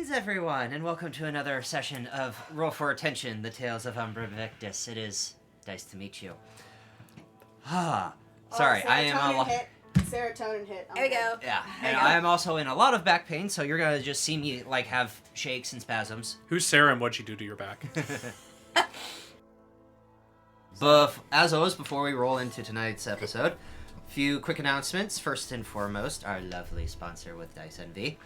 Greetings, everyone, and welcome to another session of Roll for Attention, the Tales of Umbra Victus. It is nice to meet you. Sorry, I am a lot. Serotonin hit. There we go. Yeah, and I am also in a lot of back pain, so you're gonna just see me like have shakes and spasms. Who's Sarah and what'd she do to your back? But as always, before we roll into tonight's episode, a few quick announcements. First and foremost, our lovely sponsor with Dice Envy.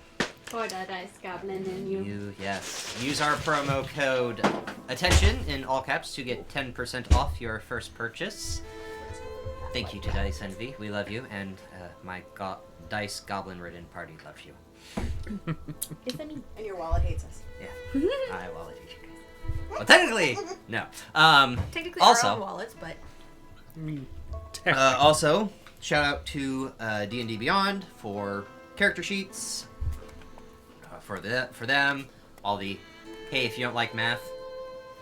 For the Dice Goblin and you. Yes. Use our promo code ATTENTION in all caps to get 10% off your first purchase. Thank you to Dice Envy. We love you, and my Dice Goblin-ridden party loves you. It's a me. And your wallet hates us. Yeah. I wallet hate you guys. Well, technically, no. Technically also, our own wallets, but... Also, shout out to D&D Beyond for character sheets. For them, all the, hey, if you don't like math,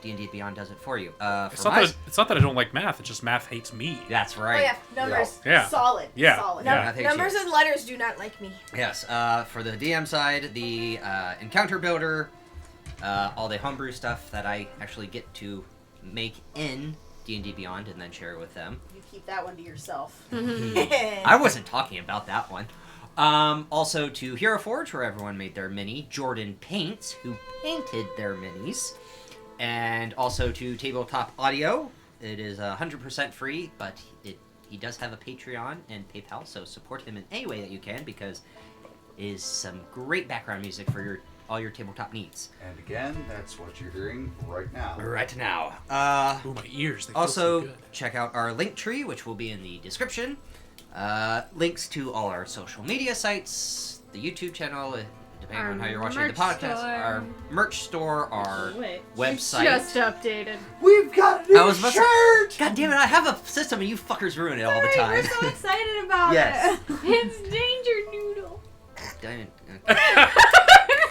D&D Beyond does it for you. It's not that I don't like math, it's just math hates me. That's right. Oh yeah, numbers. Yeah. Solid. Yeah. Solid. Yeah. Math hates Numbers you. and letters do not like me. Yes, for the DM side, the encounter builder, all the homebrew stuff that I actually get to make in D&D Beyond and then share it with them. You keep that one to yourself. I wasn't talking about that one. Also to Hero Forge, where everyone made their mini. Jordan Paints, who painted their minis. And also to Tabletop Audio. It is 100% free, but he does have a Patreon and PayPal, so support him in any way that you can, because it is some great background music for all your tabletop needs. And again, that's what you're hearing right now. Right now. Ooh, my ears, they feel Also, so good. check out our link tree, which will be in the description. Links to all our social media sites, the YouTube channel, depending on how you're watching the podcast, our merch store, our website. Just updated. We've got a new shirt! God damn it, I have a system and you fuckers ruin it all the time. We're so excited about Yes. it. It's Danger Noodle. Damn it.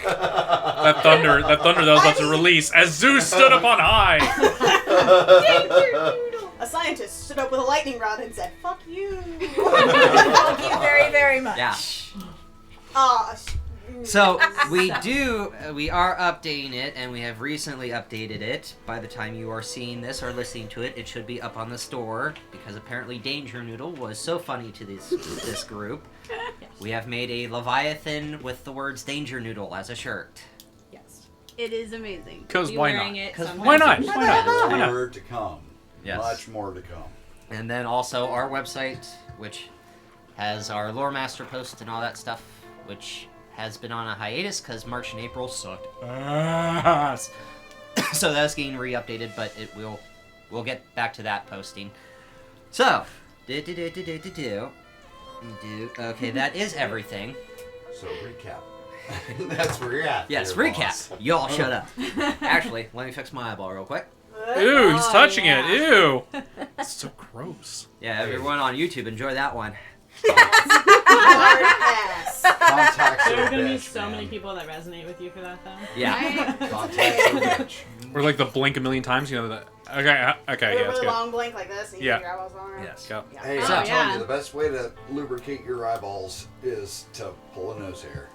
That thunder that was about to release as Zeus stood up on high. Danger Noodle. A scientist stood up with a lightning rod and said, "Fuck you." Thank you very, very much. Yeah. So we are updating it, and we have recently updated it. By the time you are seeing this or listening to it, it should be up on the store, because apparently Danger Noodle was so funny to this group. We have made a Leviathan with the words Danger Noodle as a shirt. Yes. It is amazing. 'Cause Be why wearing not? it 'Cause sometimes. Why not? Why not? Why not? More to come. Yes. Much more to come. And then also our website, which has our Lore Master post and all that stuff, which has been on a hiatus because March and April sucked ass. So that's getting re-updated, but we'll get back to that posting. So, okay, that is everything. So recap. That's where you're at. Yes, there, recap. boss. Y'all shut up. Actually, let me fix my eyeball real quick. Ew, he's touching yeah. it. Ew. It's so gross. Yeah, everyone on YouTube, enjoy that one. Hard ass. Contacts There are are a gonna be bitch, so man. many people that resonate with you for that, though. Yeah. Contacts are a bitch. Or like the blink a million times, you know that. Okay, With yeah, a it's really good. long blink like this, and you Yeah. get your eyeballs on it. Yes. Go. Yeah. Hey, Oh, I'm telling yeah. you, the best way to lubricate your eyeballs is to pull a nose hair.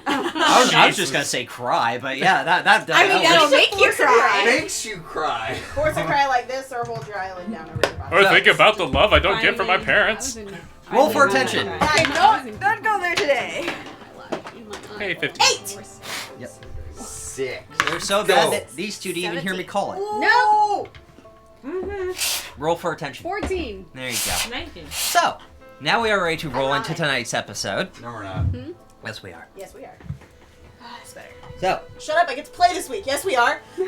I was just gonna say cry, but yeah, that I mean, that'll make you cry. Makes you cry. Force a cry like this, or hold your eyelid down over your body. Or think about the love I don't get from my Finally, parents. I was in- Roll I for was in- attention. Don't go there today. Hey, 50. 8! Yep. 6. They're so bad that these two didn't even hear me call it. No! Roll for attention. 14. There you go. 19. So, now we are ready to roll into tonight's episode. No, we're not. Yes, we are. Yes, we are. That's better. So, Shut up! I get to play this week. Yes, we are. You're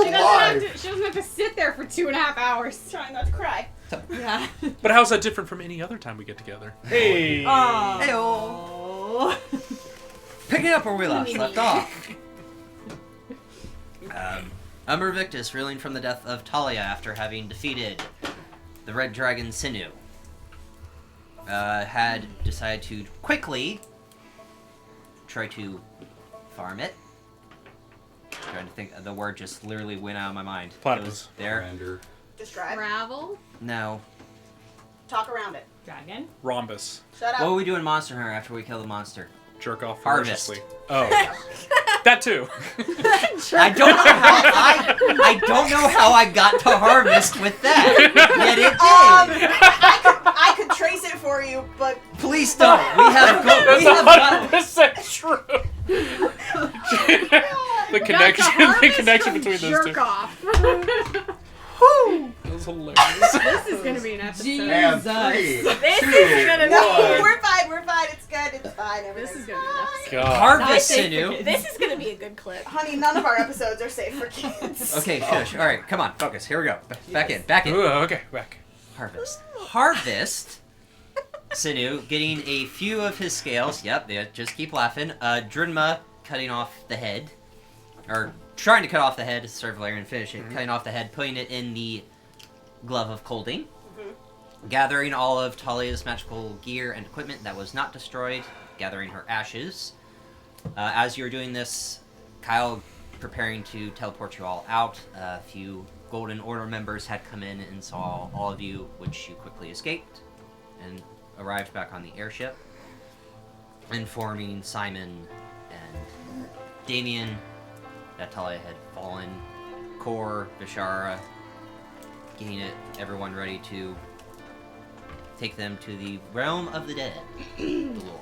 She alive. doesn't have to sit there for 2.5 hours. Trying not to cry. Yeah. But how's that different from any other time we get together? Hey! heyo. Picking up where we left off. Umbra Victus, reeling from the death of Talia after having defeated the Red Dragon Sinew, had decided to quickly try to farm it. Trying to think, the word just literally went out of my mind. It Platypus. was there. Surrender. Describe. Travel. No. Talk around it. Dragon. Rhombus. Shut up. What will we do in Monster Hunter after we kill the monster? jerk off Harvest. ferociously. Oh, that too. I don't know how I got to harvest with that. Yet it did. I could trace it for you, but Please don't. We have That's got 100% true. the connection between those jerk two. off. That was hilarious. This is gonna be an episode. And This 3, is gonna 2, be- 1. we're fine. It's good. It's fine. This Everything's is gonna be an episode. God. harvest, Not safe for Sinew. kids. This is gonna be a good clip. Honey, none of our episodes are safe for kids. Okay, shush. All right, come on, focus. Here we go. Back in. Ooh, okay, back. Harvest. Sinew getting a few of his scales. Yep, they just keep laughing. Drinma cutting off the head, or trying to cut off the head. Cervalarian finish it, cutting off the head, putting it in the glove of Colding. Gathering all of Talia's magical gear and equipment that was not destroyed, gathering her ashes. As you're doing this, Kyle preparing to teleport you all out. A few Golden Order members had come in and saw all of you, which you quickly escaped and arrived back on the airship, informing Simon and Damien that Talia had fallen. Kor, Vishara, getting everyone ready to take them to the realm of the dead, the lore.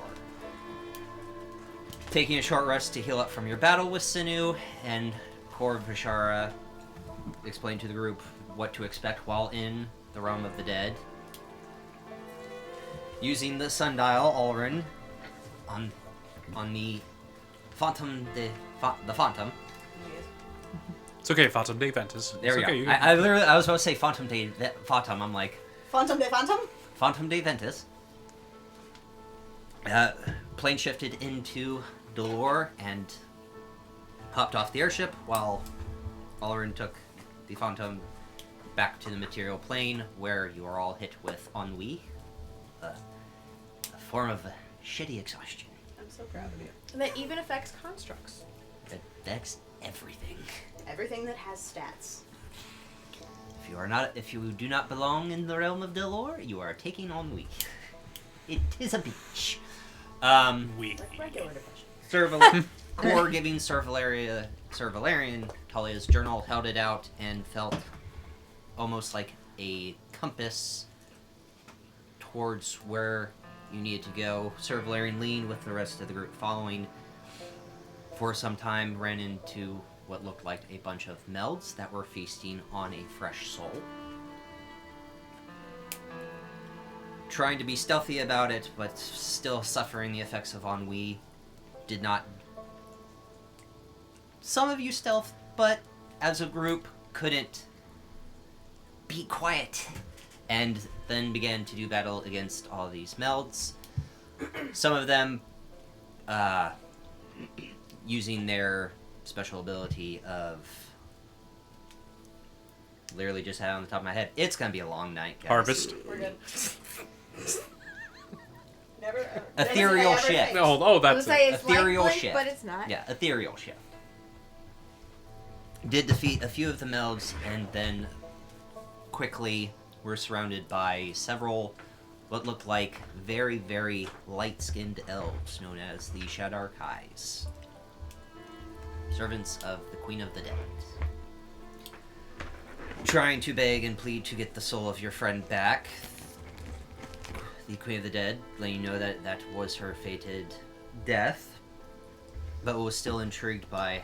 Taking a short rest to heal up from your battle with Sinew, and Kor Vishara explained to the group what to expect while in the realm of the dead. Using the sundial, Alrin, on the Phantom the Phantom. It's okay, Phantom de Ventus. There we okay, go. I was about to say Phantom de Phantom. I'm like, Phantom de Phantom? Phantom de Ventus. Plane shifted into Dolor and hopped off the airship while Alrin took the Phantom back to the material plane, where you are all hit with ennui, a form of shitty exhaustion. I'm so proud of you. And that even affects constructs. That affects everything. Everything that has stats. If you do not belong in the realm of Dolor, you are taking ennui. It is a beach. We. Like regular depression. Kor giving Cervalarian Talia's journal, held it out, and felt almost like a compass towards where you needed to go. Cervalarian leaned with the rest of the group following. For some time, ran into what looked like a bunch of melds that were feasting on a fresh soul. Trying to be stealthy about it, but still suffering the effects of ennui. Did not... Some of you stealth, but as a group, couldn't be quiet. And then began to do battle against all these melds. Some of them using their special ability of... Literally just had it on the top of my head. It's gonna be a long night, guys. Harvest. We're good. Never. Ethereal never shit. say Oh, I that's was say it. it's Ethereal like Blink, shit. but it's not. Yeah, ethereal shift. Did defeat a few of the melds, and then quickly were surrounded by several what looked like very, very light-skinned elves known as the Shadar Kais, servants of the Queen of the Dead. Trying to beg and plead to get the soul of your friend back, the Queen of the Dead, letting you know that that was her fated death, but was still intrigued by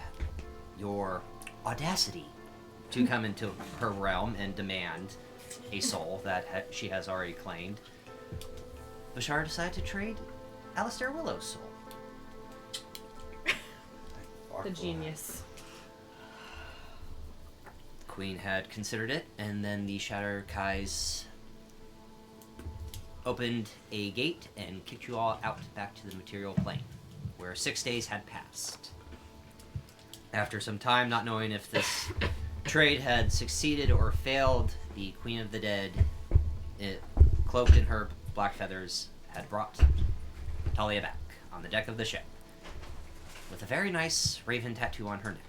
your audacity to come into her realm and demand a soul that she has already claimed. Bashar decided to trade Alistair Willow's soul. The genius. Queen had considered it, and then the Shatter Kais opened a gate and kicked you all out back to the material plane, where 6 days had passed. After some time, not knowing if this trade had succeeded or failed, the Queen of the Dead, cloaked in her black feathers, had brought Talia back on the deck of the ship, with a very nice raven tattoo on her neck.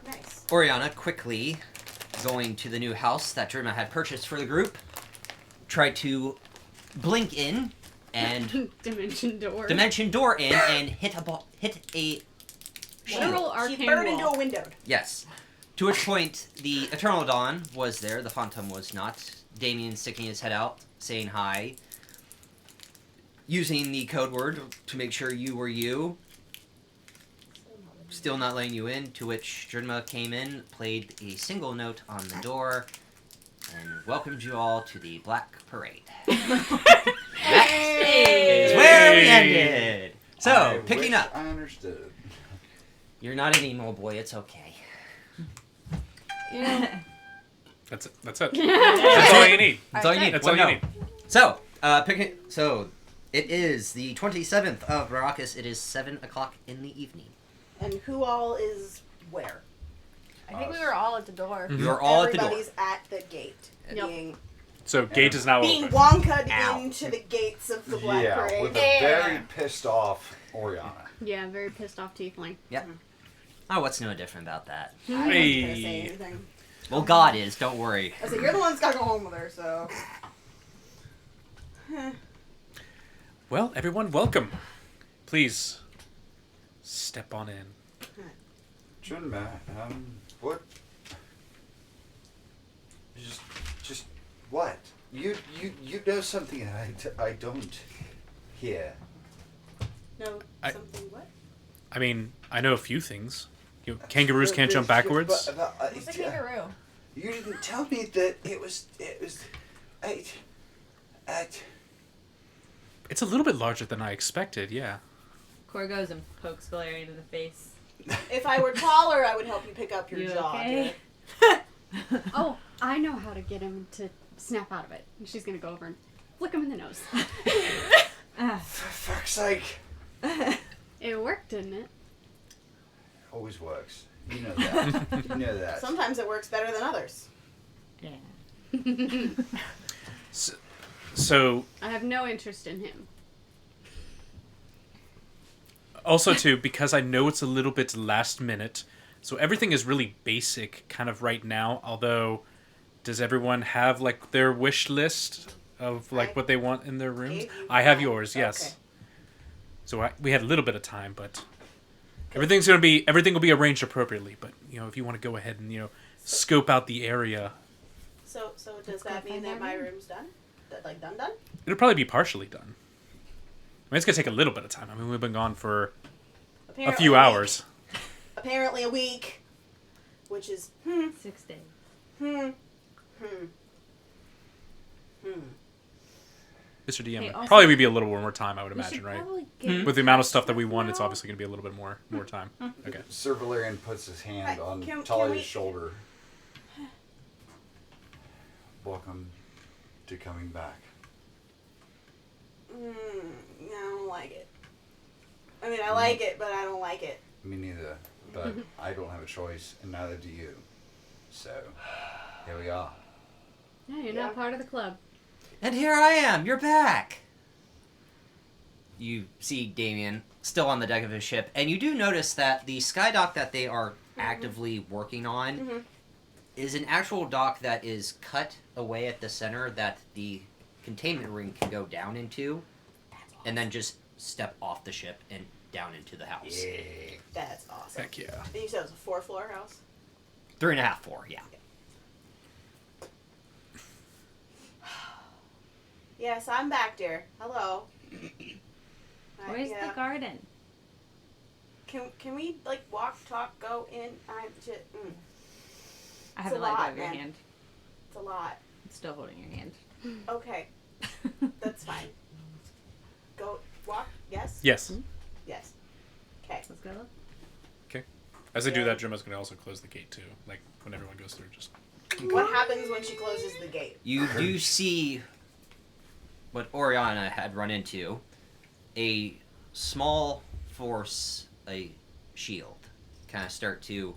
Nice. Oriana, quickly going to the new house that Drima had purchased for the group, tried to blink in and Dimension door. dimension door in and hit a Literal shield. arcane She burned into wall. a window. Yes. To which point the Eternal Dawn was there, the Phantom was not. Damien sticking his head out, saying hi, using the code word to make sure you were you. Still not letting you in, to which Jurma came in, played a single note on the door, and welcomed you all to the Black Parade. That is where we ended. So, I picking wish up. I understood. You're not an emo boy, it's okay. That's it. That's it. That's all you need. That's all you need. That's Well, all no. you need. So, so it is the 27th of Baracus. It is 7 o'clock in the evening. And who all is where? I think we were all at the door. Mhm. You are all at the door. Everybody's at the gate. Yep. Being So gate is now being open. Wonka'd Ow. into the gates of the Black Yeah, Parade. with a very pissed off Oriana. Yeah, very pissed off tiefling. Oh, what's no different about that? I wasn't gonna say Hey. anything. Well, God is. Don't worry. I said, you're the one that's got to go home with her, so. Well, everyone, welcome. Please step on in. Junma, what? Just what? You know something that I don't hear. No, I- something what? I mean, I know a few things. Kangaroos can't jump backwards. What's a kangaroo? You didn't tell me that it was. I. It's a little bit larger than I expected. Yeah. Cor goes and pokes Valerian in the face. If I were taller, I would help you pick up your You jaw. okay? dude. Oh, I know how to get him to snap out of it. And she's gonna go over and flick him in the nose. For fuck's sake. It worked, didn't it? Always works. You know that. You know that. Sometimes it works better than others. Yeah. So I have no interest in him. also too, because I know it's a little bit last minute, so everything is really basic kind of right now. Although, does everyone have like their wish list of like what they want in their rooms? Gave you I have mine. yours. Yes. Okay. So we had a little bit of time, but everything will be arranged appropriately. But if you want to go ahead and scope out the area, So does go that mean find that our my room. room's done? That like done? it'll probably be partially done. I mean, it's gonna take a little bit of time. I mean, we've been gone for a Apparently few week. hours. Apparently a week, which is 6 days. Mr. DM, Hey, it'd also- probably be a little more time, I would We imagine, should right? probably get With the amount of stuff that we stuff want, it's now. obviously going to be a little bit more time. Okay. Sir Valerian puts his hand on Can Talia's we- shoulder. Welcome to coming back. I don't like it. I mean, I like it, but I don't like it. Me neither. But I don't have a choice, and neither do you. So, here we are. Yeah, you're Yeah. not part of the club. And here I am. You're back. You see Damien still on the deck of his ship, and you do notice that the sky dock that they are actively working on is an actual dock that is cut away at the center that the containment ring can go down into, and then just step off the ship and down into the house. Yeah. That's awesome. Heck yeah. And you said it was a 4-floor house? 3.5, 4, yeah. Yes, I'm back, dear. Hello. Where's yeah. the garden? Can we like walk, talk, go in? I'm just. I have It's the a light lot, above your man. hand. It's a lot. I'm still holding your hand. Okay, that's fine. Go walk. Yes. Yes. Yes. Okay. Let's go. As I do Yeah. that, Jim is going to also close the gate too. Like when everyone goes through, just. What happens when she closes the gate? You do see what Oriana had run into. A small force, a shield, kind of start to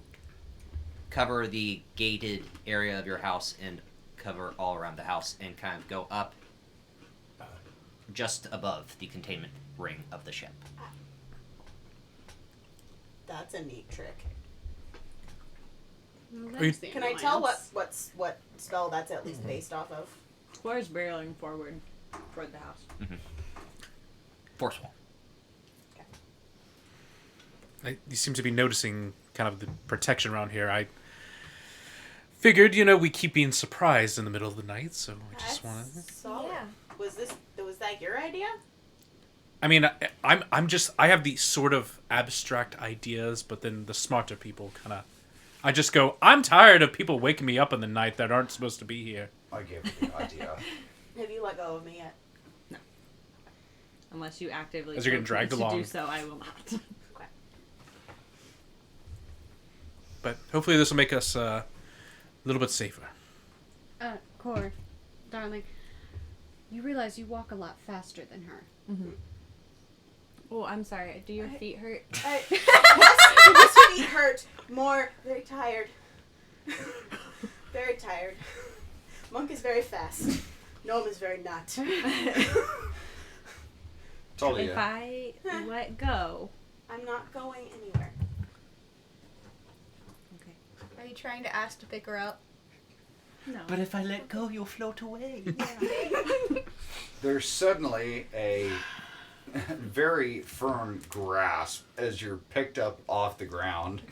cover the gated area of your house and cover all around the house and kind of go up just above the containment ring of the ship. That's a neat trick. Well, Are you- that's the Can I tell annoyance. what spell that's at least based off of? Cor's barreling forward. Toward the house. Force wall. You seem to be noticing kind of the protection around here. I figured, we keep being surprised in the middle of the night, so I just wanted. Solid. Yeah. Was that your idea? I mean, I have these sort of abstract ideas, but then the smarter people kind of. I just go, I'm tired of people waking me up in the night that aren't supposed to be here. I gave you the idea. Have you let go of me yet? Unless you actively As you're getting tell me dragged to along. do so, I will not. But hopefully this will make us a little bit safer. Core, darling, you realize you walk a lot faster than her. Oh, I'm sorry. Do your feet hurt? His feet hurt more. Very tired. Very tired. Monk is very fast. Gnome is very not. Told If you. I let go. I'm not going anywhere. Okay. Are you trying to ask to pick her up? No. But if I let go, you'll float away. There's suddenly a very firm grasp as you're picked up off the ground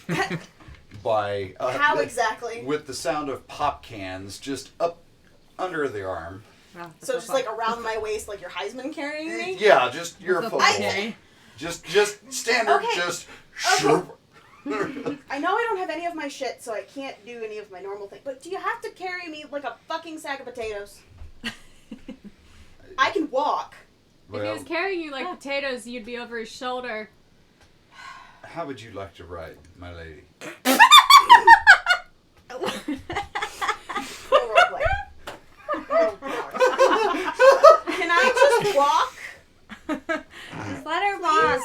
by How exactly? with the sound of pop cans just up under the arm. Wow, So just like around my waist, like your Heisman carrying me? Yeah, just you're a Football. football. Just standard. Okay. Just. Okay. I know I don't have any of my shit, so I can't do any of my normal things. But do you have to carry me like a fucking sack of potatoes? I can walk. If he was carrying you like potatoes, you'd be over his shoulder. How would you like to ride, my lady? Roleplay. Oh, God. Can I just walk? Just let her walk.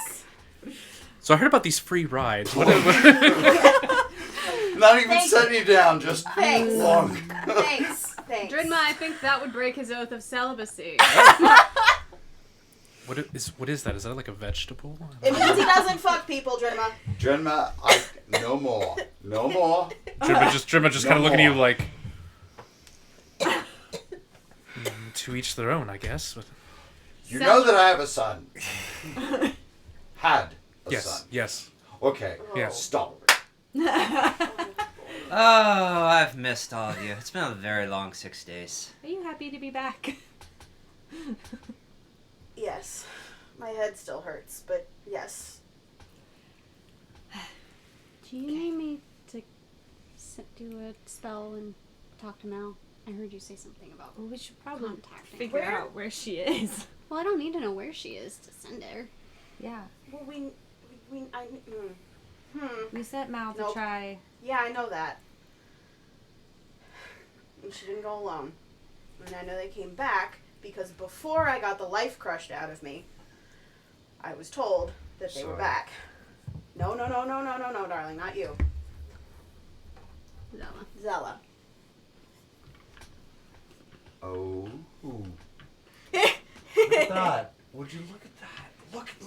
So I heard about these free rides. What? Not even Thank setting you down, just Thanks. walk. Thanks. Drinma, I think that would break his oath of celibacy. What is that? Is that like a vegetable? It means he doesn't fuck people, Drinma. Drenma, no more. No more. Drimma just No kind of looking at you more. like. To each their own, I guess. But... You know that I have a son. Had a Yes. son. Yes. Okay. Yeah. Stop. Oh, I've missed all of you. It's been a very long 6 days. Are you happy to be back? Yes. My head still hurts, but yes. Do you need me to do a spell and talk to Mal? I heard you say something about Well, we should probably contacting. figure out where she is. Well, I don't need to know where she is to send her. Yeah. Well, We sent Mal to Nope. try. Yeah, I know that. And she didn't go alone. And I know they came back because before I got the life crushed out of me, I was told that they were Sorry. back. No, darling, not you. Zella. Zella. Oh. Look at that. Would you look at that?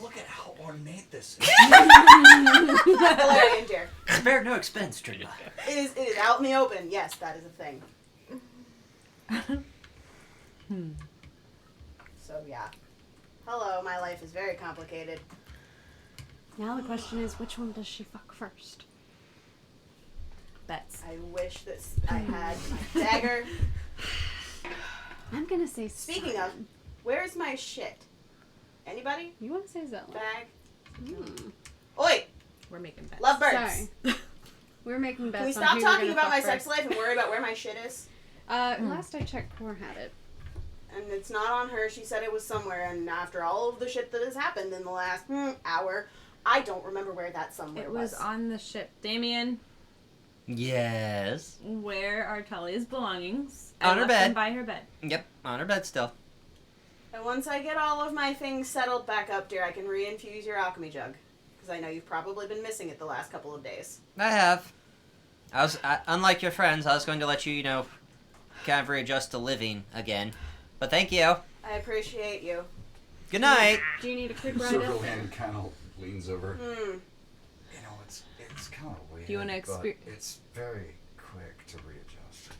Look at how ornate this is. Valerian dear. Spare no expense, Drinma. It is out in the open. Yes, that is a thing. So yeah. Hello, my life is very complicated. Now the question is, which one does she fuck first? Bets. I wish that I had my dagger. I'm gonna say. Speaking of, where's my shit? Anybody? You want to say Zella? Bag? Hmm. Oi! We're making bets. Love birds. Sorry. We're making bets. Can we on stop who we're talking gonna about fuck my first. sex life and worry about where my shit is? Last I checked, Core had it. And it's not on her. She said it was somewhere. And after all of the shit that has happened in the last hour, I don't remember where that somewhere It was was. on the ship. Damien, Yes. where are Talia's belongings? On her left bed. them by her bed. Yep, on her bed still. And once I get all of my things settled back up, dear, I can reinfuse your alchemy jug. Because I know you've probably been missing it the last couple of days. I have. Unlike your friends, I was going to let you, kind of readjust to living again. But thank you. I appreciate you. Good night. Do you need a quick ride up there? Silverland kind of leans over. Hmm. You know, it's kind of weird. Do you wanna but it's very quick to readjust.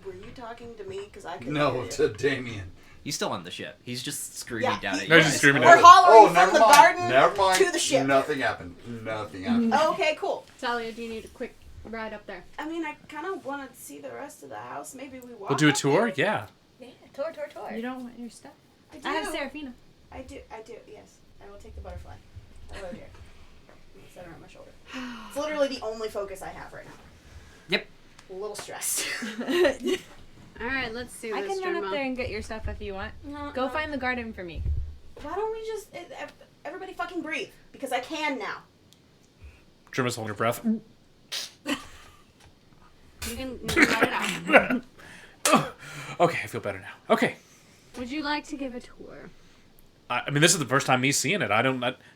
Were you talking to me? Because I couldn't No, hear you. to Damien. He's still on the ship. He's just screaming Yeah, down at No, you. he's just guys. screaming We're down. hollering never from the mind. garden Never mind. to the ship. Nothing happened. Nothing happened. Oh, okay, cool. Talia, do you need a quick ride up there? I mean, I kind of want to see the rest of the house. Maybe we walk. We'll do a up tour? there. Yeah. Yeah, tour. You don't want your stuff? I do. I have Seraphina. I do. Yes, I will take the butterfly. Hello, dear. Set her on my shoulder. It's literally the only focus I have right now. Yep. A little stressed. All right, let's do I this. can run Germa. up there and get your stuff if you want. Go find the garden for me. Why don't we just everybody fucking breathe? Because I can now. Germa's holding her breath. You can let it out. Okay, I feel better now. Okay. Would you like to give a tour? I mean, this is the first time me seeing it.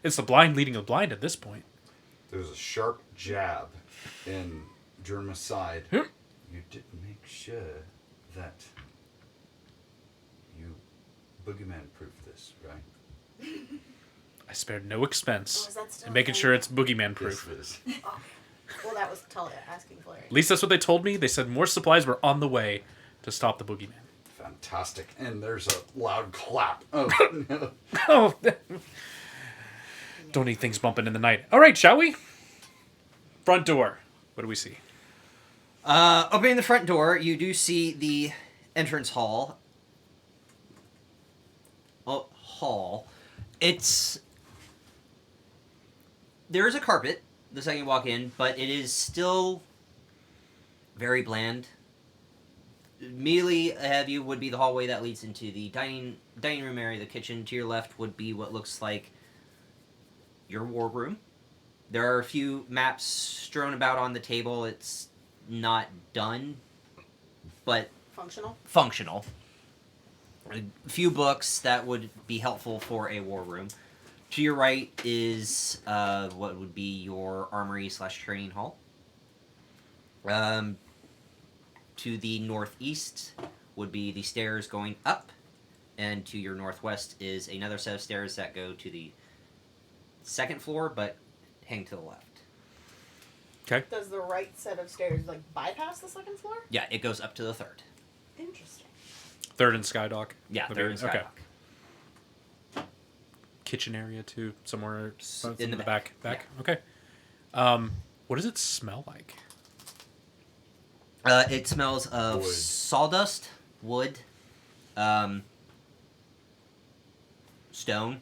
It's the blind leading the blind at this point. There's a sharp jab in Germa's side. Hmm. You didn't make sure that you boogeyman-proofed this, right? I spared no expense Oh, is that still in making a thing? sure it's boogeyman proof. Yes, it is. Oh. Well, that was Talia asking for it. At least that's what they told me. They said more supplies were on the way to stop the boogeyman. Fantastic. And there's a loud clap. Oh, no. Oh, don't need things bumping in the night. All right, shall we? Front door. What do we see? Opening the front door, you do see the entrance hall. There is a carpet the second you walk in, but it is still very bland. Immediately ahead of you would be the hallway that leads into the dining room area. The kitchen to your left would be what looks like your war room. There are a few maps strewn about on the table. It's not done, but Functional. A few books that would be helpful for a war room. To your right is what would be your armory / training hall. To the northeast would be the stairs going up, and to your northwest is another set of stairs that go to the second floor, but hang to the left. Okay. Does the right set of stairs bypass the second floor? Yeah, it goes up to the third. Interesting. Third and Skydock. Yeah, Okay, third and okay. Skydock. Kitchen area too, somewhere In the back. back. Okay. What does it smell like? It smells of Wood. sawdust, wood, stone,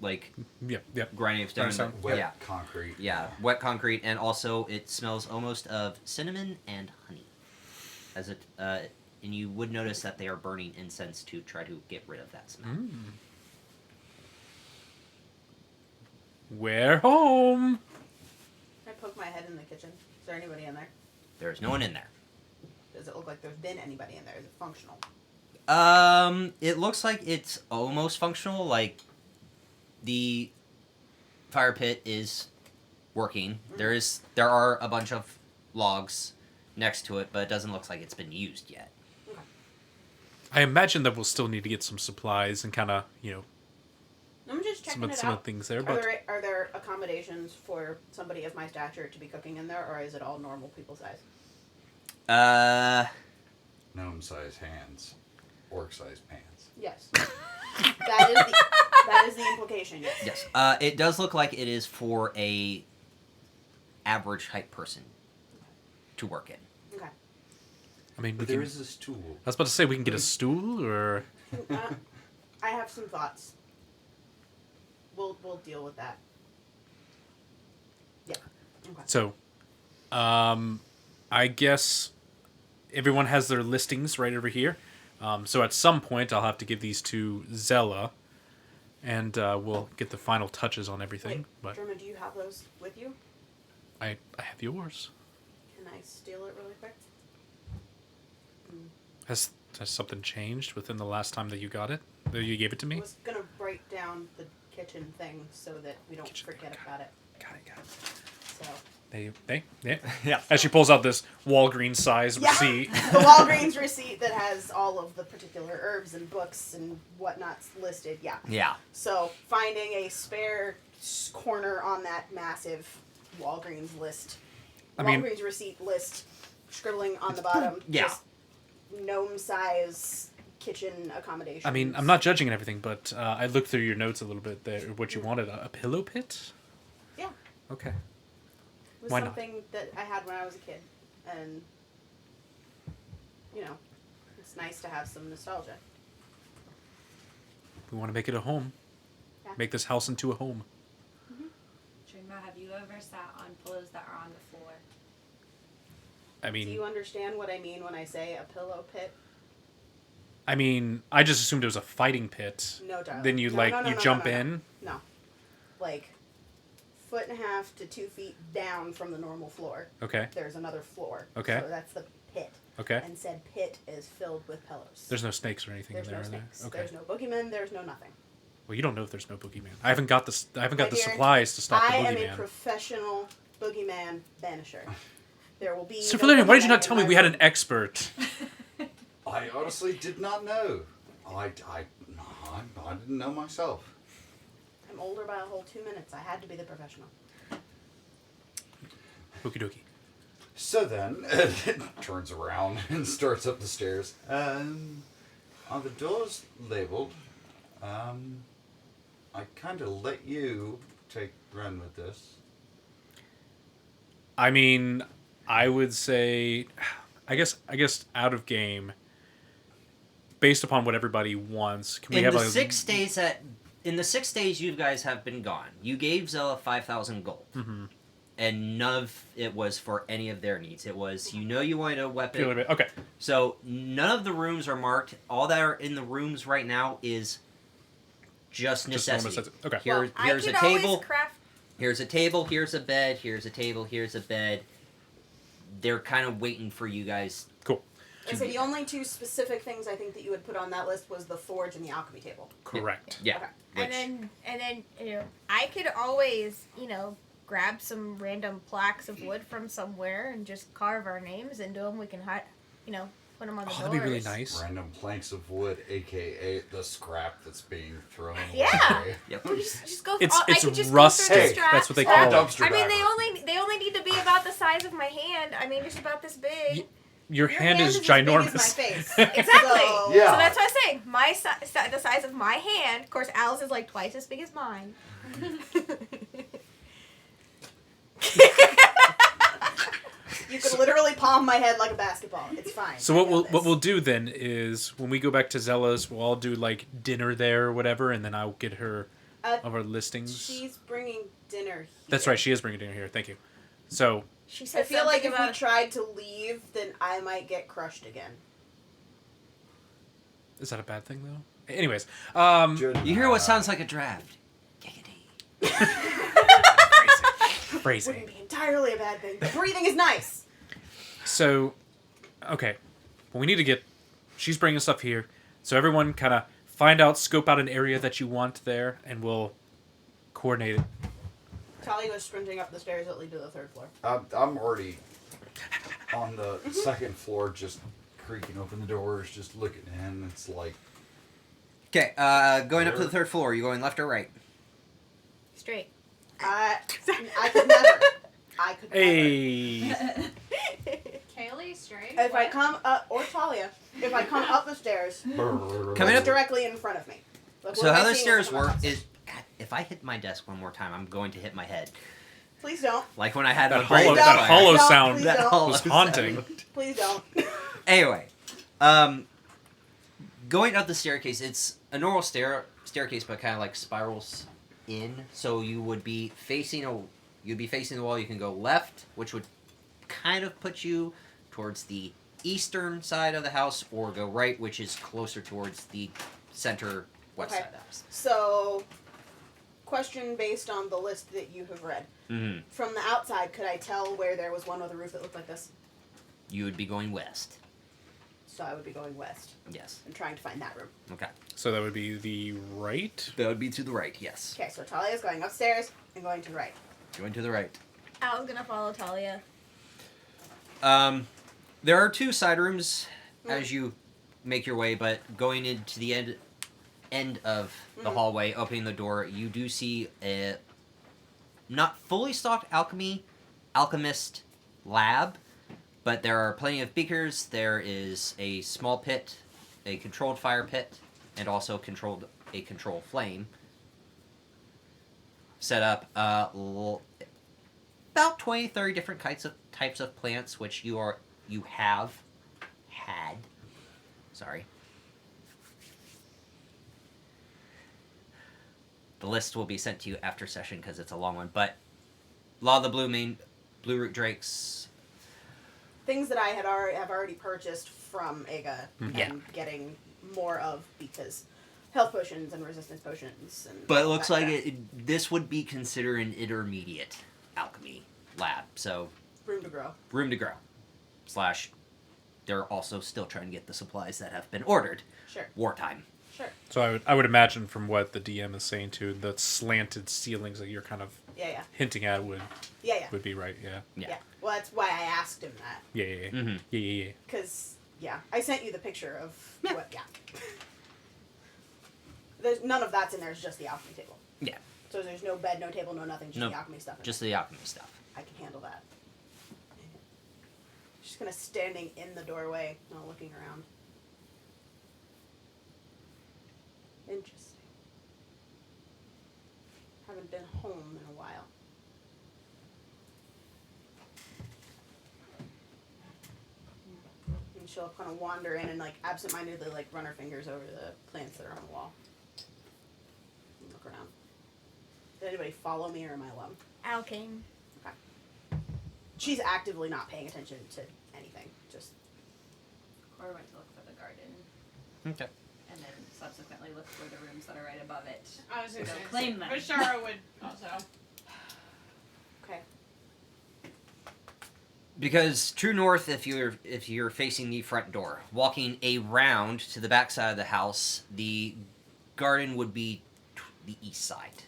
like Yep. grinding of stone. Grinding stone. Wet Yeah, concrete. yeah, wet concrete, and also it smells almost of cinnamon and honey. As it, and you would notice that they are burning incense to try to get rid of that smell. We're home. I poke my head in the kitchen. Is there anybody in there? There's no one in there. Does it look like there's been anybody in there? Is it functional? It looks like it's almost functional. Like the fire pit is working. Mm-hmm. There are a bunch of logs next to it, but it doesn't look like it's been used yet. Okay. I imagine that we'll still need to get some supplies and kind of, I'm just checking some it of out. the things there. Are But there accommodations for somebody of my stature to be cooking in there, or is it all normal people size? Gnome-sized hands. Orc-sized pants. Yes. that is the implication. Yes. Yes. It does look like it is for a average height person to work in. Okay. I mean, we But can, there is this tool. I was about to say we can get a stool or I have some thoughts. We'll deal with that. Yeah. Okay. so. I guess everyone has their listings right over here. So at some point, I'll have to give these to Zella, and we'll get the final touches on everything. Wait, But German, do you have those with you? I have yours. Can I steal it really quick? Has something changed within the last time that you got it? That you gave it to I me? was gonna write down the kitchen thing so that we don't Kitchen forget thing, about it. Got it. So Yeah. Yeah. As she pulls out this Walgreens size Yeah. receipt. the Walgreens receipt that has all of the particular herbs and books and whatnot's listed. Yeah. Yeah. So finding a spare corner on that massive Walgreens list, I mean- Walgreens receipt list, scribbling on the bottom. Yeah. Just gnome-size kitchen accommodation. I mean, I'm not judging and everything, but I looked through your notes a little bit there. What you wanted, a pillow pit? Yeah. Okay. It was Why not? something that I had when I was a kid, and you know, it's nice to have some nostalgia. We want to make it a home. Yeah. Make this house into a home. Trina, have you ever sat on pillows that are on the floor? I Do mean, you understand what I mean when I say a pillow pit? I just assumed it was a fighting pit. No, darling. Then you No, like no, no, you no, jump no, no, in. No. Like 1.5 to 2 feet down from the normal floor. Okay. There's another floor. Okay. So that's the pit. Okay. And said pit is filled with pillows. There's no snakes or anything There's in there, no are there? snakes. Okay. There's no boogeyman. There's no nothing. Well, you don't know if there's no boogeyman. I haven't got the My dear, supplies to stop the I am a boogeyman. professional boogeyman banisher. There will be. Sir no Valerian, why did you boogeyman not tell in me my we had room. an expert? I honestly did not know. I didn't know myself. I'm older by a whole 2 minutes. I had to be the professional. Okie dokie. So then, it turns around and starts up the stairs. Are the doors labeled? I kind of let you take run with this. I mean, I would say, I guess out of game, based upon what everybody wants, can we In have the a 6 days in the 6 days you guys have been gone, you gave Zella 5,000 gold. Mhm. And none of it was for any of their needs. It was, you wanted a weapon. Okay. So none of the rooms are marked. All that are in the rooms right now is just necessity. Okay. Here's I a could table. always craft. Here's a table. Here's a bed. Here's a table. Here's a bed. They're kind of waiting for you guys. Cool. And so the only 2 specific things I think that you would put on that list was the forge and the alchemy table. Correct. Yeah. Okay. Which, And then I could always grab some random plaques of wood from somewhere and just carve our names into them. We can put them on the doors. That'd be really nice. Random planks of wood, aka the scrap that's being thrown Yeah. away. Yep. We just go. It's I could just rustic. Go through the straps. That's what they Oh, call it. dumpster I mean, diver. they only need to be about the size of my hand. I mean, just about this big. Your hand is as big as ginormous. my face. Exactly. So- Yeah. So that's what I'm saying. My the size of my hand. Of course, Al's is like twice as big as mine. You could literally palm my head like a basketball. It's fine. So I got what this. we'll do then is when we go back to Zella's, we'll all do like dinner there or whatever, and then I'll get her of our listings. She's bringing dinner here. That's right. She is bringing dinner here. Thank you. So She I said feel like something if we about tried to leave, then I might get crushed again. is that a bad thing though? Anyways, you hear what sounds like a draft. Giggity. phrasing. Wouldn't be entirely a bad thing, but breathing is nice. So, okay. Well, we need to get. She's bringing stuff here, so everyone kind of find out, scope out an area that you want there, and we'll coordinate it. Talia goes sprinting up the stairs that lead to the 3rd floor. I'm already on the 2nd floor, just creaking open the doors, just looking in. It's like, Okay, going up to the 3rd floor. Are you going left or right? straight. I could never. I could never. Hey. Kaylee, straight. If I come up, or Talia, if I come up the stairs, Coming it's up- directly in front of me. Like, So what am how I the seeing as I stairs come up work the is, stairs? God, if I hit my desk one more time, I'm going to hit my head. Please don't. Like when I had That my brain hollow, Please that don't. hollow Please sound don't. That Please hollow was sound. haunting. Please don't. Anyway, going up the staircase, it's a normal staircase, but kind of like spirals in. So you would be facing the wall. You can go left, which would kind of put you towards the eastern side of the house, or go right, which is closer towards the center west Okay. side of the house. So, question based on the list that you have read. Mm-hmm. From the outside, could I tell where there was one with a roof that looked like this? You would be going west. So I would be going west Yes. and trying to find that room. Okay. So that would be the right. That would be to the right. Yes. Okay, so Talia's going upstairs and going to the right. Going to the right. Al's gonna follow Talia. There are 2 side rooms as you make your way, but going into the end of the hallway, opening the door, you do see a not fully stocked alchemist lab, But there are plenty of beakers. There is a small pit, a controlled fire pit, and also a controlled flame. Set up about 20, 30 different types of plants, which you have had. Sorry. The list will be sent to you after session because it's a long one. But a lot of the blue root drakes. Things that I have already purchased from Aga and getting more of because health potions and resistance potions. And but it looks like this would be considered an intermediate alchemy lab. So room to grow. Room to grow. / they're also still trying to get the supplies that have been ordered. Sure. Wartime. Sure. So I would imagine from what the DM is saying too, the slanted ceilings that you're kind of hinting at would be right. Yeah. Well, that's why I asked him that. Yeah. Mm-hmm. Yeah. Because I sent you the picture of what. Yeah. There's none of that's in there. It's just the alchemy table. Yeah. So there's no bed, no table, no nothing. Just the alchemy stuff. Just the alchemy stuff. I can handle that. Just kind of standing in the doorway, not looking around. Interesting. Haven't been home in a while. And she'll kind of wander in and absentmindedly run her fingers over the plants that are on the wall. And look around. Did anybody follow me or am I alone? Al came. Okay. She's actively not paying attention to anything. Just. Cora went to look for the garden. Okay. And then subsequently look for the rooms that are right above it. I was going to claim them. Bashara would also. Okay. Because true north, if you're facing the front door, walking around to the back side of the house, the garden would be the east side.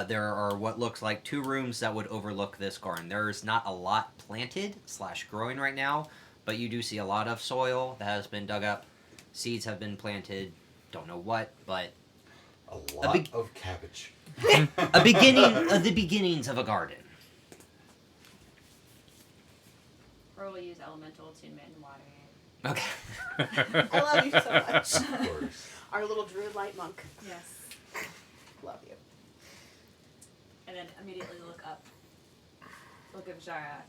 There are what looks like 2 rooms that would overlook this garden. There's not a lot planted / growing right now, but you do see a lot of soil that has been dug up. Seeds have been planted. Don't know what, but a lot of cabbage. a beginning of the beginnings of a garden. Or we'll use elemental attunement and water it. Okay. I love you so much. Of course. Our little druid light monk. Yes. Love you. And then immediately look up. Look at Bashara.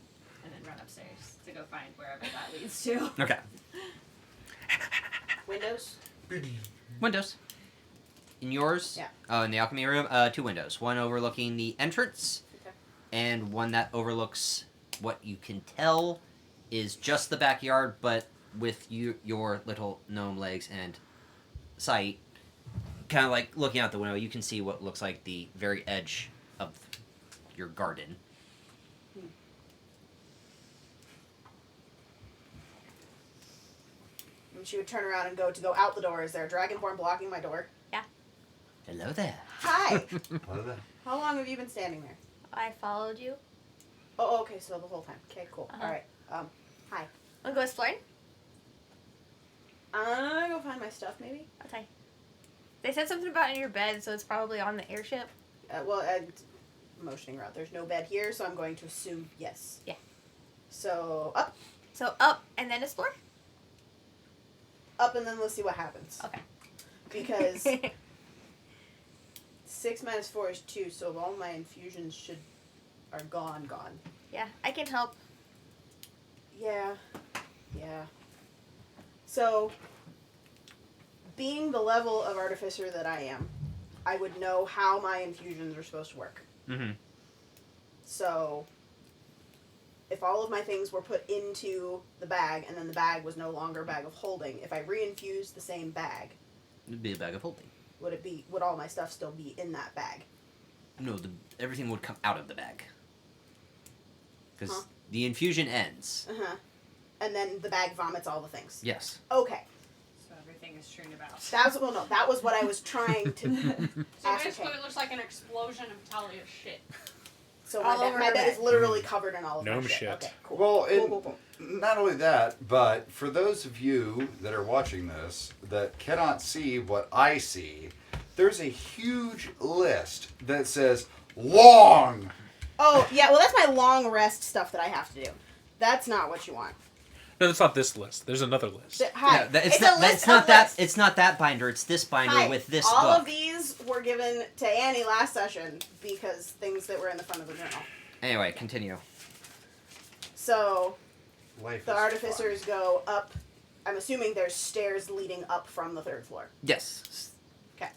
And then run upstairs to go find wherever that leads to. Okay. Windows? Windows. In yours? Yeah. Oh, in the alchemy room, 2 windows. One overlooking the entrance, Okay. and one that overlooks what you can tell is just the backyard, but with your little gnome legs and sight, kind of looking out the window, you can see what looks like the very edge of your garden. And she would turn around and go out the door. Is there a dragonborn blocking my door? Hello there. Hi! What is that? How long have you been standing there? I followed you. Oh, okay, so the whole time. Okay, cool. Uh-huh. Alright. Hi. Wanna go exploring? I'm gonna go find my stuff, maybe? Okay. They said something about in your bed, so it's probably on the airship. Motioning around. There's no bed here, so I'm going to assume yes. Yeah. So, up, So up and then explore? and then let's see what happens. Okay. Because 6 minus 4 is 2, so all my infusions are gone. Yeah, I can help. Yeah. So, being the level of artificer that I am, I would know how my infusions are supposed to work. Mm-hmm. So, if all of my things were put into the bag, and then the bag was no longer a bag of holding, if I reinfused the same bag, It'd be a bag of holding. would all my stuff still be in that bag? No, everything would come out of the bag. Because Huh? the infusion ends. Uh-huh. And then the bag vomits all the things. Yes. Okay. So everything is strewn about. That was what I was trying to So ascertain. basically, it looks like an explosion of Talia's shit. So All my over bed her is literally covered in all of Gnome my shit. shit. Okay, cool. Well, Cool. not only that, but for those of you that are watching this that cannot see what I see, there's a huge list that says long. Oh, yeah, well, that's my long rest stuff that I have to do. That's not what you want. No, that's not this list. There's another list. Hi. Yeah, It's a list of lists. It's not that binder. It's this binder Hi. with this All book. of these were given to Annie last session because things that were in the front of the journal. Anyway, continue. So Life the is artificers go up. I'm assuming there's stairs leading up from the 3rd floor. Yes. Okay.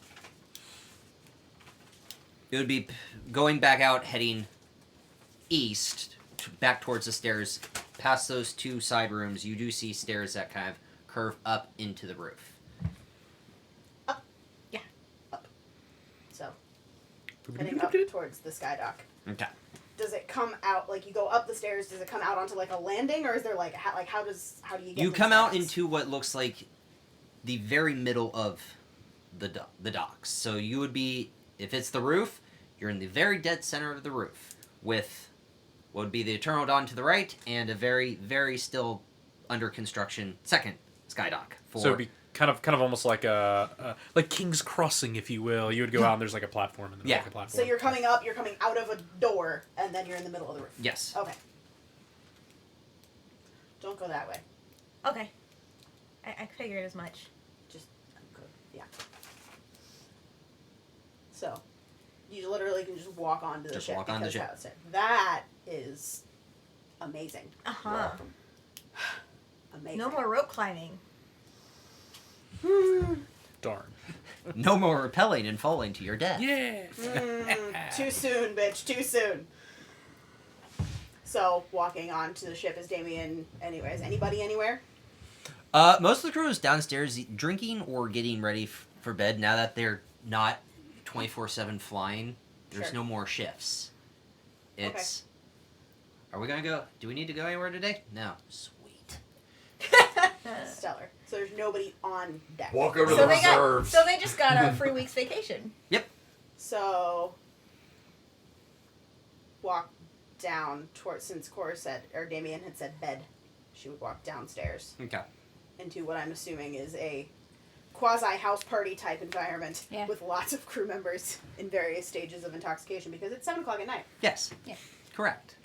It would be going back out, heading east, back towards the stairs. Past those 2 side rooms, you do see stairs that kind of curve up into the roof. So heading up towards the sky dock. Okay. Does it come out like you go up the stairs? Does it come out onto like a landing, or is there like how do you get? You to come the out docks? into what looks like the very middle of the docks. So you would be, if it's the roof, you're in the very dead center of the roof, with what would be the Eternal Dawn to the right, and a very, very still under construction second sky dock. So it'd be kind of almost like like King's Crossing, if you will. You would go out and there's like a platform and then Yeah. like a platform. So you're coming up. You're coming out of a door, and then you're in the middle of the roof. Yes. Okay. Don't go that way. Okay. I figured as much. Just go. Yeah. So, you literally can just walk onto the Just ship. walk on the because ship. that's it. That is amazing. Uh-huh. Amazing. No more rope climbing. Darn. No more rappelling and falling to your death. Yeah. Too soon, bitch. Too soon. So, walking onto the ship is Damien. Anyways, anybody anywhere? Most of the crew is downstairs drinking or getting ready for bed now that they're not 24/7 flying. There's Sure. no more shifts. It's... Are we gonna go... Do we need to go anywhere today? No. Sweet. Stellar. So there's nobody on deck. Walk over to So the they reserves. so they just got a free week's vacation. So walk down towards, since Cora said, or Damien had said bed, she would walk downstairs Okay. into what I'm assuming is a quasi house party type environment Yeah. with lots of crew members in various stages of intoxication because it's 7 o'clock at night. Yes. Yeah. Correct.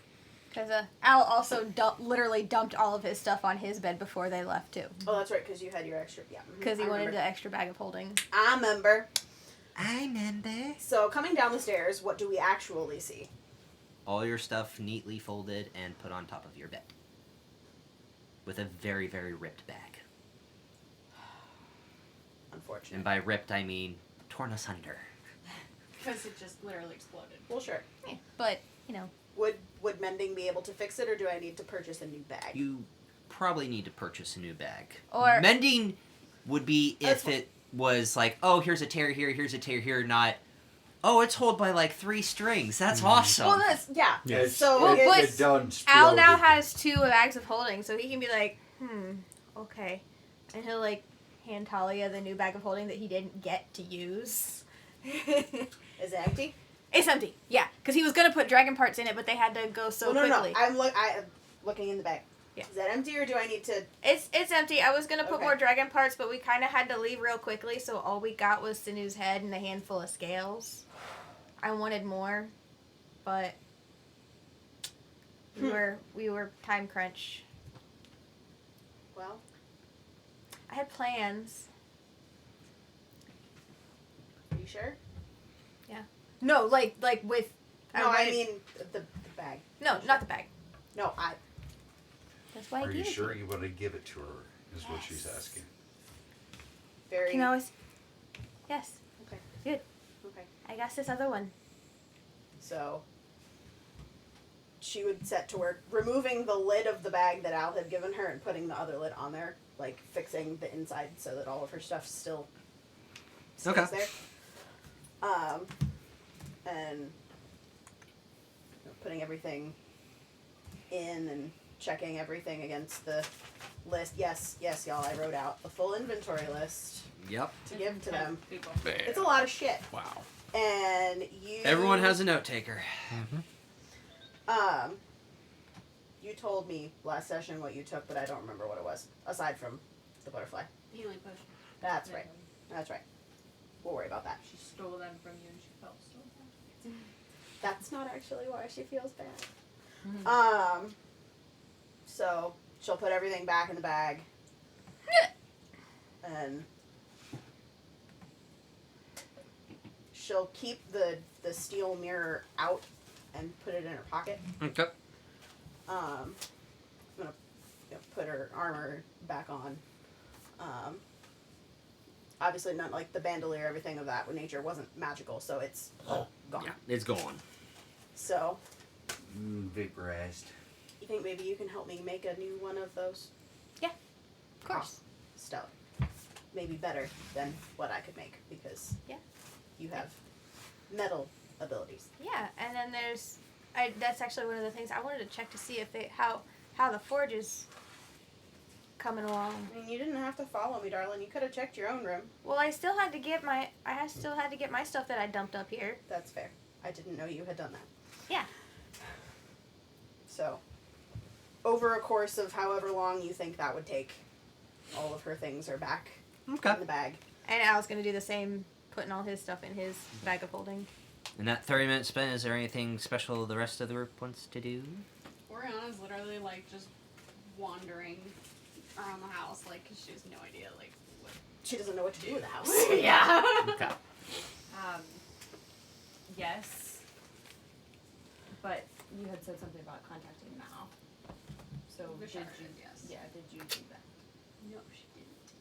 Because Al also literally dumped all of his stuff on his bed before they left too. Oh, that's right, because you had your extra. Yeah. Because he I wanted remember. the extra bag of holding. I remember. I remember. So coming down the stairs, what do we actually see? All your stuff neatly folded and put on top of your bed. With a very, very ripped bag. Unfortunately. And by ripped, I mean torn asunder. Because it just literally exploded. Well, sure. Yeah. But, you know. Would mending be able to fix it, or do I need to purchase a new bag? You probably need to purchase a new bag. Or- Mending would be That's if fine. it was like, oh, here's a tear here, here's a tear here, not, oh, it's held by like 3 strings. That's awesome. Well, that's yeah. Yeah. So Well, it- but it done Al now exploded. has 2 bags of holding, so he can be like, okay. And he'll, like, hand Talia the new bag of holding that he didn't get to use. is it empty? It's empty, yeah. Because he was going to put dragon parts in it, but they had to go so Well, no, quickly. no. I'm looking in the bag. Yeah. Is that empty, or do I need to? It's empty. I was going to put Okay. more dragon parts, but we kind of had to leave real quickly, so all we got was Sinu's head and a handful of scales. I wanted more, but we were time crunch. Well, I had plans. are you sure? No, like with. No, I wanted- mean the bag. No, not the bag. No, I. That's why I Are you gave it to sure you. you want to give it to her? Is what she's asking. Very. Can always. Yes, Okay. Good. Okay. I got this other one. So. She would set to work removing the lid of the bag that Al had given her and putting the other lid on there, like fixing the inside so that all of her stuff still stays Okay. there. And you know, putting everything in and checking everything against the list. Yes, y'all, I wrote out a full inventory list Yep. to give to them. People. It's a lot of shit. Wow. And you... Everyone has a note taker. You told me last session what you took, but I don't remember what it was, aside from the butterfly. Healing potion. That's right. That's right. We'll worry about that. She stole them from you and she felt so bad. That's not actually why she feels bad. So she'll put everything back in the bag. And she'll keep the steel mirror out and put it in her pocket. Okay. I'm gonna put her armor back on. Obviously, not like the bandolier, everything of that with nature wasn't magical, so it's gone. Yeah, it's gone. So, Vaporized. you think maybe you can help me make a new one of those? Of course. Stellar. Maybe better than what I could make because Yeah. you have metal abilities. Yeah, and then that's actually one of the things I wanted to check to see if how the forge is coming along. I mean, you didn't have to follow me, darling. You could have checked your own room. Well, I still had to get my stuff that I dumped up here. That's fair. I didn't know you had done that. Yeah. So, over a course of however long you think that would take, all of her things are back Okay. in the bag. And Al's gonna do the same, putting all his stuff in his bag of holding. In that 30-minute spin, is there anything special the rest of the group wants to do? Oriana's literally like just wandering around the house, like, 'cause she has no idea, like, what. She doesn't know what to do with the house. Yeah. Okay. Yes. But you had said something about contacting Mal. So The did Shire you? did, yes. Yeah. Did you do that? No, she didn't.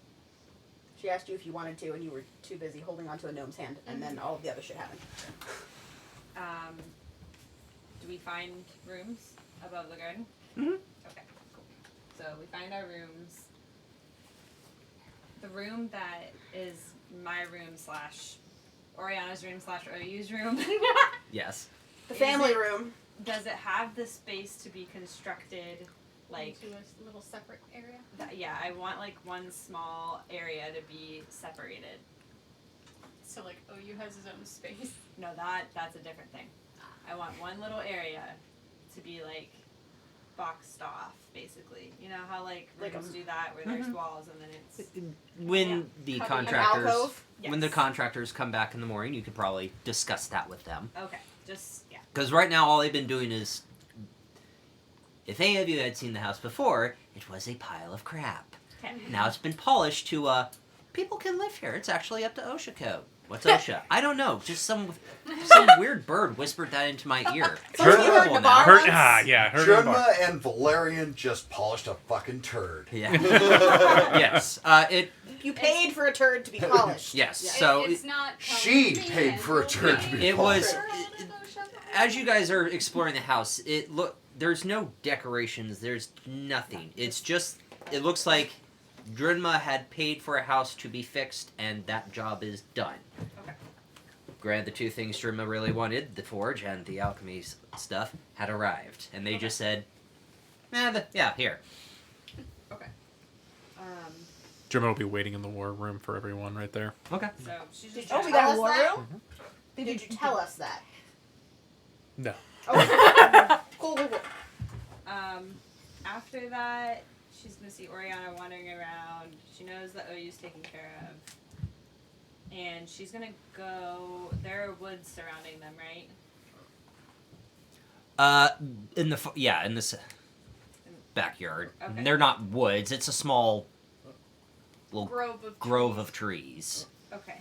She asked you if you wanted to, and you were too busy holding onto a gnome's hand, and then all of the other shit happened. Do we find rooms above the garden? Mhm. Okay, cool. So we find our rooms. The room that is my room / Oriana's room / OU's room. Yes. The Is family it- room. Does it have the space to be constructed like Into a little separate area. yeah, I want like one small area to be separated. So like OU has his own space. No, that's a different thing. I want one little area to be like boxed off, basically. You know how like Like rooms a- do that where there's walls and then it's When Yeah. the An contractors, alcove? when the Yes. contractors come back in the morning, you could probably discuss that with them. okay. Just yeah. Because right now, all they've been doing is, if any of you had seen the house before, it was a pile of crap. Okay. Now it's been polished to, people can live here. It's actually up to OSHA code. What's OSHA? I don't know. Just some weird bird whispered that into my ear. It's Something you heard in horrible a now. bar? Her Jurma and Valerian just polished a fucking turd. Yeah. Yes. You paid for a turd to be polished. Yes. Yeah. So It's not. She coming paid in. for a turd to be it was. polished. As you guys are exploring the house, there's no decorations. There's nothing. It's just. It looks like Drinma had paid for a house to be fixed, and that job is done. Okay. Granted, the two things Drinma really wanted, the forge and the alchemy stuff, had arrived, and they just said, yeah, here. Okay. German will be waiting in the war room for everyone right there. Okay. So she's Did just you trying tell to- us that? Mhm. Did you tell us that? No. Okay. Cool. After that, she's gonna see Oriana wandering around. She knows that OU's taken care of. And she's gonna go. There are woods surrounding them, right? In this backyard. Okay. They're not woods. It's a small little Grove of trees. Okay.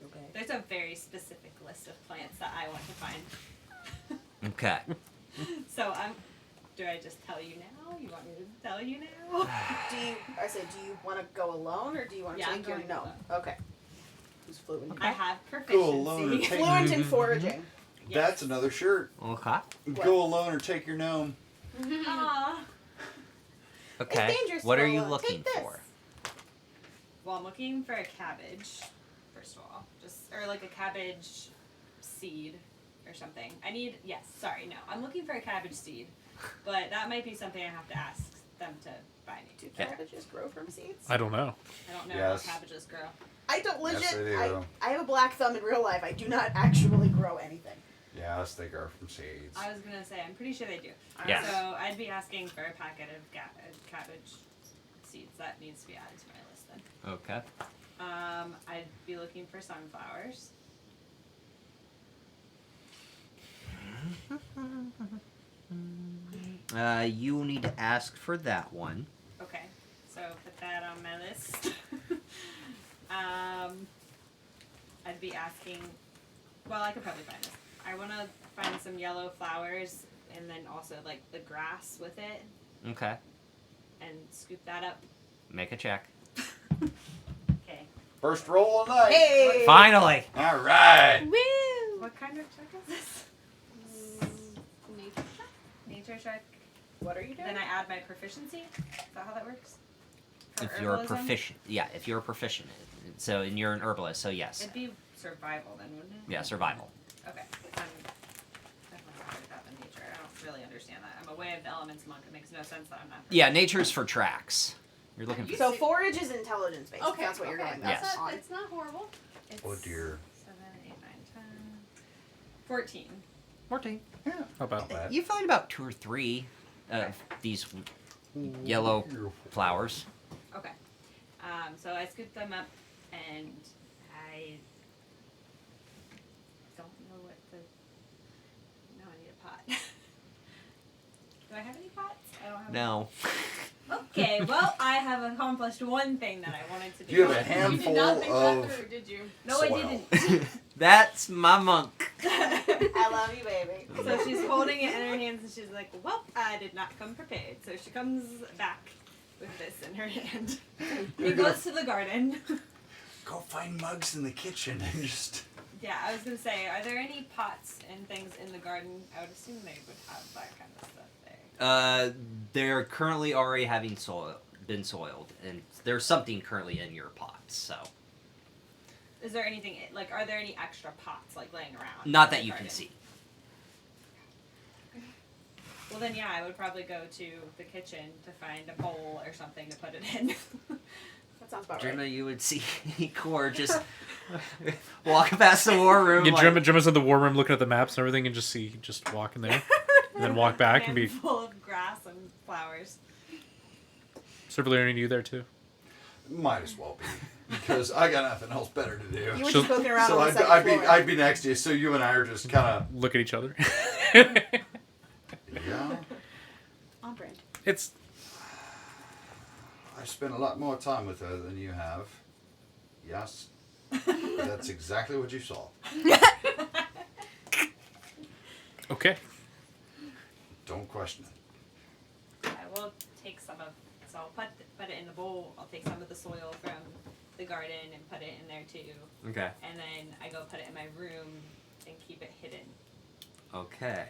Okay. There's a very specific list of plants that I want to find. Okay. So do I just tell you now? You want me to tell you now? Do you want to go alone or do you want to Yeah, I'm take your going gnome? alone. Okay. Who's fluent? I have proficiency. Go alone or take. Fluent in foraging. Yes. That's another shirt. Okay. Go alone or take your gnome. Aw. Okay. It's dangerous. What are to you go alone. looking Take this. for? Well, I'm looking for a cabbage, first of all. Or like a cabbage seed or something. I'm looking for a cabbage seed. But that might be something I have to ask them to buy me. Do Yeah. cabbages grow from seeds? I don't know. I don't know Yes. how cabbages grow. I don't legit. Yes, they do. I have a black thumb in real life. I do not actually grow anything. Yes, they grow from seeds. I was gonna say, I'm pretty sure they do. Yes. So I'd be asking for a packet of cabbage seeds. That needs to be added to my list then. Okay. I'd be looking for sunflowers. You will need to ask for that one. Okay, so put that on my list. I'd be asking. Well, I could probably find this. I want to find some yellow flowers and then also like the grass with it Okay. and scoop that up. Make a check. Okay. First roll of the night. Hey! Finally! All right. Woo! What kind of check is this? Nature check? Nature check. What are you doing? Then I add my proficiency. Is that how that works? For If you're herbalism? proficient. Yeah, if you're proficient. So, and you're an herbalist, so yes. It'd be survival then, wouldn't it? Yeah, survival. Okay. I'm definitely not good at the nature. I don't really understand that. I'm away of the elements monk. It makes no sense that I'm not. Yeah, nature's for tracks. You're looking for. So forage is intelligence based. Okay, That's what you're going Yes. That's on. not, it's not horrible. It's Oh dear. 7, 8, 9, 10. 14. 14. Yeah. How about Bad. You find about 2 or 3 of these yellow flowers. Okay. So I scoop them up and I don't know what the. No, I need a pot. Do I have any pots? I don't have. No. Okay, well, I have accomplished one thing that I wanted to do. You have a You handful did not think of that through, did you? No, soil. I didn't. That's my monk. I love you, baby. So she's holding it in her hands and she's like, well, I did not come prepared. So she comes back with this in her hand. He goes to the garden. Go find mugs in the kitchen and just. Yeah, I was going to say, are there any pots and things in the garden? I would assume they would have that kind of stuff there. They're currently already having been soiled, and there's something currently in your pots, so. Is there anything, like, are there any extra pots, like, laying around? Not in that the you garden? can see. Well, then, yeah, I would probably go to the kitchen to find a bowl or something to put it in. That sounds about Gemma, right. you would see Core just walk past the war room. Yeah, like, Gemma's in the war room looking at the maps and everything, and just walk in there, and then walk back and be. Full of grass and flowers. Surveilling you there too. Might as well be, because I got nothing else better to do. You were She'll- just poking around So on the second I'd be floor. I'd be next to you, so you and I are just kind of Look at each other. yeah. On brand. It's I spent a lot more time with her than you have. Yes, that's exactly what you saw. okay. Don't question it. I will take some of, so I'll put it in the bowl. I'll take some of the soil from the garden and put it in there too. Okay. And then I go put it in my room and keep it hidden. Okay.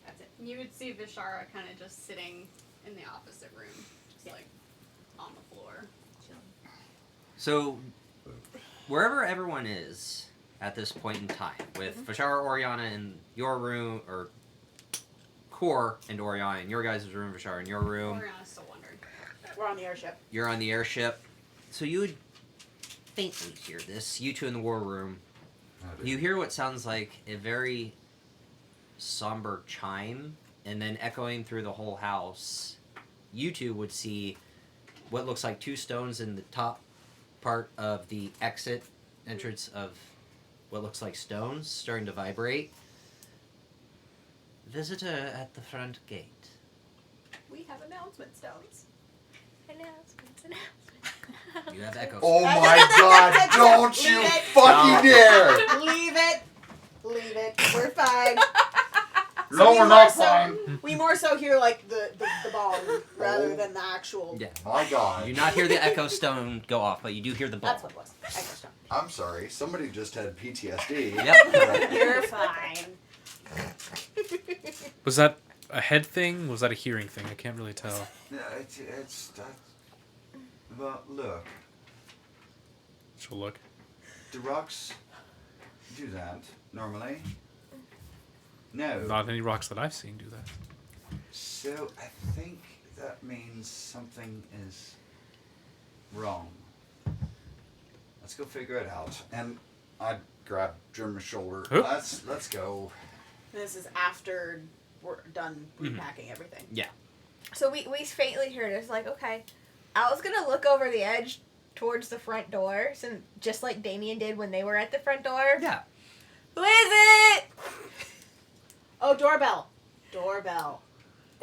That's it. You would see Vishara kind of just sitting in the opposite room, just like on the floor. Chilling. So, wherever everyone is at this point in time, with Vishara, Oriana in your room, or Core and Oriana in your guys' room, Vishara in your room, Oriana's still wondering. We're on the airship. you're on the airship. So you would faintly hear this, you two in the war room. You hear what sounds like a very somber chime, and then echoing through the whole house, you two would see what looks like 2 stones in the top part of the exit entrance of what looks like stones starting to vibrate. Visitor at the front gate. We have announcement stones. Announcements. You have echoes. Oh my God! Don't you fucking dare! Leave it. Leave it. We're fine. No, we we're more not so- fine. We more so hear like the bong rather than the actual. Yeah. My God. You do not hear the echo stone go off, but you do hear the ball. That's what it was. Echo stone. I'm sorry. Somebody just had PTSD. Yep. You're fine. Was that a head thing? Was that a hearing thing? I can't really tell. No, it's well, look, She'll look. the rocks do that normally. No. Not any rocks that I've seen do that. So I think that means something is wrong. Let's go figure it out. And I grabbed German's shoulder. Oop. Let's go. This is after we're done Mhm. repacking everything. So we faintly heard it. It's like, okay, I was gonna look over the edge towards the front door, so just like Damien did when they were at the front door. Yeah. Who is it? Oh, doorbell. Doorbell.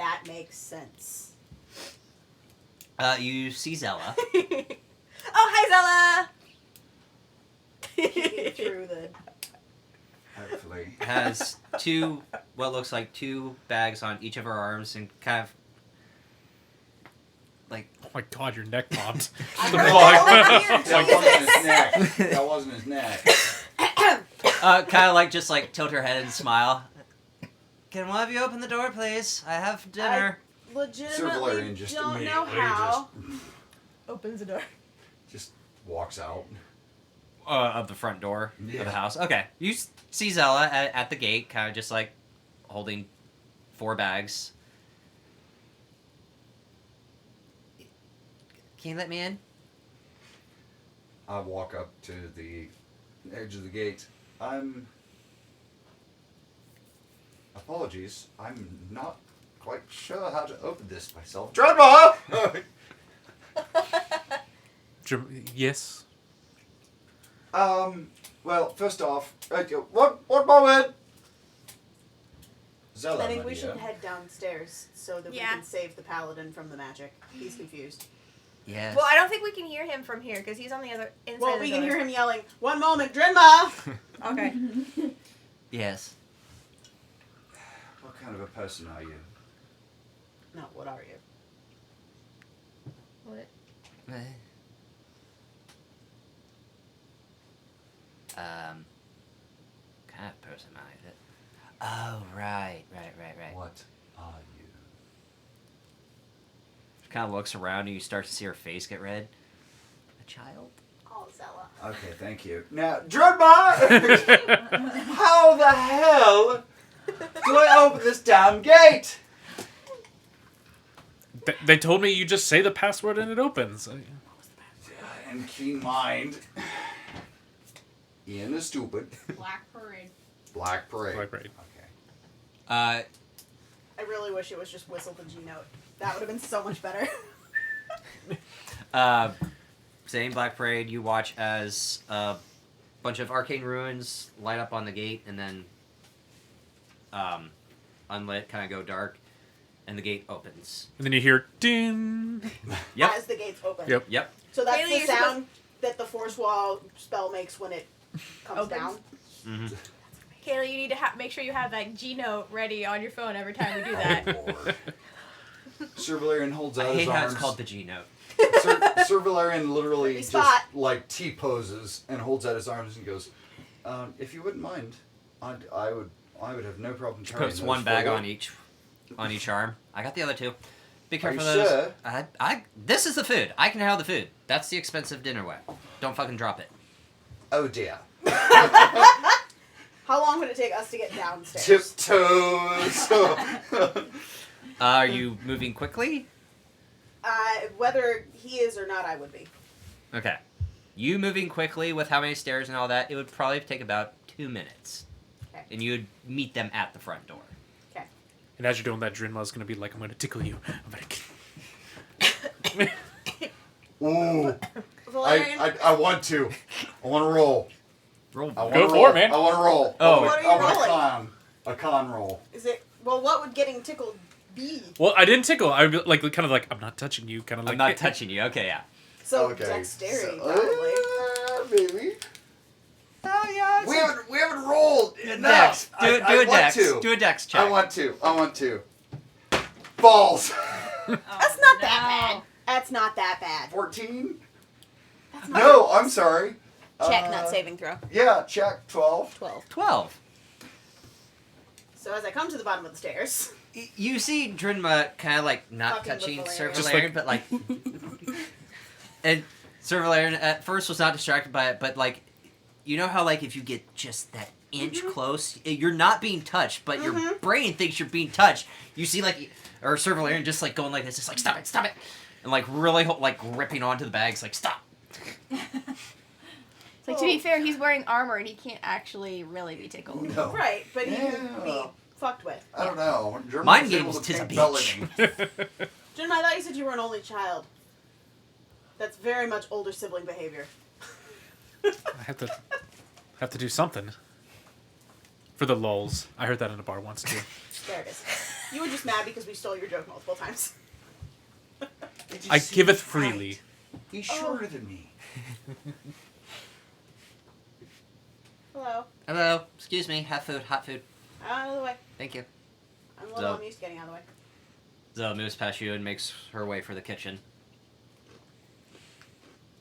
That makes sense. You see Zella. Oh, hi, Peeking Zella! through the. Hopefully. Has what looks like two bags on each of her arms and kind of like Oh my god, your neck popped. I The heard fuck? that over here, That wasn't his neck. That wasn't his neck. kind of like just like tilt her head and smile. Can one of you open the door, please? I have dinner. Legitimately Valerian just don't know immediately how. Opens the door. Just walks out. Of the front door of Yeah. the house. Okay, you see Zella at the gate, kind of just like holding 4 bags. Can you let me in? I walk up to the edge of the gate. Apologies. I'm not quite sure how to open this myself. Drama! Yes. Well, first off, one moment. Zella, I think my we dear. should head downstairs so that Yeah. we can save the paladin from the magic. He's confused. Yes. Well, I don't think we can hear him from here because he's on the other inside Well, of the we can door. hear him yelling, "One moment, Drinma!" Okay. Yes. What kind of a person are you? No, what are you? What? Kind of person am I? Oh, right. What are you? She kind of looks around and you start to see her face get red. A child? Oh, Zella. Okay, thank you. Now, Drama! How the hell do I open this damn gate? They told me you just say the password and it opens. And keen mind. Ian is stupid. Black Parade. Black Parade. Black Parade. Okay. I really wish it was just whistle the G note. That would have been so much better. Same Black Parade, you watch as a bunch of arcane ruins light up on the gate and then unlit, kind of go dark, and the gate opens. And then you hear ding. Yep. As the gates open. Yep. Yep. So that's Haley, the you're sound that the force wall spell makes when it comes Opens. down. Mm-hmm. Kayla, you need to make sure you have that G note ready on your phone every time we do that. Lord. Sir Valerian holds out I his hate how arms. it's called the G note. Sir Valerian literally Every just spot. like T-poses and holds out his arms and goes, if you wouldn't mind, I would have no problem carrying Puts those one bag forward." on each arm. I got the other 2. Be Are careful you of those. sure? This is the food. I can handle the food. That's the expensive dinnerware. Don't fucking drop it. Oh dear. How long would it take us to get downstairs? Tiptoes. Are you moving quickly? Whether he is or not, I would be. Okay. You moving quickly with how many stairs and all that, it would probably take about 2 minutes. Okay. And you would meet them at the front door. And as you're doing that, Drinma's gonna be like, I'm gonna tickle you. I'm gonna... Ooh. Valerian, I want to. I want to roll. Roll. I wanna Go roll. for it, man. I want to roll. Oh. What are you I want rolling? a con roll. is it? Well, what would getting tickled be? Well, I didn't tickle. I would be like, kind of like, I'm not touching you. Kind of like, I'm not touching you. Okay, yeah. So Okay. dexterity, So- probably. maybe. Oh, yeah. We haven't rolled enough. Dex. Do I a want dex. to. Do a dex check. I want to. Balls. That's not that bad. That's not that bad. 14? That's not No, I'm sorry. Check, Uh, not saving throw. Yeah, check. 12. 12. 12. So as I come to the bottom of the stairs, You see Drinma kind of like not Fucking with touching Sir Valerian. Just Valerian, like- but like. And Sir Valerian at first was not distracted by it, but like. You know how like if you get just that inch close, you're not being touched, but your brain thinks you're being touched. You see like. Or Sir Valerian just like going like this, just like stop it, and like really like gripping onto the bags, like stop. It's like, to be fair, he's wearing armor and he can't actually really be tickled. No. right? But he can be Yeah. fucked with. I don't know. German Mind was able games, to tis a paint Bellamy. Jen, I thought you said you were an only child. That's very much older sibling behavior. I have to do something. For the lulz. I heard that in a bar once, too. There it is. You were just mad because we stole your joke multiple times. It just I seems giveth right. freely. He's shorter than me. Hello. Hello. Excuse me. Have food. Hot food. Out of the way. Thank you. I'm a little So- unused to getting out of the way. Zoe moves past you and makes her way for the kitchen.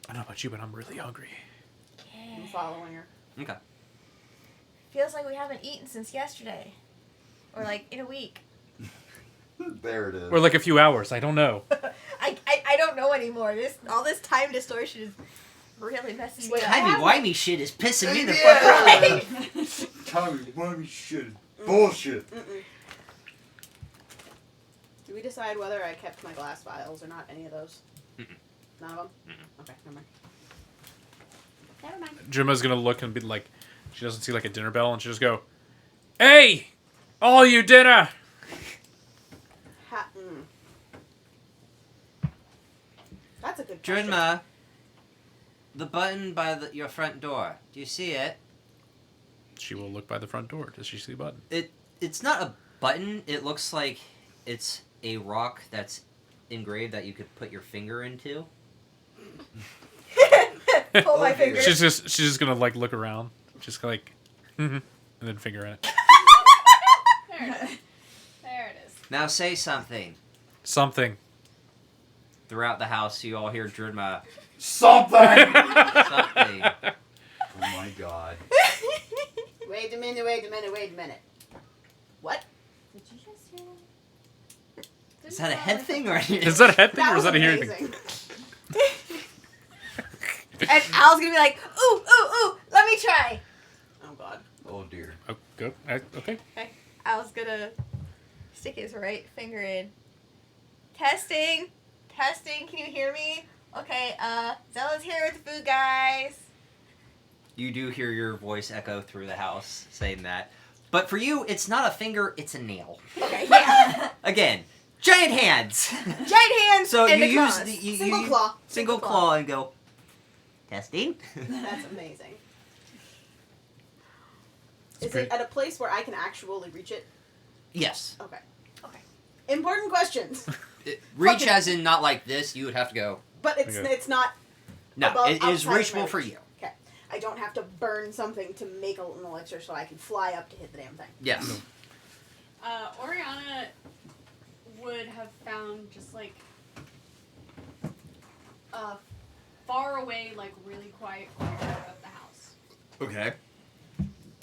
I don't know about you, but I'm really hungry. I'm following her. Okay. Feels like we haven't eaten since yesterday. Or like in a week. There it is. Or like a few hours. I don't know. I don't know anymore. All this time distortion is really messing me Wait, up. Timey-wimey shit is pissing me the fuck off. Yeah. Timey-wimey shit. Bullshit. Mm-mm. Did we decide whether I kept my glass vials or not? Any of those? Mm-mm. None of them? Mm-mm. Okay, never mind. Never mind. Gemma's gonna look and be like, she doesn't see like a dinner bell, and she'll just go, "Hey, all you dinner!" That's a good question. Drinma, the button by your front door. Do you see it? She will look by the front door. Does she see the button? It's not a button. It looks like it's a rock that's engraved that you could put your finger into. Pull my finger. She's just gonna like look around, just like, and then finger in it. There it is. There it is. Now say something. Something. Throughout the house, you all hear Drinma. Something! Something. Oh my god. Wait a minute. What? Did you just hear that? Is that a head thing or? Is that a head thing or is was that a hearing amazing. thing? And Al's gonna be like, ooh, let me try. Oh god. Oh dear. Oh, go. Okay. Al's gonna stick his right finger in. Testing, can you hear me? Okay, Zella's here with the food, guys. You do hear your voice echo through the house saying that. But for you, it's not a finger, it's a nail. Okay, yeah. Again, giant hands. Giant hands So and you a use cross. the Single claw. single claw and go. Testing. That's amazing. Is pretty- it at a place where I can actually reach it? Yes. Okay. Important questions. Reach Okay. as in not like this. You would have to go. But it's Okay. it's not No, above, it is outside of reachable my for reach. you. Okay. I don't have to burn something to make an elixir so I can fly up to hit the damn thing. Yes. Oriana would have found just like a far away, like really quiet corner of the house. Okay.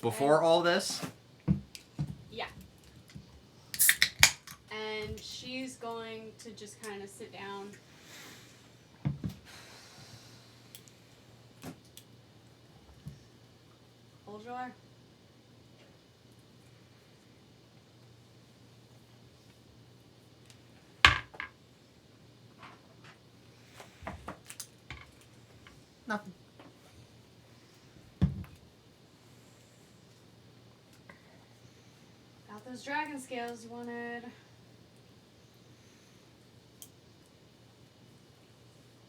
Before all this, Yeah. And she's going to just kind of sit down. Hold your. nothing. Got those dragon scales you wanted.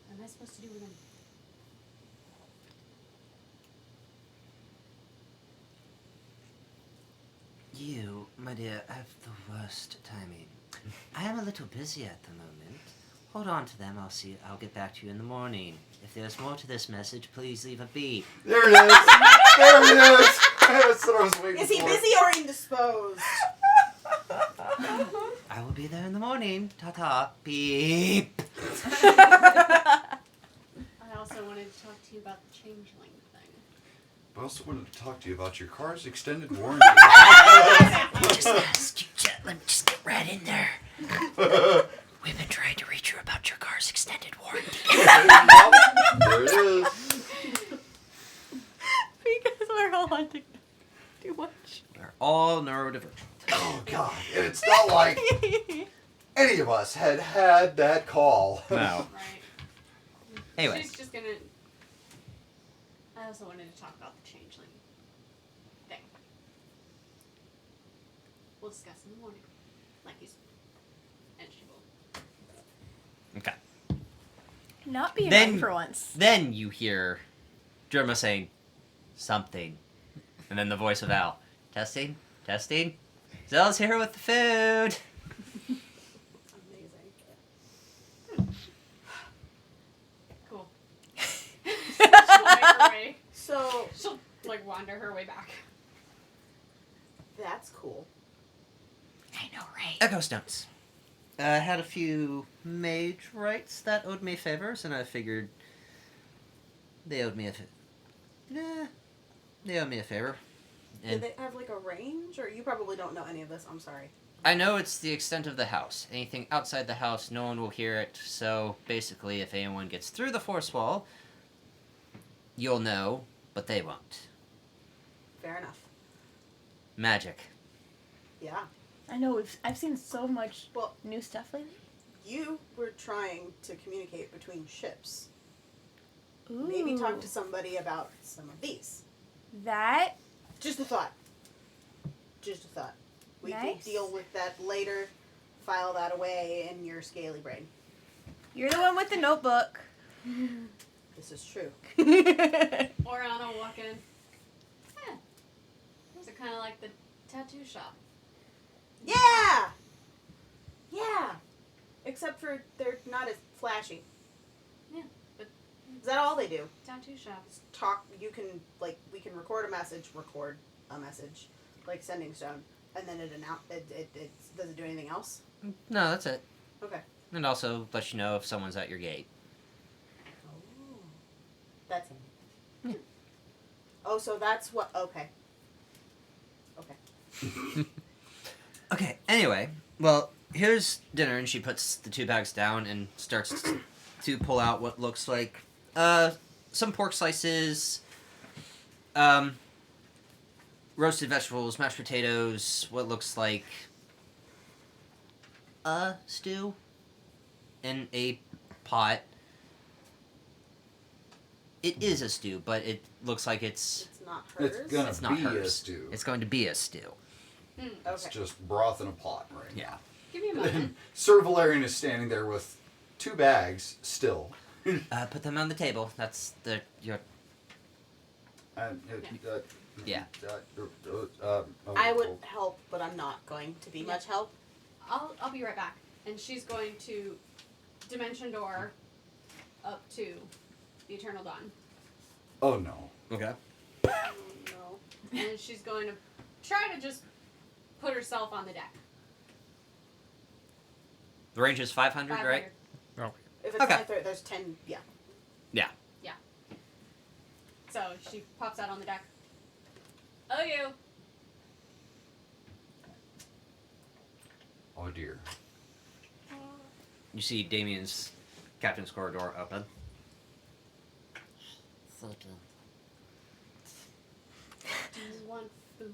What am I supposed to do with them? You, my dear, have the worst timing. I am a little busy at the moment. Hold on to them. I'll get back to you in the morning. If there's more to this message, please leave a beep. There it is! There it is! That's what I was waiting Is he for. busy or indisposed? I will be there in the morning. Ta-ta. Beep. I also wanted to talk to you about the changeling thing. I also wanted to talk to you about your car's extended warranty. Just ask you, let me just get right in there. We've been trying to reach you about your car's extended warranty. There it is. Because we're all on too much. We're all neurodivergent. Oh god, and it's not like any of us had that call. No. Right. Anyways. She's just gonna. I also wanted to talk about the changeling thing. We'll discuss in the morning. Like he's. And she will. Okay. Not being Then- right for once. Then you hear Germa saying something. And then the voice of Al. Testing? Testing? Zella's here with the food. like wander her way back. That's cool. I know, right? Echo Stones. I had a few mage rights that owed me favors, and I figured they owed me they owed me a favor. Do And they have like a range, or you probably don't know any of this? I'm sorry. I know it's the extent of the house. Anything outside the house, no one will hear it. So basically, if anyone gets through the force wall, you'll know, but they won't. Fair enough. Magic. Yeah. I know. I've seen so much Well, new stuff lately. you were trying to communicate between ships. Ooh. Maybe talk to somebody about some of these. that. Just a thought. Just a thought. We can Nice. deal with that later. File that away in your scaly brain. You're the one with the notebook. This is true. Oriana will walk in. Yeah. Those are kind of like the tattoo shop. Yeah! Yeah! Except for they're not as flashy. Yeah, but Is that all they do? tattoo shops. Talk, you can, like, we can record a message, like sending stone, and then it does it do anything else? No, that's it. Okay. And also let you know if someone's at your gate. Oh. That's him. Oh, so that's what, okay. Okay. Okay, anyway, well, here's dinner, and she puts the 2 bags down and starts to pull out what looks like some pork slices, roasted vegetables, mashed potatoes, what looks like a stew in a pot. It is a stew, but it looks like it's It's not hers. It's gonna It's not be hers. a stew. it's going to be a stew. It's Okay. just broth in a pot right Yeah. Give me a moment. Sir Valerian is standing there with 2 bags still. Put them on the table. That's your And, Yeah. I would help, but I'm not going to be much help. I'll be right back. And she's going to dimension door up to the Eternal Dawn. Oh no. okay. Oh, no. And she's going to try to just put herself on the deck. The range is 500, right? 500. If it's Okay. only 3, there's 10, yeah. So she pops out on the deck. Oh, you. Oh dear. You see Damien's captain's corridor open. Do you want food?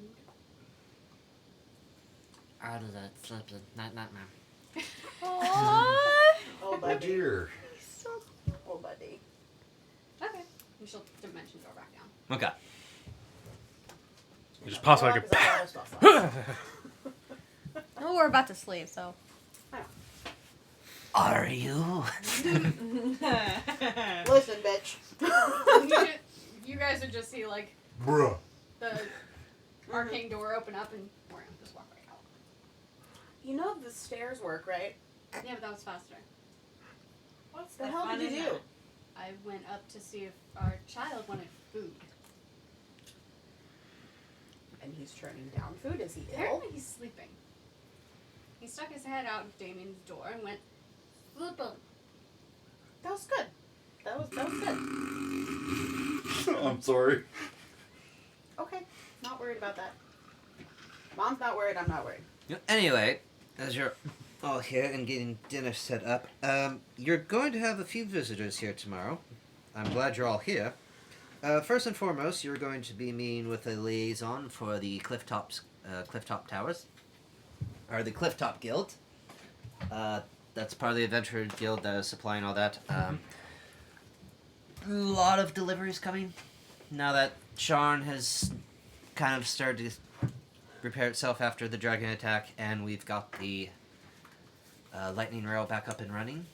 Out of that slipping. Not now. Aww. Oh, Oh buddy. dear. Oh, buddy. Okay. And she'll dimension door back down. Okay. You just pause Well, like 'cause I have other spell slots. Oh, we're about to sleep, so. Are you? Listen, bitch. You guys would just see, like, Bruh. the arcane door open up and we're gonna just walk right out. You know the stairs work, right? Yeah, but that was faster. What the hell did you do? I went up to see if our child wanted food. And he's turning down food. Is he ill? Apparently he's sleeping. He stuck his head out of Damien's door and went, "Sleeping." That was good. That was good. I'm sorry. Okay. Not worried about that. Mom's not worried. I'm not worried. Anyway, as you're all here and getting dinner set up, you're going to have a few visitors here tomorrow. I'm glad you're all here. First and foremost, you're going to be meeting with a liaison for the Clifftop Towers, or the Clifftop Guild. That's part of the Adventurer Guild that is supplying all that. A lot of deliveries coming now that Sharn has kind of started to repair itself after the dragon attack, and we've got the lightning rail back up and running.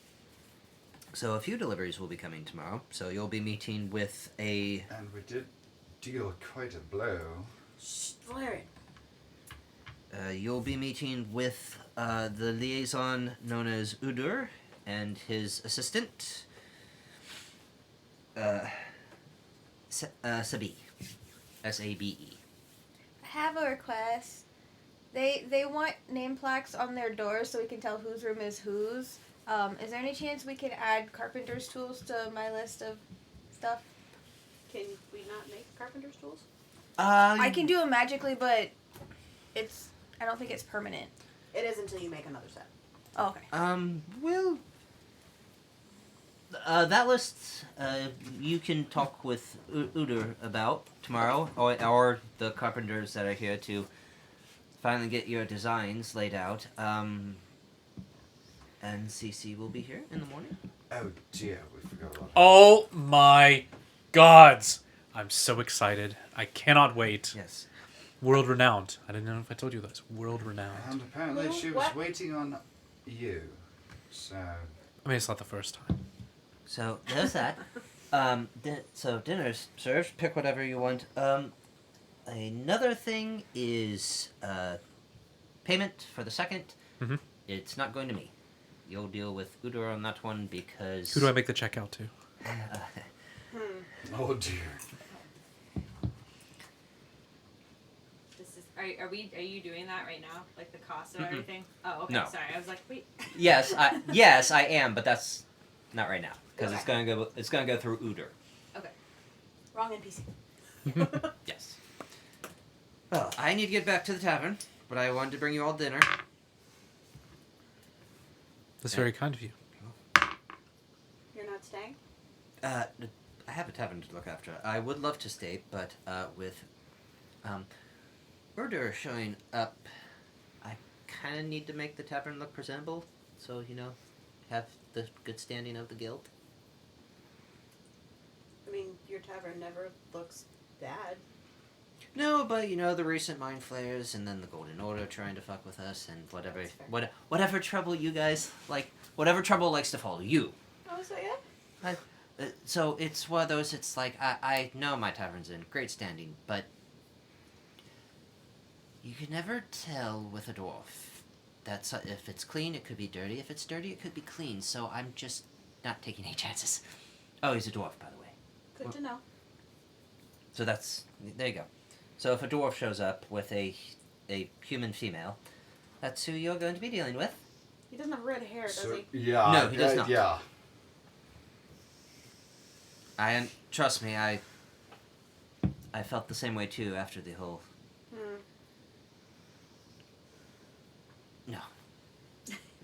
So a few deliveries will be coming tomorrow. So you'll be meeting with a... And we did deal quite a blow. Shh, Valerian. You'll be meeting with the liaison known as Udur and his assistant, Sabi. SABE. I have a request. They want name plaques on their doors so we can tell whose room is whose. Is there any chance we can add carpenter's tools to my list of stuff? Can we not make carpenter's tools? I can do them magically, but I don't think it's permanent. It is until you make another set. Oh, okay. Well, that list, you can talk with Uder about tomorrow, or the carpenters that are here to finally get your designs laid out. And CC will be here in the morning. Oh dear, we forgot about that. Oh my gods! I'm so excited. I cannot wait. Yes. World renowned. I didn't know if I told you this. World renowned. And apparently Who? she was What? waiting on you. So I mean, it's not the first time. So there's that. So dinner's served. Pick whatever you want. Another thing is payment for the second. Mhm. It's not going to me. You'll deal with Udur on that one because. Who do I make the check out to? oh dear. This is. Are you doing that right now? Like the cost of Mm-mm. everything? Oh, okay. No. Sorry, I was like, wait. Yes, I am, but that's not right now because it's gonna go through Udur. Wrong NPC. Yes. Well, I need to get back to the tavern, but I wanted to bring you all dinner. That's very kind of you. You're not staying? I have a tavern to look after. I would love to stay, but with Udur showing up, I kind of need to make the tavern look presentable. So have the good standing of the guild. I mean, your tavern never looks bad. No, but the recent mind flayers and then the Golden Order trying to fuck with us and whatever That's fair. whatever trouble you guys like, whatever trouble likes to follow you. Oh, so yeah? So it's one of those. It's like I know my tavern's in great standing, but you can never tell with a dwarf. That's if it's clean, it could be dirty. If it's dirty, it could be clean. So I'm just not taking any chances. Oh, he's a dwarf, by the way. Good to know. So there you go. So if a dwarf shows up with a human female, that's who you're going to be dealing with. He doesn't have red hair, does he? Yeah. No, he does not. Yeah. Trust me, I felt the same way too after the whole. No.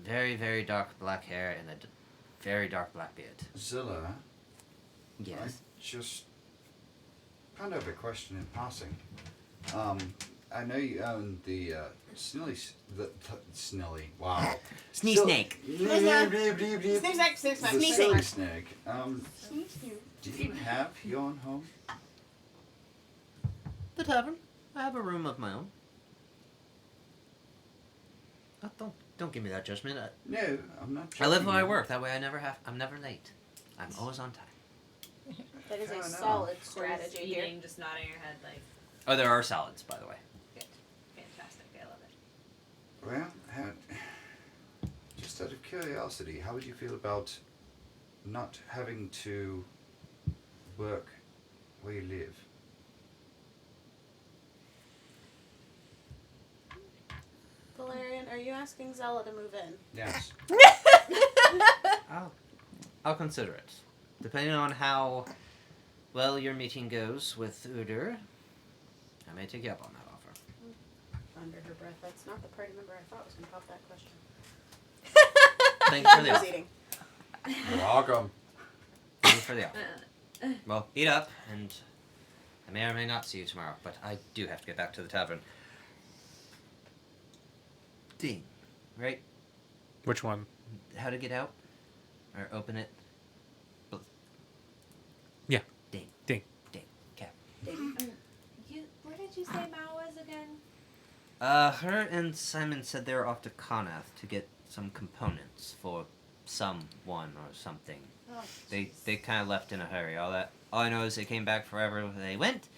Very, very dark black hair and a very dark black beard. Zilla, I Yes. just kind of a question in passing. I know you own the Snilly. Wow. Snee snake. The Snake. silly snake. Do you have your own home? The tavern. I have a room of my own. Oh, don't give me that judgment. No, I'm not. I live judging where I you. work. That way I'm never late. I'm always on time. That is I a don't know. solid Strategy strategy here. eating, just nodding your head like, Oh, there are salads, by the way. fantastic. I love it. Well, just out of curiosity, how would you feel about not having to work where you live? Valerian, are you asking Zella to move in? Yes. I'll consider it. Depending on how well your meeting goes with Udur, I may take you up on that offer. Under her breath. That's not the party member I thought was going to pop that question. Thanks for the Who's offer. eating? You're welcome. Thanks for the offer. Well, eat up, and I may or may not see you tomorrow, but I do have to get back to the tavern. Ding. Right? Which one? How to get out? Or open it? Yeah. Ding. Ding. Ding. Cap. Where did you say Mao was again? Her and Simon said they were off to Connaught to get some components for someone or something. Oh, They kind of left in a hurry. All I know is they came back forever they went,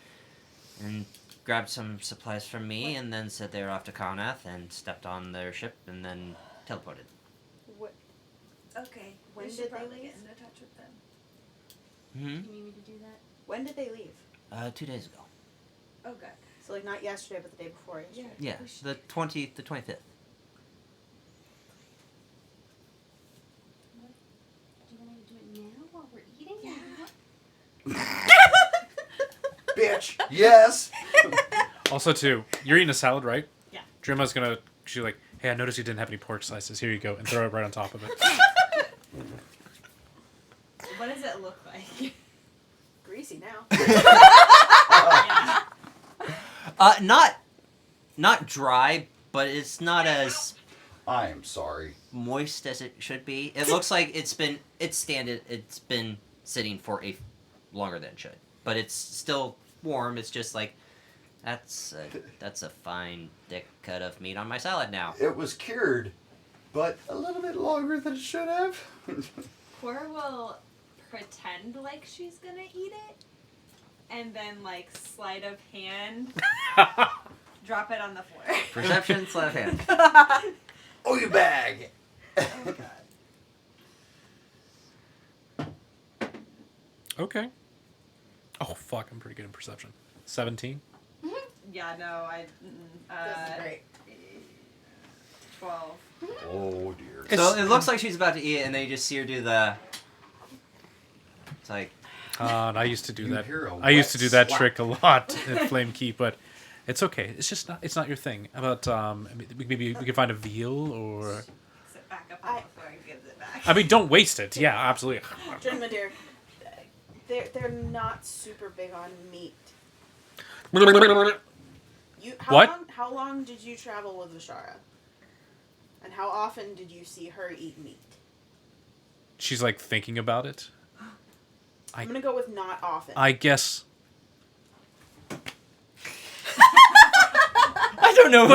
and grabbed some supplies from me, and then said they were off to Connaught and stepped on their ship and then teleported. okay. When we did should they probably leave? get into touch with them. Mm-hmm. You need me to do that? When did they leave? 2 days ago. Oh, good. So like not yesterday, but the day before yesterday. Yeah, the 25th. Do you want to do it now while we're eating? Yeah. Bitch. Yes. Also, too, you're eating a salad, right? Yeah. Dreama's gonna. She's like, hey, I noticed you didn't have any pork slices. Here you go, and throw it right on top of it. What does it look like? Greasy now. Yeah. Not dry, but it's not as I am sorry. moist as it should be. It looks like it's been sitting for longer than it should, but it's still warm. It's just like that's a fine thick cut of meat on my salad now. It was cured, but a little bit longer than it should have. Cora will pretend like she's gonna eat it, and then like sleight of hand drop it on the floor. Perception, sleight of hand. Oh, you bag. Oh god. Okay. Oh fuck! I'm pretty good in perception. 17. Yeah, no, I. This is great. 12. Oh dear. So it looks like she's about to eat it, and then you just see her do the. It's like. And I used to do You that. hear a I used to wet do that slap. trick a lot at Flame Keep, but it's okay. It's just not. It's not your thing. But maybe we could find a veal or. Sit back up on the floor and gives it back. I mean, don't waste it. Yeah, absolutely. Drinma dear, they're not super big on meat. What? How long did you travel with Vishara? And how often did you see her eat meat? She's like thinking about it. I'm gonna go with not often. I guess. I don't know.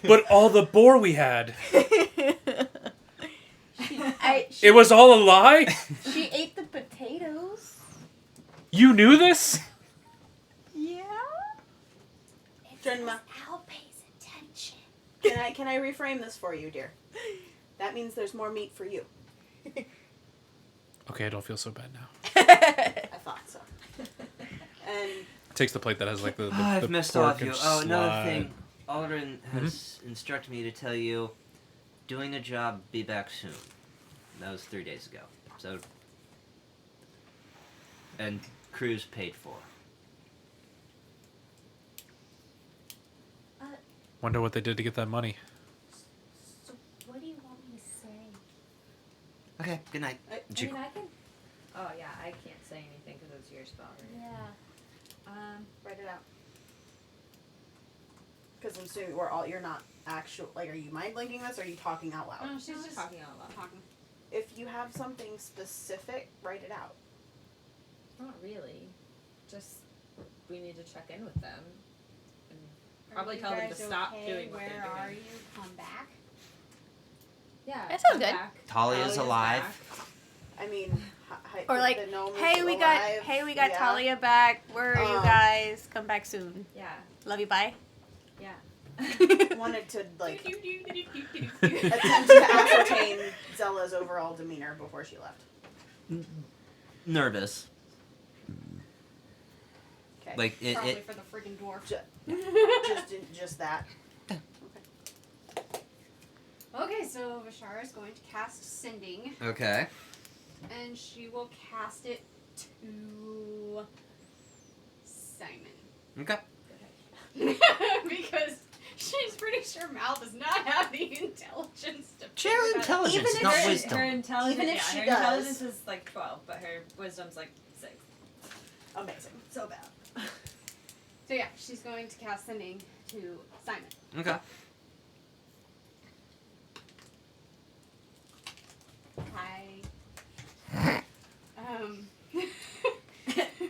But all the boar we had. She It was all a lie. ate the potatoes. You knew this? Yeah. Drinma, Al pays attention. can I reframe this for you, dear? That means there's more meat for you. Okay, I don't feel so bad now. I thought so. And Takes the plate that has like the I've the missed all pork of you. and Oh, another slide. thing. Aldrin has instructed me to tell you, doing a job, be back soon. That was 3 days ago. So, and cruise paid for. Wonder what they did to get that money. So, what do you want me to say? Okay. Good night. I Did you- I can. Oh yeah, I can't say anything because it's your spell. Right? Yeah. write it out. Because I'm assuming you're not actual. Like, are you mind blinking this, or are you talking out loud? No, she's just Talking out loud. talking. If you have something specific, write it out. Not really. Just we need to check in with them. And probably tell them to stop doing what Where they're are doing. you? Come back. Yeah. That sounds come good. back. Talia's Talia's alive. back. I mean, Or like, the gnome is hey, we got alive. Yeah. Talia back. Where are you guys? Come back soon. Yeah. Love you. Bye. Yeah. Wanted to like attempt to ascertain Zella's overall demeanor before she left. Nervous. Okay. Like Probably it for the freaking dwarf. just that. Okay, so Vishara is going to cast Sending, Okay. and she will cast it to Simon. Okay. Because she's pretty sure Mal does not have the intelligence to Share figure that out. intelligence, Even if not she- wisdom. Her intelligence, Even if yeah, she her does. intelligence is like 12, but her wisdom's like 6. Amazing. So bad. So yeah, she's going to cast Sending to Simon. Okay. Hi.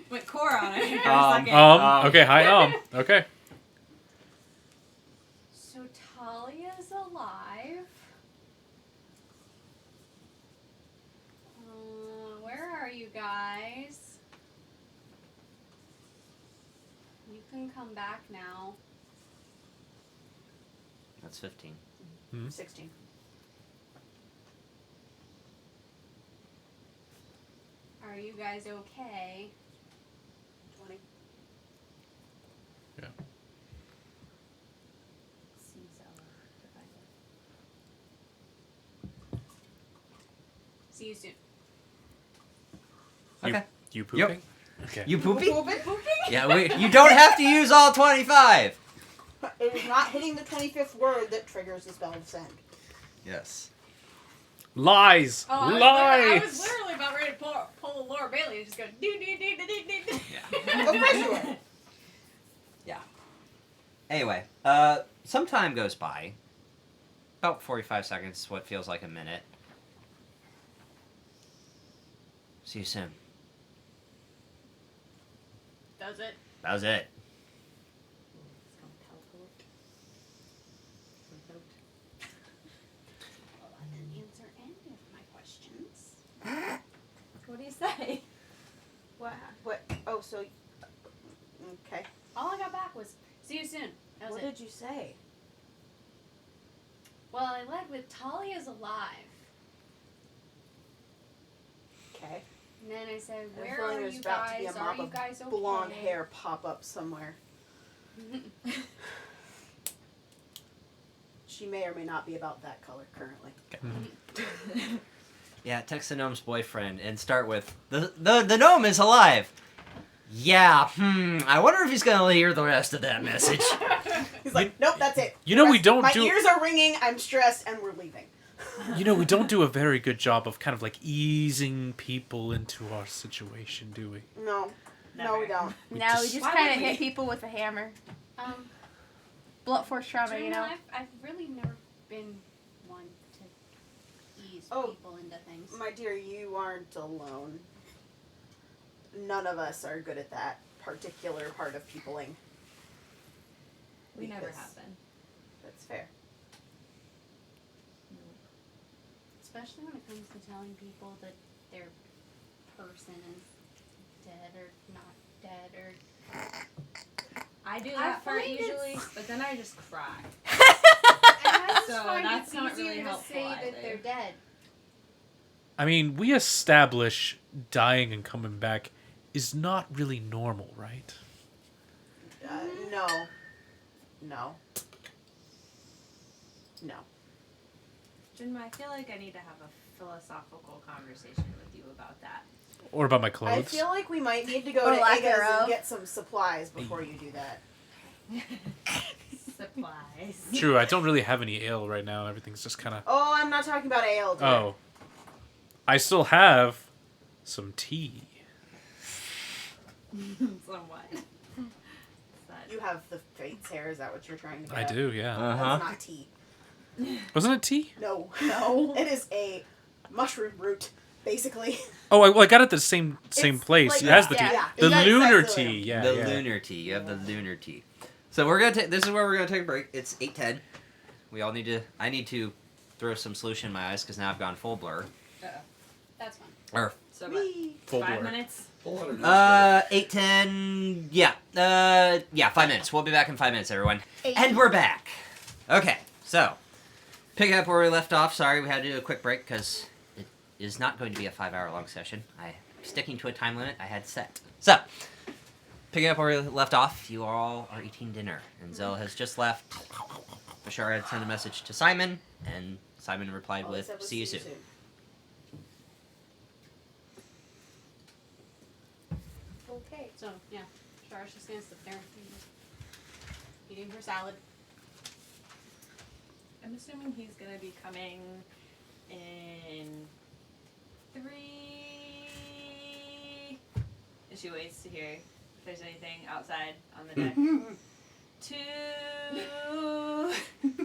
Went core on it for a Um, second. Okay, hi, okay. So Talia's alive. Where are you guys? You can come back now. That's 15. 16. Are you guys okay? 20. Yeah, See you soon. Okay. You pooping? Okay. You poopy? Pooping? Yeah, you don't have to use all 25. It is not hitting the 25th word that triggers the spell of send. Yes. Lies! Oh, I Lies! was literally about ready to pull a Laura Bailey and just go do. Of course you were. Anyway, some time goes by. About 45 seconds, what feels like a minute. See you soon. Does it? That was it. Well, that didn't answer any of my questions. What do you say? What? What? Oh, so. Okay. All I got back was see you soon. That was What it. did you say? Well, I led with Talia's alive. Okay. And then I said, I where feel like are there's you about to be guys? a Are mob you of guys okay? blonde hair pop up somewhere. She may or may not be about that color currently. Yeah, text the gnome's boyfriend and start with, the gnome is alive. Yeah, I wonder if he's gonna hear the rest of that message. He's like, nope, that's it. You know we don't My do... ears are ringing, I'm stressed, and we're leaving. You know, we don't do a very good job of kind of like easing people into our situation, do we? No. No, we don't. We No, we just Why kind of would we? hit people with a hammer. Blunt force trauma, you know? I've really never been one to ease Oh. people into things. My dear, you aren't alone. None of us are good at that particular part of peopling. We never Because have been. That's fair. Especially when it comes to telling people that their person is dead or not dead or... I do I that part find usually, it's- but then I just cry. And I just So find that's it's not easier really to helpful say either. that they're dead. I mean, we establish dying and coming back is not really normal, right? No. No. No. Jinma, I feel like I need to have a philosophical conversation with you about that. Or about my I clothes. feel like we might need to go Or to lack Ega's thereof. and get some supplies before you do that. Supplies. True, I don't really have any ale right now. Everything's just kind of... Oh, I'm not talking about ale. Dear. Oh. I still have some tea. Somewhat. You have the fate's hair. Is that what you're trying to get I at? do, yeah. That's not tea. Wasn't it tea? No. No. It is a mushroom root, basically. Oh, I got it at the same It's place. like- It has the tea. yeah, The you got lunar exactly tea, yeah. The yeah. lunar tea. You have the lunar tea. So we're gonna take. This is where we're gonna take a break. It's 8:10. We all need to. I need to throw some solution in my eyes because now I've gone full blur. That's fun. Or So about Full 5 blur. minutes. 8:10. Yeah. 5 minutes. We'll be back in 5 minutes, everyone. And we're back. Okay. So pick up where we left off. Sorry, we had to do a quick break because it is not going to be a 5-hour-long session. I'm sticking to a time limit I had set. So. Picking up where we left off, you all are eating dinner, and Zella has just left. Bashar had sent a message to Simon, and Simon replied All I with, said was see you soon. Okay. So, yeah. Shara's just gonna sit there and just eating her salad. I'm assuming he's gonna be coming in 3. And she waits to hear if there's anything outside on the deck. 2.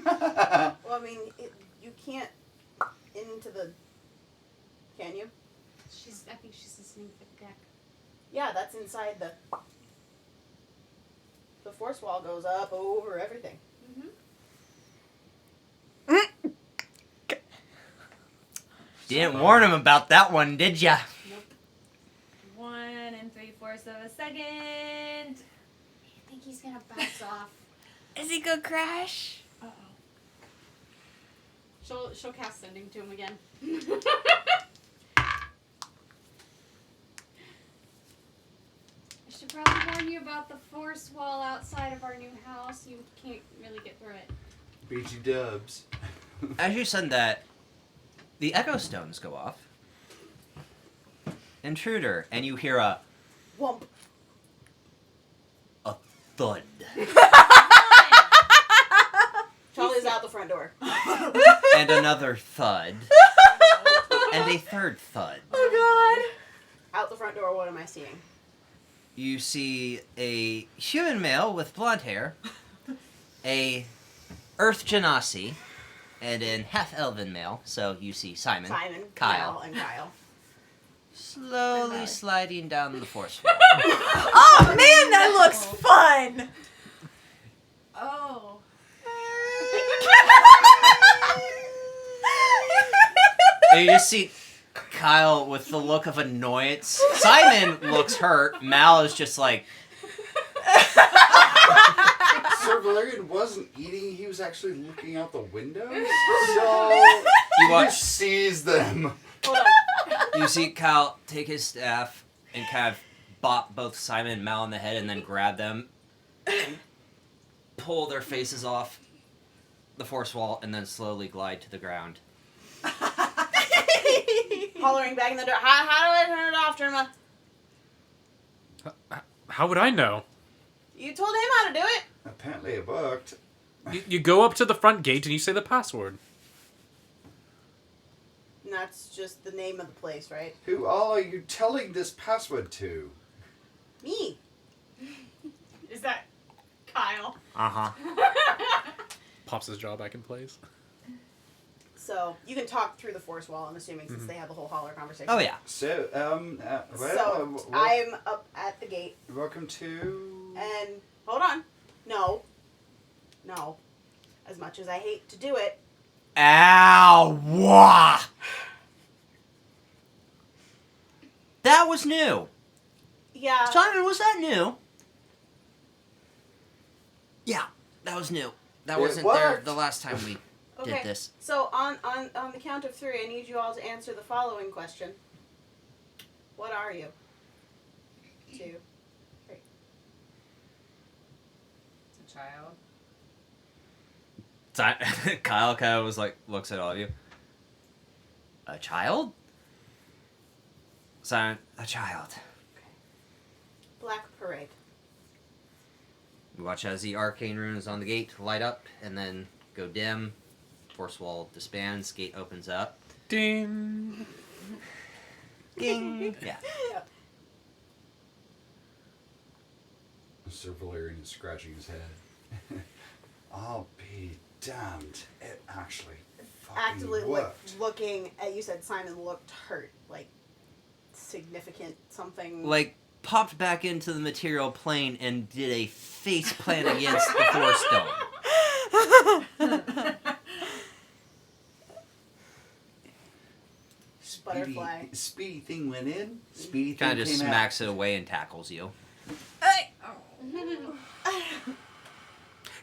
Well, I mean, you can't into the. Can you? I think she's listening for the deck. Yeah, that's inside the. The force wall goes up over everything. Mm-hmm. You didn't warn him about that one, did ya? Nope. 1 3/4 of a second. I think he's gonna bounce off. Is he gonna crash? Uh-oh. She'll cast sending to him again. I should probably warn you about the force wall outside of our new house. You can't really get through it. BG dubs. As you send that, the echo stones go off, intruder, and you hear a Whomp. thud. Charlie's out the front door. And another thud. And a third thud. Oh god. Out the front door, what am I seeing? You see a human male with blonde hair, a Earth Genasi, and an half-elven male. So you see Simon, Kyle, Mel, and Kyle. slowly sliding down the force wall. Oh man, that looks fun! Oh. And you just see Kyle with the look of annoyance. Simon looks hurt. Mal is just like... Sir Valerian wasn't eating, he was actually looking out the window. So You he watch... just sees them. Hold on. You see Kyle take his staff and kind of bop both Simon and Mal in the head and then grab them and pull their faces off the force wall and then slowly glide to the ground. Hollering back in the door. How do I turn it off, Germa? How would I know? You told him how to do it. Apparently it worked. You go up to the front gate and you say the password. And that's just the name of the place, right? Who all are you telling this password to? Me. Is that Kyle? Uh-huh. Pops his jaw back in place. So you can talk through the force wall, I'm assuming, since they have the whole holler conversation. Oh, yeah. So, So I'm up at the gate, welcome to... and hold on. No. As much as I hate to do it, Ow! Wah! That was new. yeah. Simon, was that new? Yeah, that was new. That It wasn't there worked. the last time we Okay. did this. So on the count of 3, I need you all to answer the following question. What are you? 2, 3. It's a child. Kyle kind of was like, looks at all of you. A child? Simon, a child. Black Parade. You watch as the arcane runes on the gate light up and then go dim. Force wall disbands. Gate opens up. Ding. Ding. Yeah. Sir Valerian is scratching his head. I'll be damned. It actually fucking Actively worked. looking at, you said Simon looked hurt, like significant something. Like, popped back into the material plane and did a face plant against the force dome. Butterfly. Speedy thing went in. Speedy thing Kind of just came smacks it away and tackles you.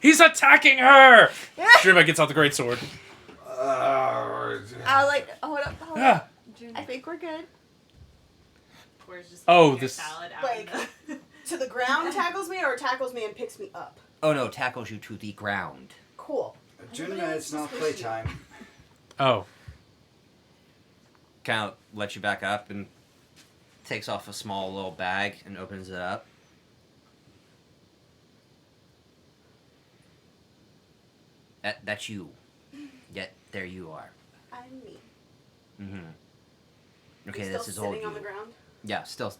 He's attacking her! Drima gets out the great sword. out. I was like, hold up. Ah. I think we're good. Where's just Oh, their this- salad out Like, in the... to the ground tackles me, or tackles me and picks me up? Oh no, tackles you to the ground. Cool. Junma, it's not playtime. Oh. Kind of lets you back up and takes off a small little bag and opens it up. That's you. Yet there you are. I'm me. Mm-hmm. Okay, Still this is old sitting on the you. ground. Yeah, still.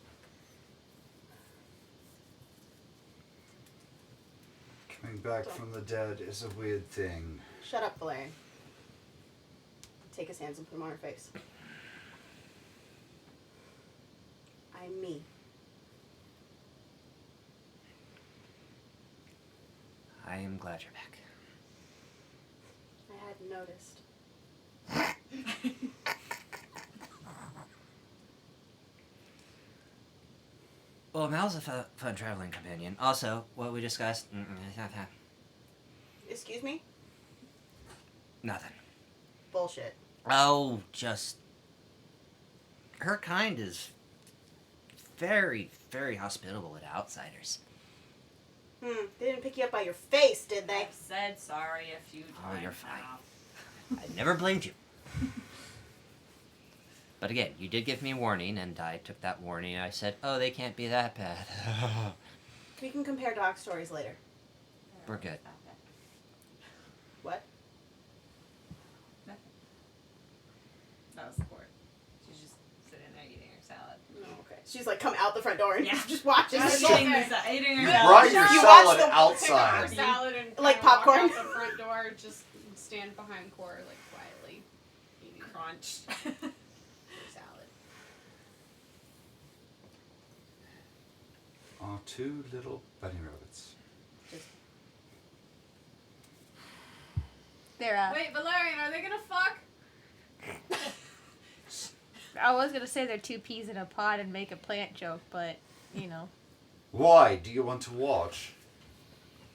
Coming back from the dead is a weird thing. Shut up, Valerian. Take his hands and put them on her face. I'm me. I am glad you're back. I hadn't noticed. Well, Mal's a fun traveling companion. Also, what we discussed. Excuse me? Nothing. Bullshit. Oh, just. Her kind is very, very hospitable to outsiders. They didn't pick you up by your face, did they? I've said sorry a few times. Oh, you're fine. now. I never blamed you. But again, you did give me warning, and I took that warning, and I said, oh, they can't be that bad. We can compare dog stories later. We're good. What? Nothing. That was the court. She's just sitting there eating her salad. No, okay. She's like come out the front door and Yeah. just watching Just the whole eating, thing. eating her You salad. brought your You salad watch the- Pick up her outside. salad and Like kinda walk popcorn? out the front door, just stand behind Cora, like quietly eating Crunch. her salad. Our 2 little bunny rabbits. They're Wait, Valerian, are they gonna fuck? I was gonna say they're 2 peas in a pod and make a plant joke, but you know. Why? Do you want to watch?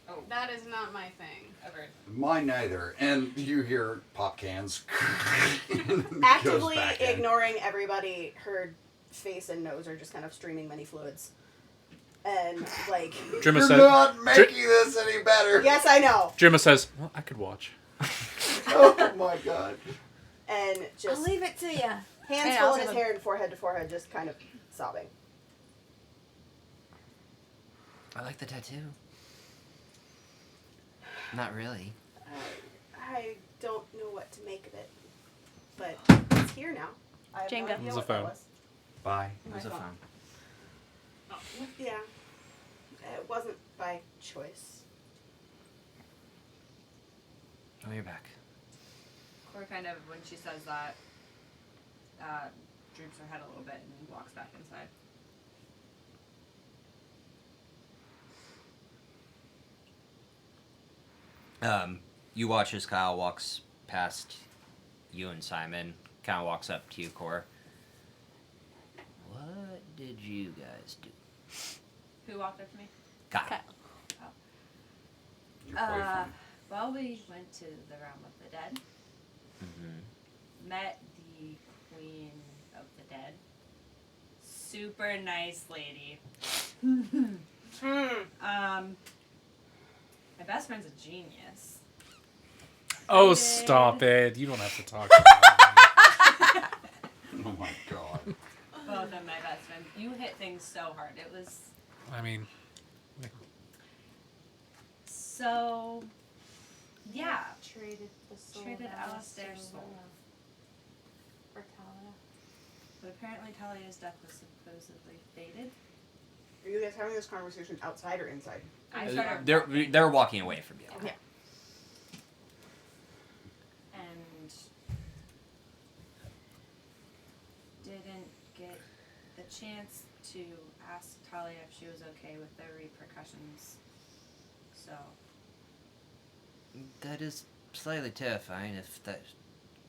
Oh, That is not my thing. ever. Mine neither. And you hear pop cans. Actively Goes back in. ignoring everybody, her face and nose are just kind of streaming many fluids. And like, Drimma You're says, not making this any better. yes, I know. Drimma says, well, I could watch. Oh my god. And I'll just leave it to ya. hands Yeah, full I'll in his give him- hair and forehead to forehead, just kind of sobbing. I like the tattoo. Not really. I don't know what to make of it, but it's here now. I have Jenga. no idea It's a what that phone. was. Bye. It was a My phone. Yeah, it wasn't by choice. Oh, you're back. Cora kind of, when she says that, droops her head a little bit and walks back inside. You watch as Kyle walks past you and Simon, kind of walks up to you, Cora. What did you guys do? Who walked up to me? Kyle. Your boyfriend. Well, we went to the realm of the dead. Mm-hmm. Met the queen of the dead. Super nice lady. My best friend's a genius. Oh, did. stop it. You don't have to talk about Oh my god. Both of my best friends. You hit things so hard. It was it. I mean, so. Yeah. Traded the soul Traded of Alistair's soul. For Talia. But apparently Talia's death was supposedly fated. Are you guys having this conversation outside or inside? I started They're walking. they're walking away from you. Yeah. And didn't get the chance to ask Talia if she was okay with the repercussions. So That is slightly terrifying. If that,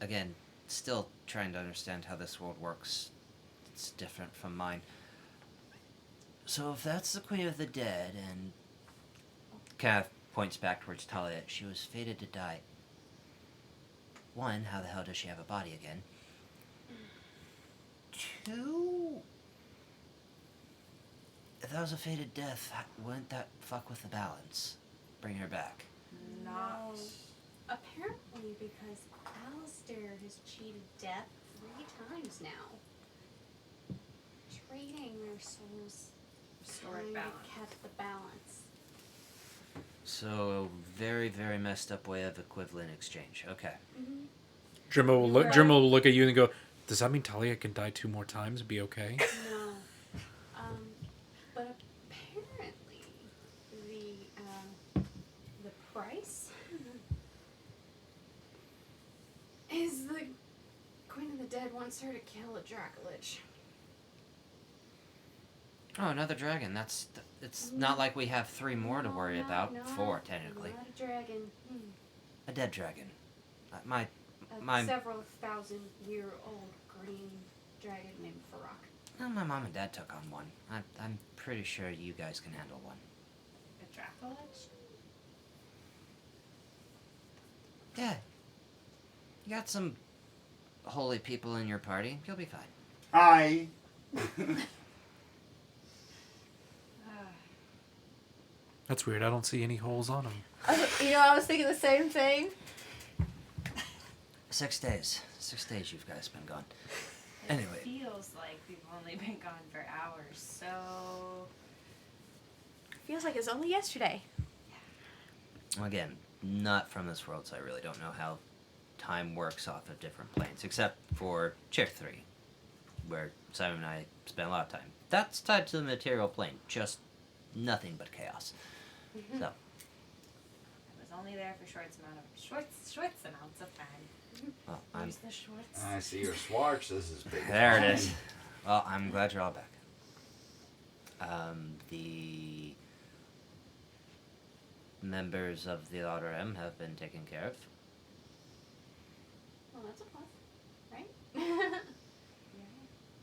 again, still trying to understand how this world works. It's different from mine. So if that's the Queen of the Dead, and kind of points back towards Talia, she was fated to die. One, how the hell does she have a body again? Two, if that was a fated death, wouldn't that fuck with the balance? Bring her back. not. No. Apparently, because Alistair has cheated death 3 times now. Trading their souls. Restored trying balance. to catch the balance. So, very, very messed up way of equivalent exchange. Okay. Mm-hmm. Drimma will look at you and go, does that mean Talia can die 2 more times and be okay? No. But apparently, the price is the Queen of the Dead wants her to kill a Dracolich. Oh, another dragon. It's not like we have 3 more to worry about. 4, technically. Not a dragon. A dead dragon. My A several thousand-year-old green dragon named Farak. well, my mom and dad took on one. I'm pretty sure you guys can handle one. A Dracolich? Yeah. You got some holy people in your party. You'll be fine. Hi. That's weird. I don't see any holes on him. I was thinking the same thing. 6 days. 6 days you guys been gone. Anyway. feels like we've only been gone for hours, so Feels like it's only yesterday. Again, not from this world, so I really don't know how time works off of different planes, except for Chair 3, where Simon and I spent a lot of time. That's tied to the material plane, just nothing but chaos. So, I was only there for short amounts of time. well, I'm, Where's the Schwartz? I see your Swartz. This is big. there it is. Well, I'm glad you're all back. The members of the Lauder M have been taken care of. Well, that's a plus, right?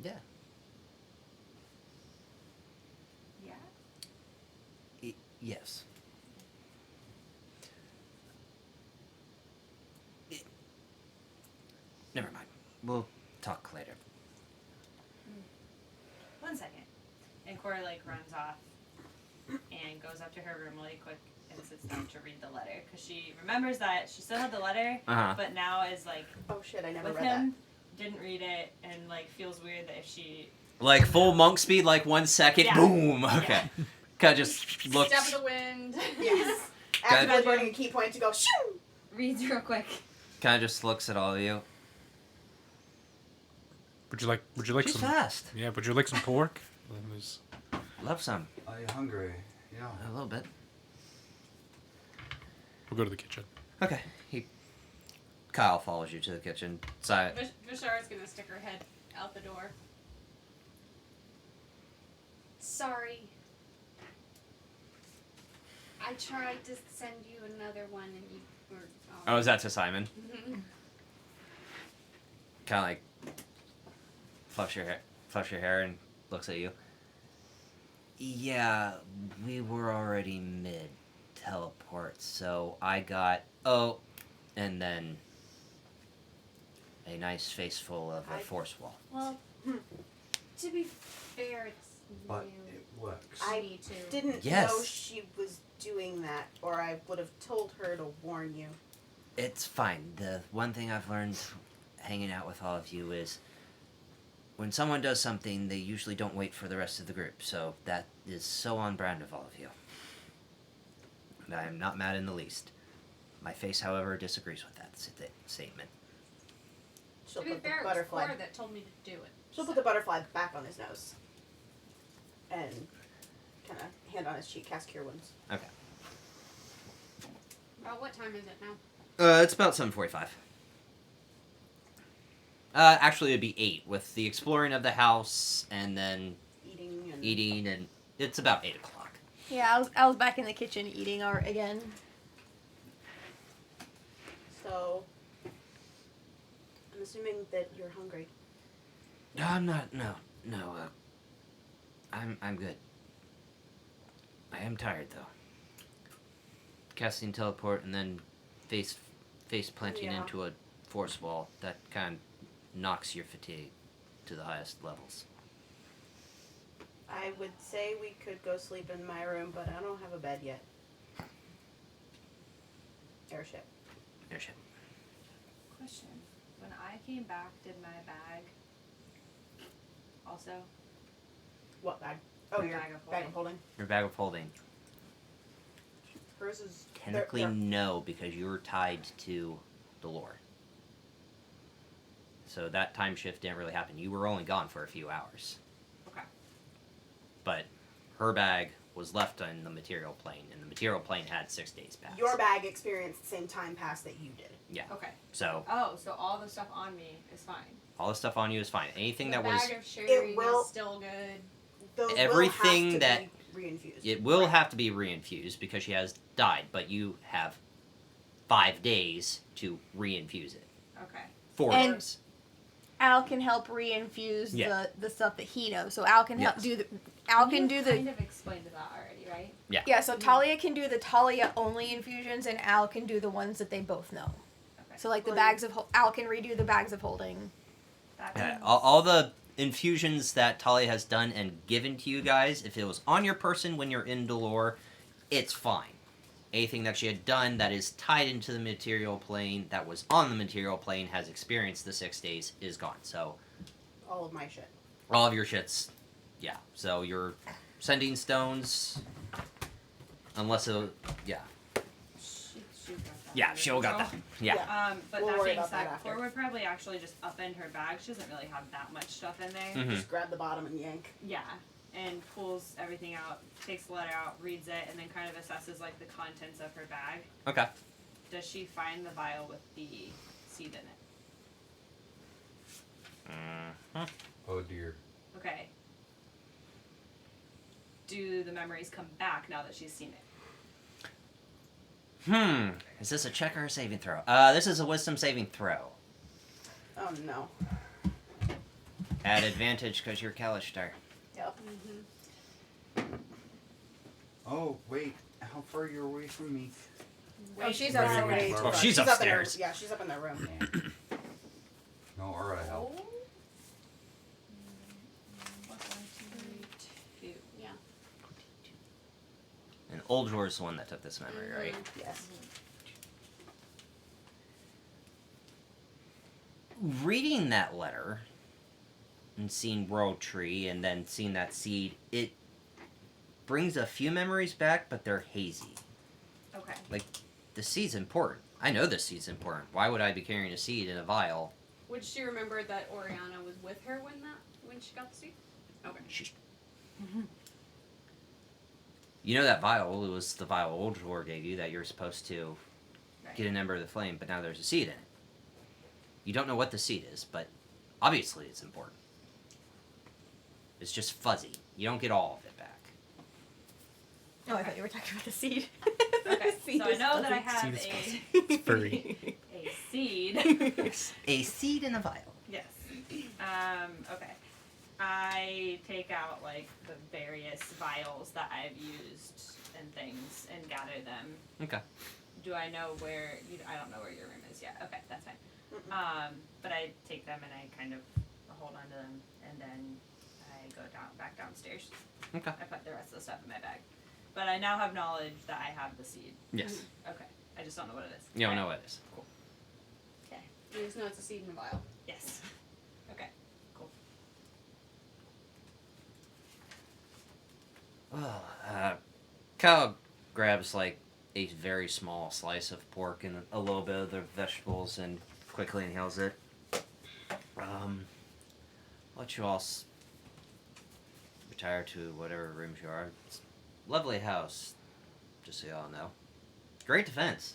Yeah. Yeah. Yeah. Yes. Never mind. We'll talk later. 1 second. And Cora runs off and goes up to her room really quick and sits down to read the letter because she remembers that she still had the letter, Uh-huh. but now is Oh shit! I never with read him. Didn't read it and feels weird that if she Like full monk speed, 1 second, Yeah. boom. Okay. Kind of just looks. Step of the wind. that. Yes. Got Actively it. burning a key point to go shoo. reads real quick. Kind of just looks at all of you. Would you like She's some? fast. Yeah. Would you like some pork? There's- Love some. Are you hungry? Yeah. A little bit. We'll go to the kitchen. Okay. Kyle follows you to the kitchen. Side. Vishara's gonna stick her head out the door. Sorry. I tried to send you another one and you were. Oh, is that to Simon? Mhm. Kind of fluffs your hair, and looks at you. Yeah, we were already mid teleport, so I got and then a nice face full of a force wall. Well, to be fair, it's But new. it works. I Me too. Didn't Yes. know she was doing that, or I would have told her to warn you. It's fine. The one thing I've learned hanging out with all of you is when someone does something, they usually don't wait for the rest of the group. So that is so on brand of all of you. And I am not mad in the least. My face, however, disagrees with that statement. She'll To be put fair, the it was butterfly. Cora that told me to do it. She'll put the butterfly back on his nose. And kind of hand on his cheek, cast cure wounds. Okay. Well, what time is it now? It's about 7:45. Actually, it'd be 8 with the exploring of the house and then Eating, and it's about 8 o'clock. Yeah, I was back in the kitchen eating art again. So, I'm assuming that you're hungry. No, I'm not. No. I'm good. I am tired though. Casting teleport and then face planting Yeah. into a force wall that kind of knocks your fatigue to the highest levels. I would say we could go sleep in my room, but I don't have a bed yet. Airship. Airship. Question: when I came back, did my bag also? What bag? Oh, Your your bag of bag of holding. Your bag of holding. Hers is Technically, they're- no, because you were tied to the lore. So that time shift didn't really happen. You were only gone for a few hours. Okay. But her bag was left in the material plane, and the material plane had 6 days pass. Your bag experienced the same time pass that you did. Yeah. Okay. So Oh, so all the stuff on me is fine. all the stuff on you is fine. Anything the that was, bag of sherry will- is still good. Those Everything will have to that- be reinfused. it will have to be reinfused because she has died, but you have 5 days to reinfuse it. Okay. 4 And- days. Al can help reinfuse Yeah. the stuff that he knows. So Al can help Yes. do the. Al can do kind the. of explained that already, right? Yeah, so Talia can do the Talia only infusions, and Al can do the ones that they both know. Okay. So like the Well, bags of Al can redo the bags of holding. That Yeah, means- all the infusions that Talia has done and given to you guys, if it was on your person when you're in Dolor, it's fine. Anything that she had done that is tied into the material plane, that was on the material plane, has experienced the 6 days, is gone. So all of my shit. All of your shits. Yeah. So you're sending stones. Unless yeah. She got that. Yeah, under she'll got control. that. Yeah. But We'll that worry being about that said, after. Flor would probably actually just upend her bag. She doesn't really have that much stuff in there. Mhm. Just grab the bottom and yank. Yeah, and pulls everything out, takes the letter out, reads it, and then kind of assesses like the contents of her bag. Okay. Does she find the vial with the seed in it? Mhm. Oh dear. Okay. Do the memories come back now that she's seen it? Is this a check or a saving throw? This is a wisdom saving throw. Oh no. At advantage because you're Kalishtar. Yep. Oh wait, how far you're away from me? Oh, she's Very up good. there. Oh, she's up in her, upstairs. yeah, she's up in their room. No, alright, help. Plus 1, 2, 2. Yeah. And Old Jor's the one that took this memory, right? Yes. Reading that letter and seeing World Tree and then seeing that seed, it brings a few memories back, but they're hazy. Okay. Like, the seed's important. I know the seed's important. Why would I be carrying a seed in a vial? Would she remember that Oriana was with her when she got the seed? Okay. Sheesh. You know that vial, it was the vial Old Jor gave you that you're supposed to Right. get an ember of the flame, but now there's a seed in it. You don't know what the seed is, but obviously it's important. It's just fuzzy. You don't get all of it back. Oh, I thought you were talking about the seed. Okay, The seed so I is know that I fuzzy. have Seed is fuzzy. a It's furry. seed. A seed in a vial. Yes. Okay. I take out like the various vials that I've used and things and gather them. Okay. Do I know where? I don't know where your room is yet. Okay, that's fine. But I take them and I kind of hold on to them, and then I go back downstairs. Okay. I put the rest of the stuff in my bag. But I now have knowledge that I have the seed. Yes. Okay. I just don't know what it is. You don't Okay. know what it is. Cool. Okay. You just know it's a seed in a vial. Yes. Okay. Cool. Kyle grabs like a very small slice of pork and a little bit of the vegetables and quickly inhales it. Let you all retire to whatever rooms you are. It's a lovely house, just so y'all know. Great defense,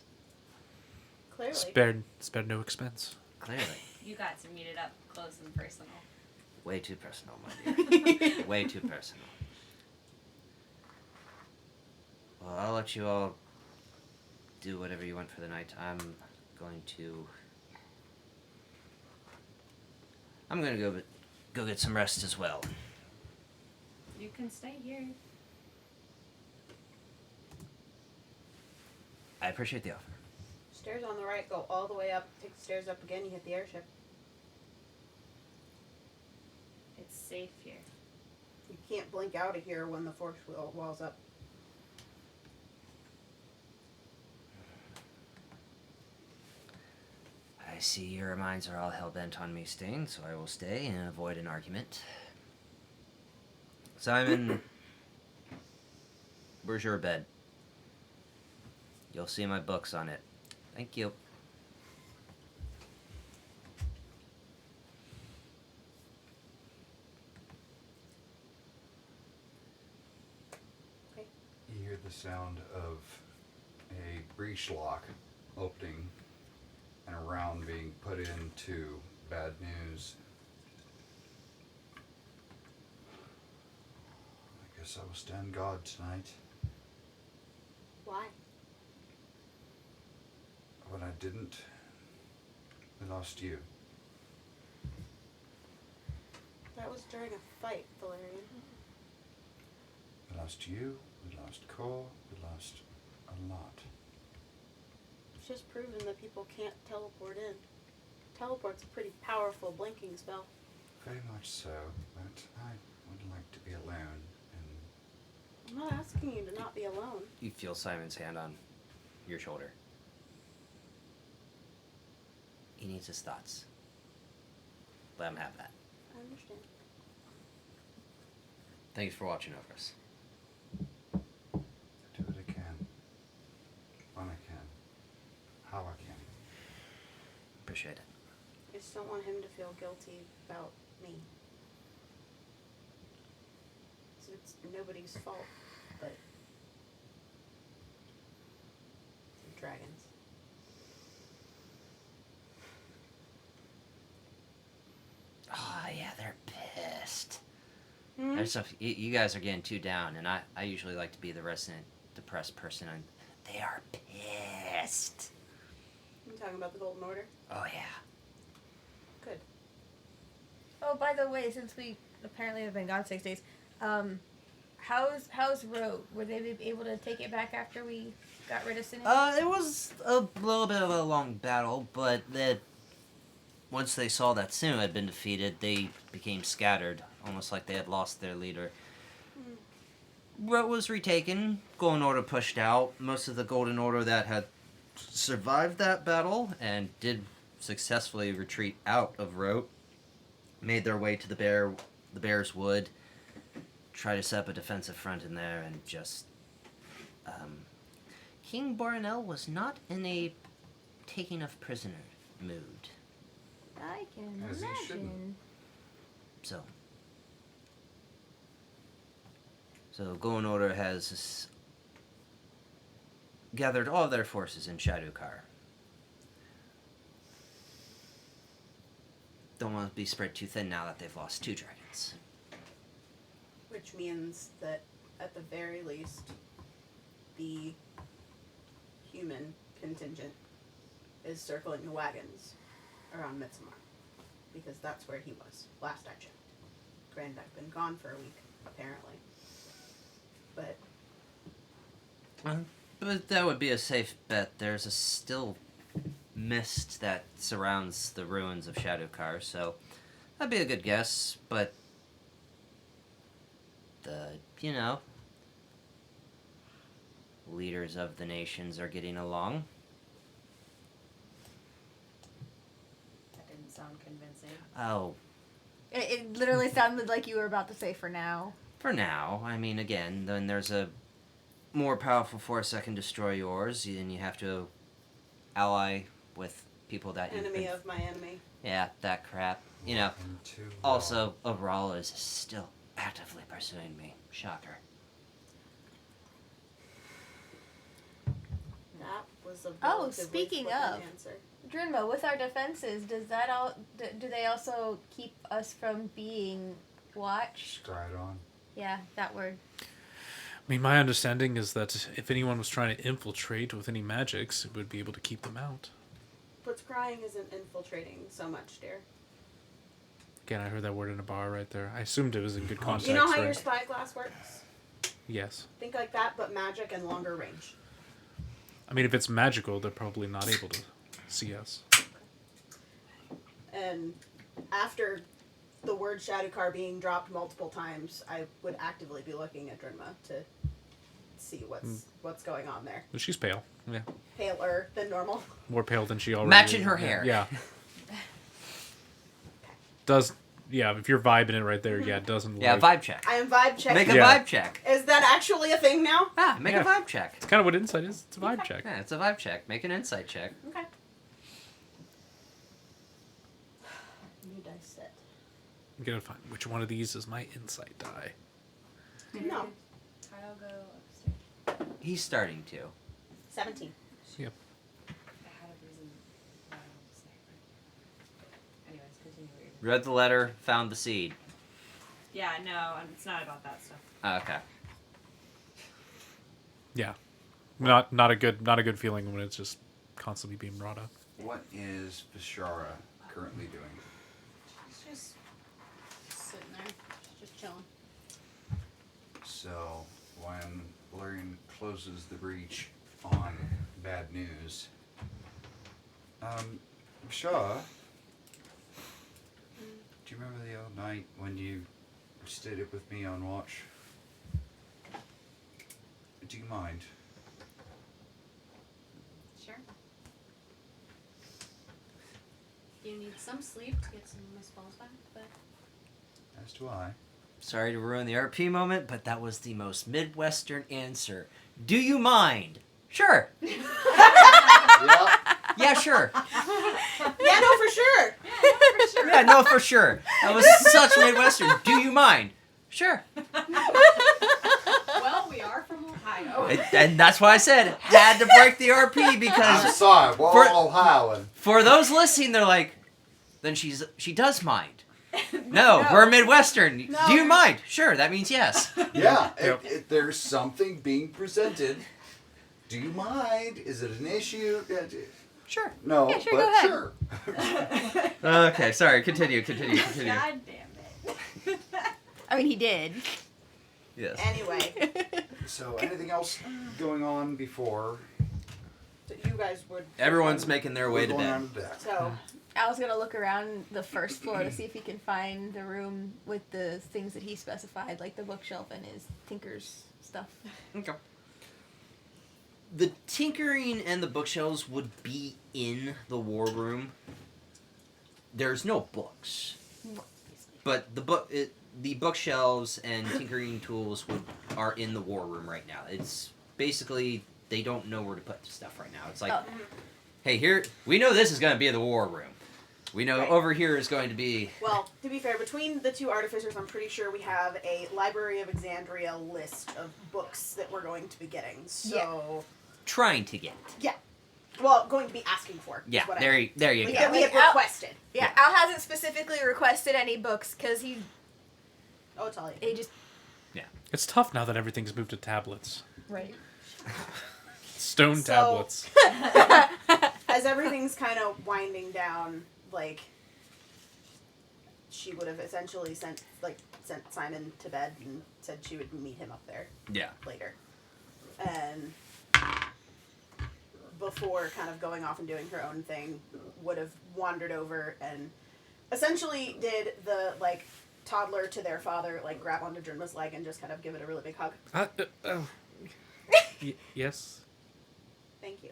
Clearly. Spared no expense. clearly. You got to meet it up close and personal. Way too personal, my dear. Way too personal. Well, I'll let you all do whatever you want for the night. I'm going to go get some rest as well. You can stay here. I appreciate the offer. Stairs on the right, go all the way up, take the stairs up again, you hit the airship. It's safe here. You can't blink out of here when the force wall's up. I see your minds are all hell-bent on me staying, so I will stay and avoid an argument. Simon, where's your bed? You'll see my books on it. Thank you. You hear the sound of a breech lock opening and a round being put into bad news. I guess I will stand guard tonight. Why? When I didn't, we lost you. That was during a fight, Valerian. We lost you, we lost Cole, we lost a lot. It's just proven that people can't teleport in. Teleport's a pretty powerful blinking spell. Very much so, but I would like to be alone and I'm not asking you to not be alone. You feel Simon's hand on your shoulder. He needs his thoughts. Let him have that. I'm understand. Thanks for watching over us. Do what I can. When I can. How I can. Appreciate it. I just don't want him to feel guilty about me. So it's nobody's fault, but the dragons. Oh, yeah, they're pissed. Hmm? There's stuff, you guys are getting too down, and I usually like to be the resident depressed person, and they are pissed. You talking about the Golden Order? Oh, yeah. Good. Oh, by the way, since we apparently have been gone 6 days, how's Rogue? Were they able to take it back after we got rid of Sin? It was a little bit of a long battle, but once they saw that Sinu had been defeated, they became scattered, almost like they had lost their leader. Rogue was retaken, Golden Order pushed out. Most of the Golden Order that had survived that battle and did successfully retreat out of Rogue made their way to the Bear's Wood, try to set up a defensive front in there, and just King Borinel was not in a taking of prisoner mood. I can As he shouldn't. imagine. So Golden Order has gathered all of their forces in Shadowkar. Don't want to be spread too thin now that they've lost 2 dragons. Which means that, at the very least, the human contingent is circling the wagons around Midsommar. Because that's where he was, last I checked. Granted, I've been gone for a week, apparently. But that would be a safe bet. There's a still mist that surrounds the ruins of Shadowkar, so that'd be a good guess, but the, leaders of the nations are getting along. That didn't sound convincing. Oh, It literally sounded like you were about to say "for now." for now. I mean, again, then there's a more powerful force that can destroy yours, and you have to ally with people that you've Enemy been- of my enemy. Yeah, that crap. Welcome to Also, Aral is still actively pursuing me. Shocker. That was a Oh, relatively speaking flippant of. answer. Drinma, with our defenses, does that do they also keep us from being watched? Stride on. Yeah, that word. I mean, my understanding is that if anyone was trying to infiltrate with any magics, it would be able to keep them out. But scrying isn't infiltrating so much, dear. Again, I heard that word in a bar right there. I assumed it was in good context. You know how right? your spyglass works? Yes. Think like that, but magic and longer range. I mean, if it's magical, they're probably not able to see us. And after the word Shadowkar being dropped multiple times, I would actively be looking at Drinma to see what's going on there. But she's pale. Yeah. Paler than normal. More pale than she already Matching is. her hair. Yeah. Does, yeah, if you're vibing it right there, yeah, it doesn't Yeah, look... vibe check. I am vibe checking. Make a Yeah. vibe check. Is that actually a thing now? Ah, make Yeah. a vibe check. It's kind of what insight is. It's a vibe check. Yeah, it's a vibe check. Make an insight check. Okay. New dice set. I'm going to find which one of these is my insight die. No. Kyle go upstairs. He's starting to. 17. Yep. I had a reason why I would say it. Anyways, continue what you're doing. Read the letter, found the seed. Yeah, no, it's not about that stuff. Okay. Yeah. Not a good feeling when it's just constantly being brought up. What is Bashara currently doing? She's just sitting there, just chilling. So, when Valerian closes the breach on bad news, Bashara, do you remember the old night when you stayed up with me on watch? Do you mind? Sure. You need some sleep to get some of my spells back, but As do I. Sorry to ruin the RP moment, but that was the most Midwestern answer. Do you mind? Sure. Yeah. Yeah, sure. Yeah, no, for sure. Yeah, no, for sure. That was such Midwestern. Do you mind? Sure. Well, we are from Ohio. And that's why I said had to break the RP I'm because sorry, we're For- all Ohioan. for those listening, they're like, then she does mind. No, we're Midwestern. No. Do you mind? Sure, that means yes. Yeah, Yep. if there's something being presented, do you mind? Is it an issue? Sure. No, Yeah, sure, but go ahead. sure. Okay, sorry. Continue. God damn it. I mean, he did. Yes. Anyway, So, anything else going on before you guys would. Everyone's making their way to going bed. on to deck? So, Al's gonna look around the first floor to see if he can find the room with the things that he specified, like the bookshelf and his tinker's stuff. Okay. The tinkering and the bookshelves would be in the war room. There's no books, but the bookshelves and tinkering tools are in the war room right now. It's basically they don't know where to put stuff right now. It's like, hey, here we know this is going to be the war room. We know Right. over here is going to be. well, to be fair, between the two artificers, I'm pretty sure we have a Library of Exandria list of books that we're going to be getting. So, Trying to get. well, going to be asking for. is Yeah, what I there meant. you go. That we have Like, Al- requested. Yeah, Al hasn't specifically requested any books because he Oh, it's all you. just It's tough now that everything's moved to tablets. right. Stone So- tablets. As everything's kind of winding down, like, she would have essentially sent Simon to bed and said she would meet him up there Yeah. later. And before kind of going off and doing her own thing, would have wandered over and essentially did the, like, toddler to their father, like, grab onto Drinma's leg and just kind of give it a really big hug. Yes. Thank you.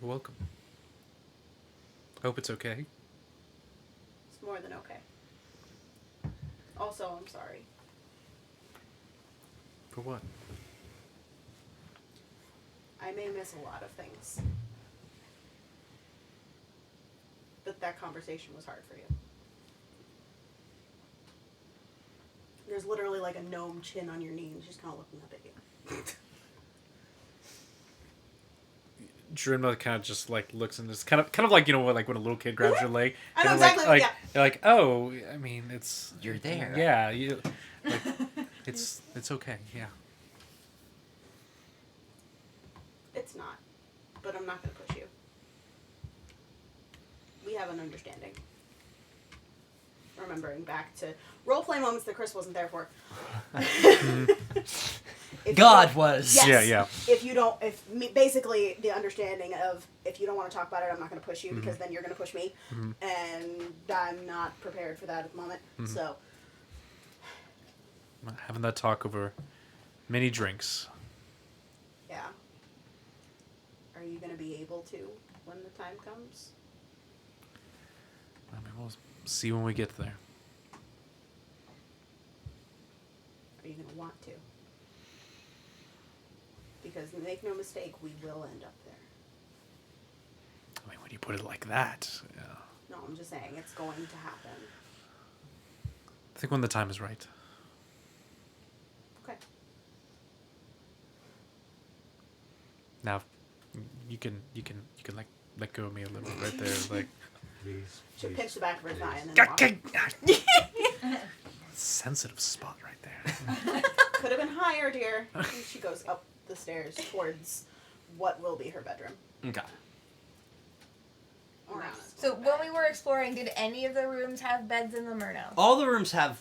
You're welcome. I hope it's okay. It's more than okay. Also, I'm sorry. For what? I may miss a lot of things. But that conversation was hard for you. There's literally like a gnome chin on your knee and she's kind of looking up at you. Drinma kind of just like looks and it's kind of like, you know, like when a little kid grabs your leg. I know and exactly, like, yeah. You're like, oh, I mean, it's You're there. Yeah, you like it's okay. Yeah. It's not. But I'm not going to push you. We have an understanding. Remembering back to roleplay moments that Chris wasn't there for. If God you- was. Yes. Yeah. If you don't, basically the understanding of if you don't want to talk about it, I'm not going to push you because then you're going to push me, and I'm not prepared for that at the moment. So Having that talk over many drinks. yeah, are you going to be able to when the time comes? I mean, we'll see when we get there. Are you going to want to? Because make no mistake, we will end up there. I mean, when you put it like that, yeah. No, I'm just saying it's going to happen. I think when the time is right. Okay. Now, you can like let go of me a little right there, like. Please. She'll please, pinch the back of her please. thigh and then walk. Sensitive spot right there. Could have been higher, dear. And she goes up the stairs towards what will be her bedroom. Okay. Or not. So when we were exploring, did any of the rooms have beds in them or no? All the rooms have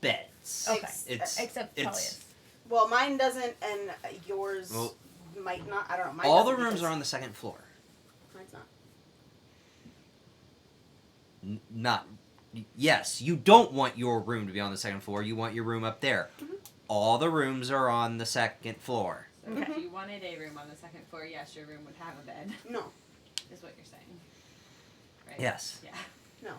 beds. Okay. It's Except it's Talia's. Well, mine doesn't, and yours Well, might not. I don't know. Mine all the doesn't rooms because are on the second floor. Mine's not. Not. Yes, you don't want your room to be on the second floor. You want your room up there. All the rooms are on the second floor. So if you wanted a room on the second floor, yes, your room would have a bed, No. is what you're saying. Right? Yes. Yeah. No.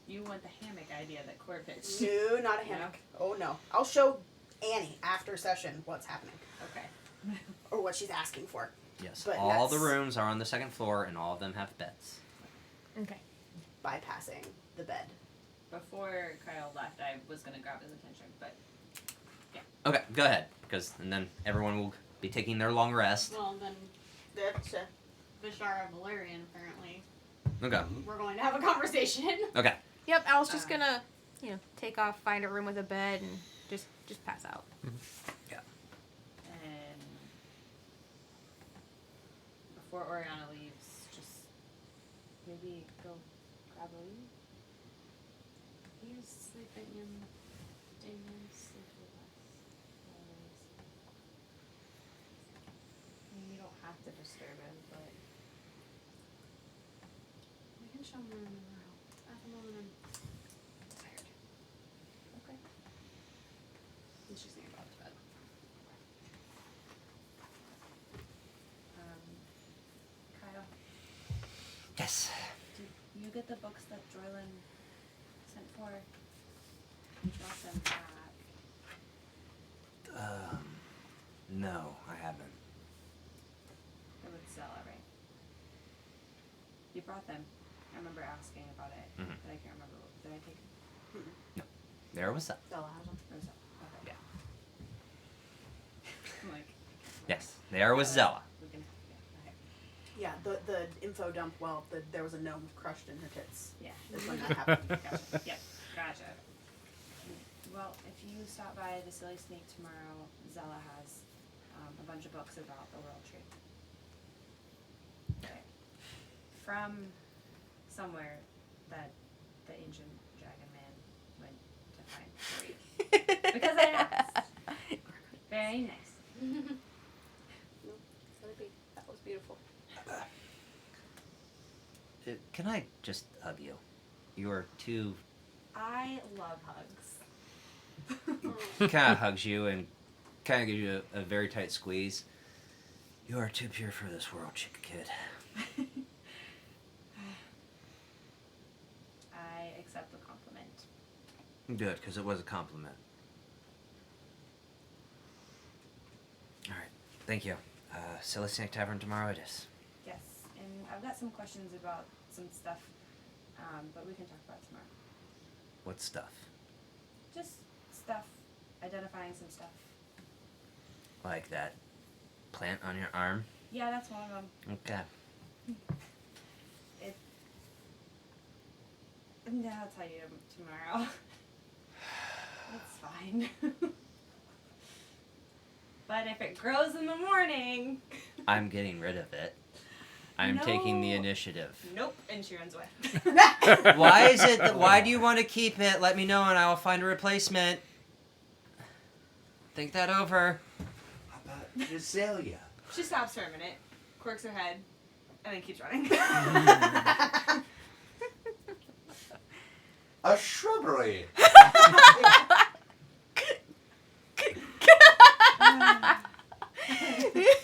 You want the hammock idea that Core pitched. No, not a hammock. Oh no. I'll show Annie after session what's happening. Okay. Or what she's asking for. Yes, But all the that's- rooms are on the second floor, and all of them have beds. Okay. Bypassing the bed. Before Kyle left, I was gonna grab his attention, but Okay, go ahead, and then everyone will be taking their long rest. Well, then That's Vishara Valerian, apparently. Okay. We're going to have a conversation. Okay. Yep, Al's just gonna, take off, find a room with a bed, and just pass out. and before Oriana leaves, just maybe go grab a leave. He's sleeping in Damien's sleep with us. Always. I mean, you don't have to disturb him, but We can show him around in our house. At the moment, I'm tired. okay. And she's gonna go up to bed. Kyle, Yes. did you get the books that Droylin sent for? You brought them back. No, I haven't. It was Zella, right? You brought them. I remember asking about it, Mhm. but I can't remember. Did I take them? There was that. Stella has them. Or was that? Okay. I'm like, Yes, there was Zella. we can, okay. Yeah, the info dump, there was a gnome crushed in her tits. Yeah. Is when that happened. Gotcha. Yep. Gotcha. Well, if you stop by the Silly Snake tomorrow, Zella has a bunch of books about the World Tree. Okay. From somewhere that the ancient dragon man went to find for you. Because I asked. Very nice. That was beautiful. Can I just hug you? You are too. I love hugs. Kind of hugs you and kind of gives you a very tight squeeze. You are too pure for this world, chicken kid. I accept the compliment. Good, because it was a compliment. Alright, thank you. Silly Snake Tavern tomorrow it is. Yes, and I've got some questions about some stuff, but we can talk about it tomorrow. What stuff? Just stuff, identifying some stuff. Like that plant on your arm? Yeah, that's one of them. Okay. No, I'll tell you tomorrow. It's fine. But if it grows in the morning... I'm getting rid of it. I'm taking the No. initiative. Nope, and she runs away. Why is it why do you want to keep it? Let me know and I will find a replacement. Think that over. How about Azalea? She stops for a minute, quirks her head, and then keeps running. A shrubbery.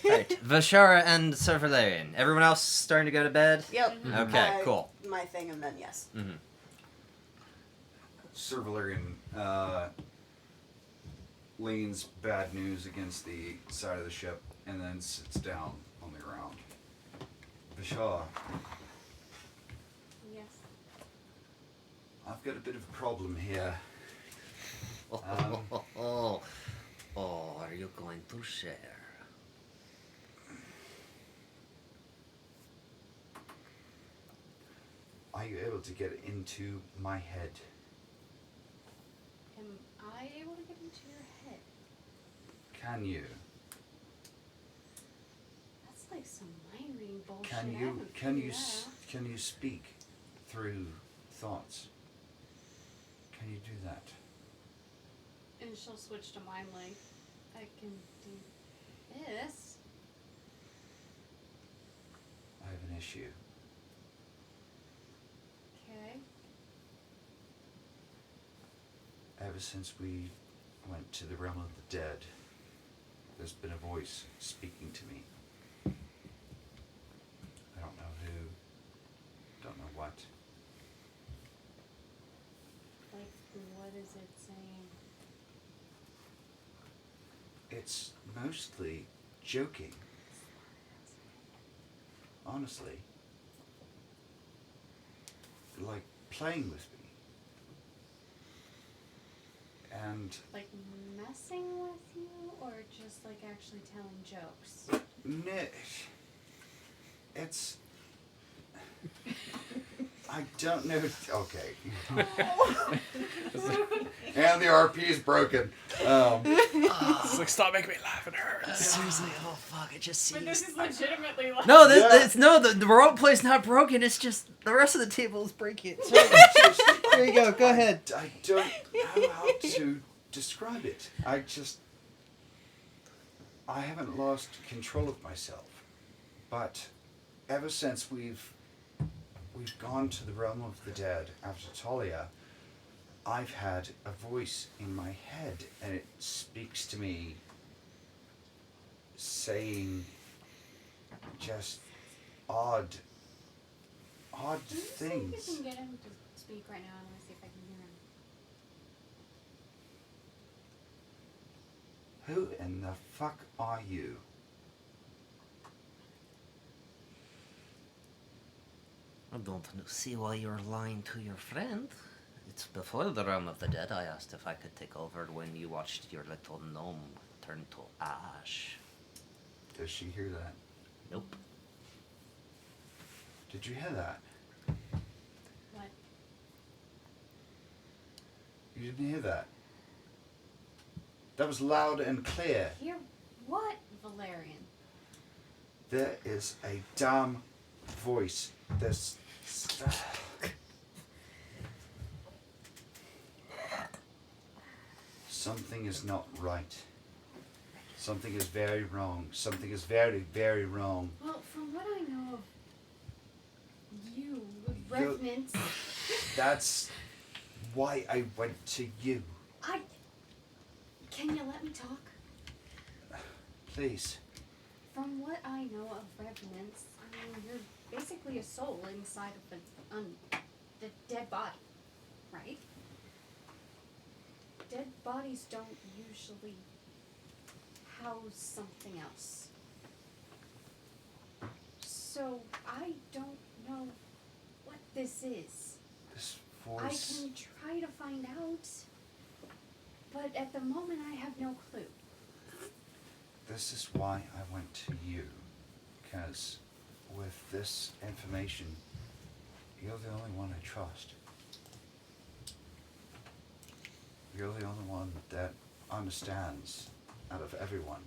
Right. Vashara and Sir Valerian. Everyone else starting to go to bed? Yep. Okay, cool. My thing, and then yes. Mm-hmm. Sir Valerian leans bad news against the side of the ship and then sits down on the ground. Bashar, Yes. I've got a bit of a problem here. Oh, are you going to share? Are you able to get into my head? Am I able to get into your head? Can you? That's like some mind reading bullshit. Can I you? haven't Can you? figured that out. Can you speak through thoughts? Can you do that? And she'll switch to mime like, I can do this. I have an issue. Okay. Ever since we went to the realm of the dead, there's been a voice speaking to me. I don't know who, don't know what. What is it saying? It's mostly joking. Honestly. Like playing with me. And Like messing with you, or just like actually telling jokes? no, it's. I don't know. Okay. And the RP is broken. It's like, stop making me laugh. It hurts. Seriously, oh fuck! It just But this seems. is legitimately like. No, Yeah. it's no. The role play's not broken. It's just the rest of the table is breaking. So, there you go. Go ahead. I don't know how to describe it. I haven't lost control of myself. But ever since we've gone to the realm of the dead after Talia, I've had a voice in my head, and it speaks to me saying just odd things. See if you can get him to speak right now. I'm gonna see if I can hear him. Who in the fuck are you? I don't see why you're lying to your friend. It's before the realm of the dead. I asked if I could take over when you watched your little gnome turn to ash. Does she hear that? Nope. Did you hear that? What? You didn't hear that? That was loud and clear. Hear what, Valerian? There is a damn voice. There's... Something is not right. Something is very wrong. Something is very, very wrong. Well, from what I know of you, You- Revenant, That's why I went to you. Can you let me talk? Please. From what I know of revenants, I mean, you're basically a soul inside of the dead body, right? Dead bodies don't usually house something else. So I don't know what this is. This I voice... can try to find out, but at the moment I have no clue. This is why I went to you. Because with this information, you're the only one I trust. You're the only one that understands, out of everyone,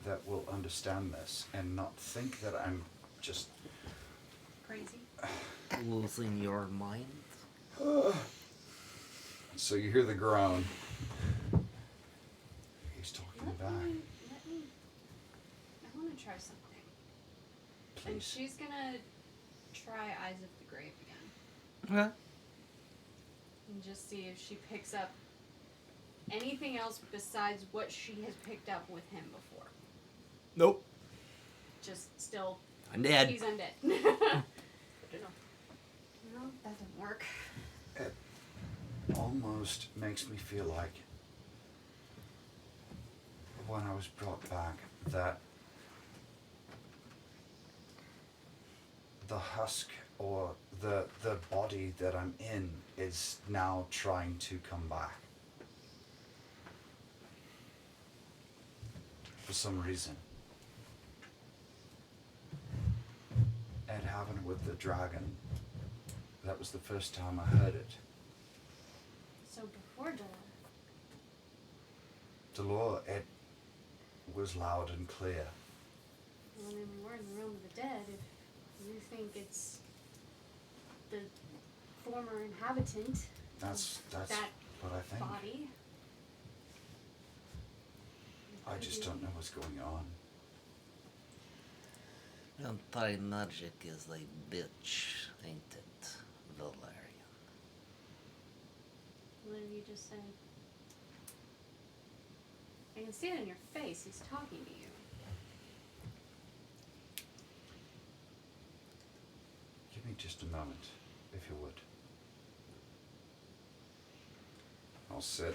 that will understand this and not think that I'm just... Crazy. Losing your mind? So you hear the groan. He's talking Let back. me, I want to try something. And Please. she's gonna try Eyes of the Grave again. Okay. And just see if she picks up anything else besides what she has picked up with him before. Nope. Just still, Undead. he's undead. No, that didn't work. It almost makes me feel like when I was brought back that the husk or the body that I'm in is now trying to come back. For some reason. It happened with the dragon. That was the first time I heard it. So before Delore, it was loud and clear. when we're in the realm of the dead, if you think it's the former inhabitant That's that what I think. body. I just don't know what's going on. Anti-magic is like bitch, ain't it, Valerian? What did you just say? I can see it in your face. He's talking to you. Give me just a moment, if you would. I'll sit,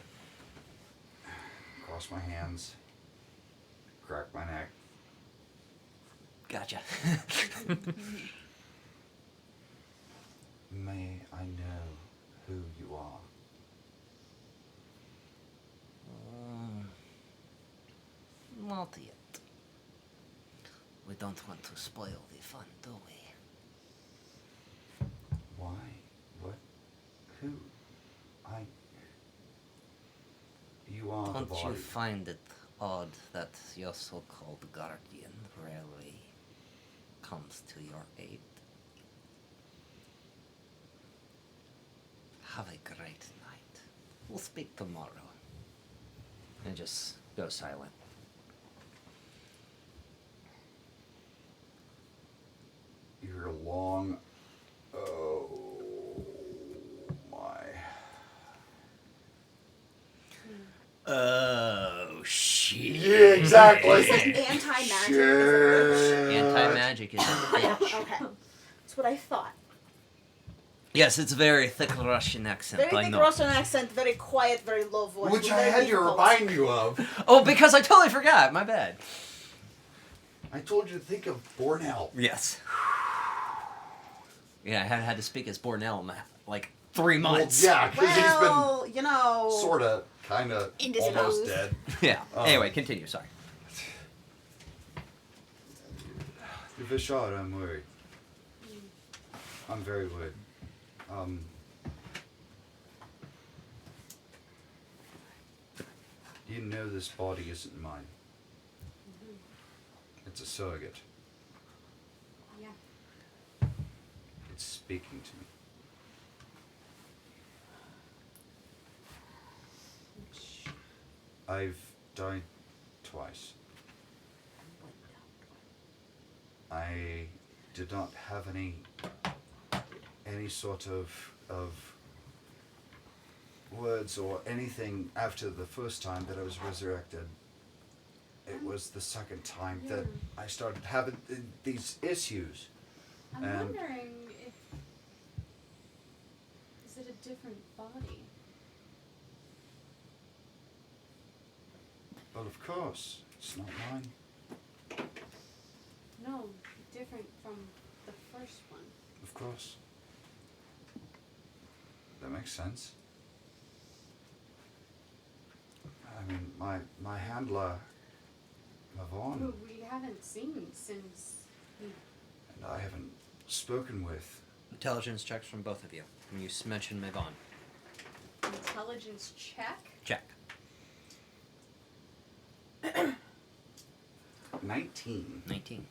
cross my hands, crack my neck. Gotcha. May I know who you are? Not yet. We don't want to spoil the fun, do we? Why? What? Who? You are the Don't body. you find it odd that your so-called guardian rarely comes to your aid? Have a great night. We'll speak tomorrow. And just go silent. You're long. Oh my. Oh, shit. Yeah, exactly. Anti-magic. Shit. Anti-magic is a bitch. Okay. That's what I thought. Yes, it's a very thick Russian accent, Very I thick know. Russian accent, very quiet, very low voice. Which I very had to difficult. remind you of. Oh, because I totally forgot. My bad. I told you to think of Bornell. Yes. Yeah, I haven't had to speak as Bornell in like 3 months. Well, yeah, because Well, you know. he's been sort of, kind of, Indisposed. almost dead. Yeah. Anyway, continue. Sorry. Vishal, I'm worried. I'm very worried. You know this body isn't mine. It's a surrogate. Yeah. It's speaking to me. I've died twice. I did not have any sort of words or anything after the first time that I was resurrected. It was the second time that I started having these issues. I'm And- wondering if is it a different body? Well, of course, it's not mine. No, different from the first one. Of course. That makes sense. I mean, my handler, Who Mavon, we haven't seen since he and I haven't spoken with. Intelligence checks from both of you. When you mentioned Mavon. intelligence check. Check. 19. 19.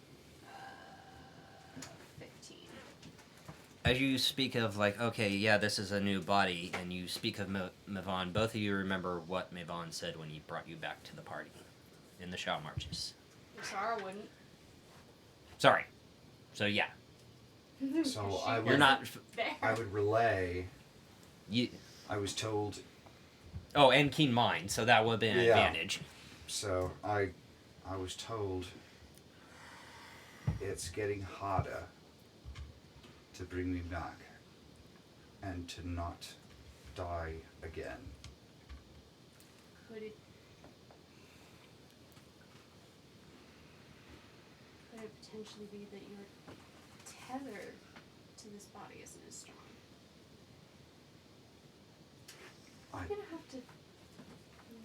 15. As you speak of, like, okay, yeah, this is a new body, and you speak of Mavon, both of you remember what Mavon said when he brought you back to the party in the Shao Marches. Sarah wouldn't. Sorry. So, yeah. So I You're would, not... There. I would relay. You, I was told. oh, and keen mind, so that would have been an Yeah. advantage. So I was told it's getting harder to bring me back and to not die again. Could it potentially be that your tether to this body isn't as strong? I'm gonna have to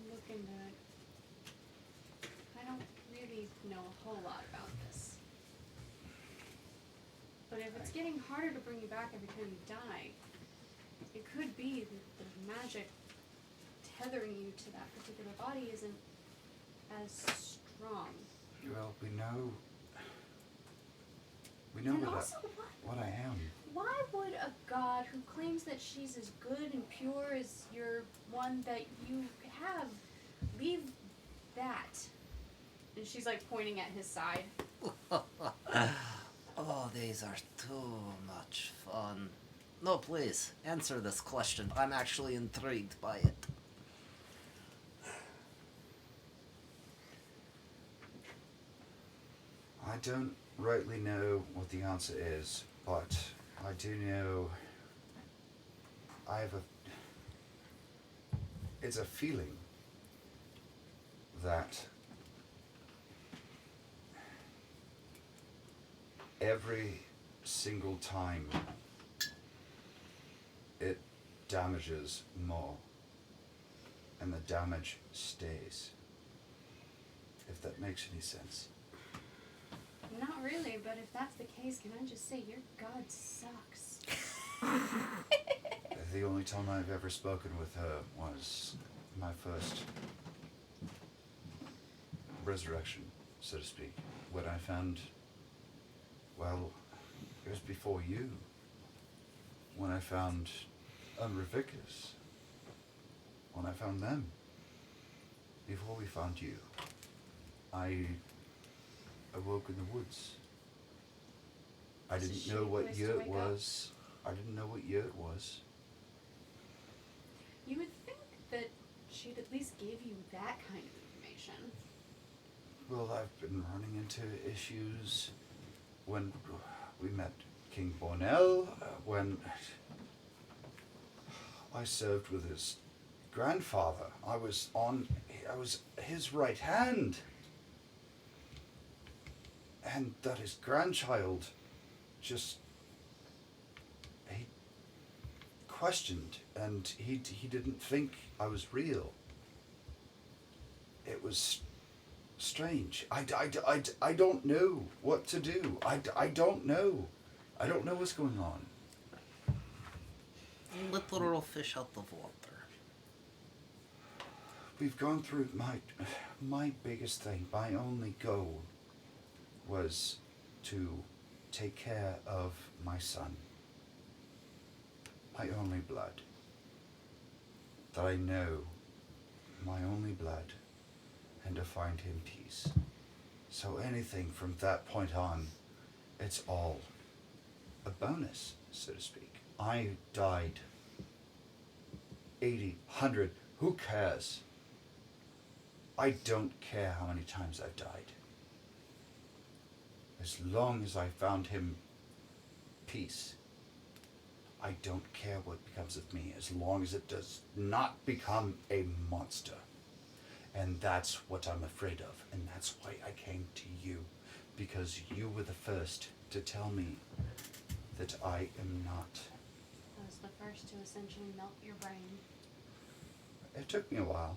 look into it. I don't really know a whole lot about this. But if it's getting harder to bring you back every time you die, it could be that the magic tethering you to that particular body isn't as strong. Well, we know And what also, what I am. why would a god who claims that she's as good and pure as your one that you have leave that? And she's like pointing at his side. Oh, these are too much fun. No, please, answer this question. I'm actually intrigued by it. I don't rightly know what the answer is, but I do know I have it's a feeling that every single time it damages more, and the damage stays. If that makes any sense. Not really, but if that's the case, can I just say your god sucks? The only time I've ever spoken with her was my first resurrection, so to speak, when I found, well, it was before you, when I found Umbra Victus, when I found them, before we found you. I awoke in the woods. I It's a didn't know shitty what place year to it wake up. was. I didn't know what year it was. You would think that she'd at least give you that kind of information. Well, I've been running into issues when we met King Bornell, when I served with his grandfather. I was his right hand. And that his grandchild just, he questioned, and he didn't think I was real. It was strange. I don't know what to do. I don't know. I don't know what's going on. Let the little fish out the water. We've gone through my biggest thing, my only goal was to take care of my son. My only blood. That I know, my only blood, and to find him peace. So anything from that point on, it's all a bonus, so to speak. I died 80, 100, who cares? I don't care how many times I've died. As long as I found him peace, I don't care what becomes of me, as long as it does not become a monster. And that's what I'm afraid of, and that's why I came to you, because you were the first to tell me that I am not. I was the first to essentially melt your brain. It took me a while,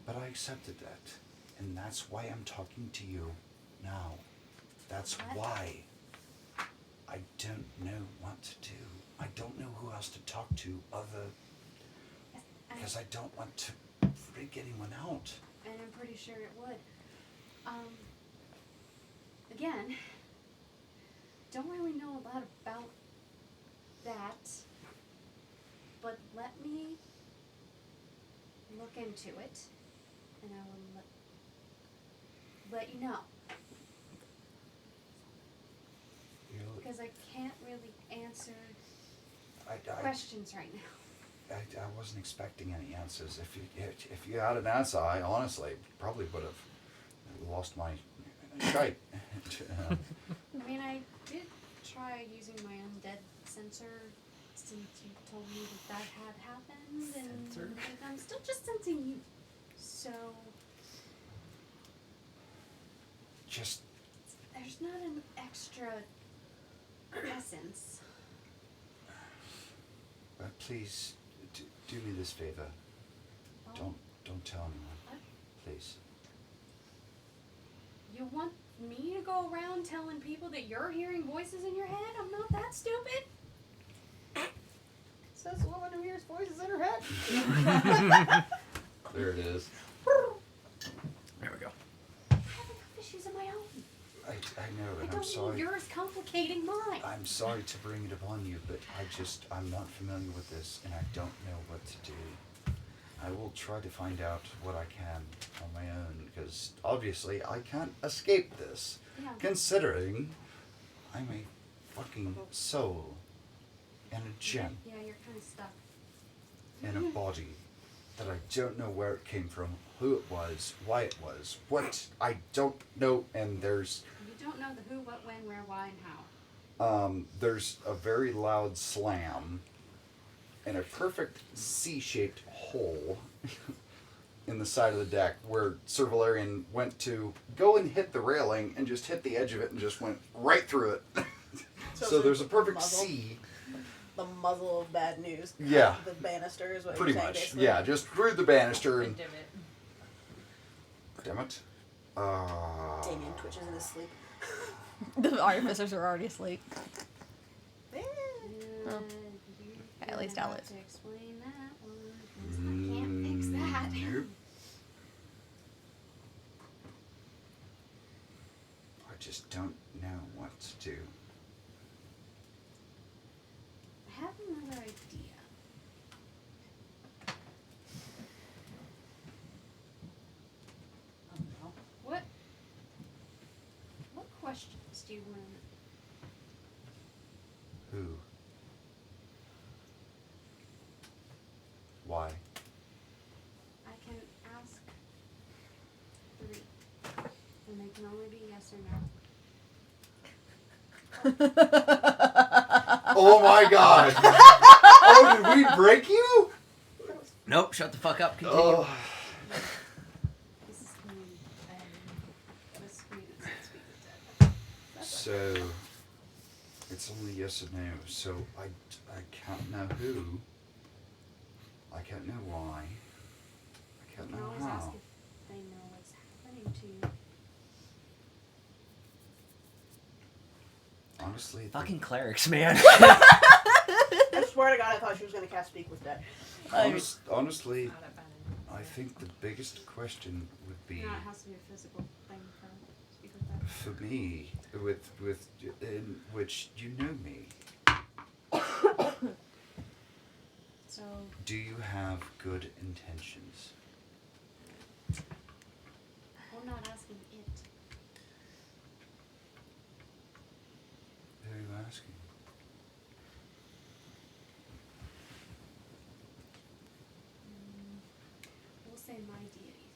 but I accepted that, and that's why I'm talking to you now. That's What? why I don't know what to do. I don't know who else to talk to because I don't want to freak anyone out. And I'm pretty sure it would. Again, don't really know a lot about that, but let me look into it, and I will let you know. Because I can't really answer questions right now. I wasn't expecting any answers. If you had an answer, I honestly probably would have lost my shite. I mean, I did try using my undead sensor since you told me that had happened, and Sensor? I'm still just sensing you. So Just there's not an extra essence. please do me this favor. Oh, Don't tell anyone, what? please. You want me to go around telling people that you're hearing voices in your head? I'm not that stupid. Says the woman who hears voices in her head. There it is. There we go. I have enough issues of my own. I know, I and I'm don't sorry. need yours complicating mine. I'm sorry to bring it upon you, but I'm not familiar with this, and I don't know what to do. I will try to find out what I can on my own, because obviously I can't escape this, Yeah. considering I'm a fucking soul and a gem Yeah, you're kind of stuck. in a body that I don't know where it came from, who it was, why it was, what I don't know, and there's You don't know the who, what, when, where, why, and how. there's a very loud slam, in a perfect C-shaped hole in the side of the deck where Sir Valerian went to go and hit the railing and just hit the edge of it and just went right through it. So there's a perfect muzzle. C. The muzzle of bad news. Yeah. The banister is what Pretty you're saying, much. basically. Yeah, just through the banister The and... divot. Damn it. Damien twitches in his sleep. The artificers are already asleep. Eh. Oh. You're At least gonna I'll have lose. to explain that one, 'cause I can't fix that. Nope. I just don't know what to do. I have another idea. Oh, no. What questions do you want to Who? Why? I can ask 3. And they can only be yes or no. Oh my god! Oh, did we break you? Nope, shut the fuck up. Continue. Oh. This is me. The screen is speak of dead. So, it's only yes or no, so I can't know who. I can't know why. I can't You can know always ask how. if they know what's happening to you. Honestly, the- Fucking clerics, man. I swear to God, I thought she was going to cast Speak with Dead. honestly, Not a bad I think the biggest question would be No, it has to be a physical thing for speak of dead. for me, with in which you know me. So Do you have good intentions? I'm not asking it. Who are you asking? We'll say my deity.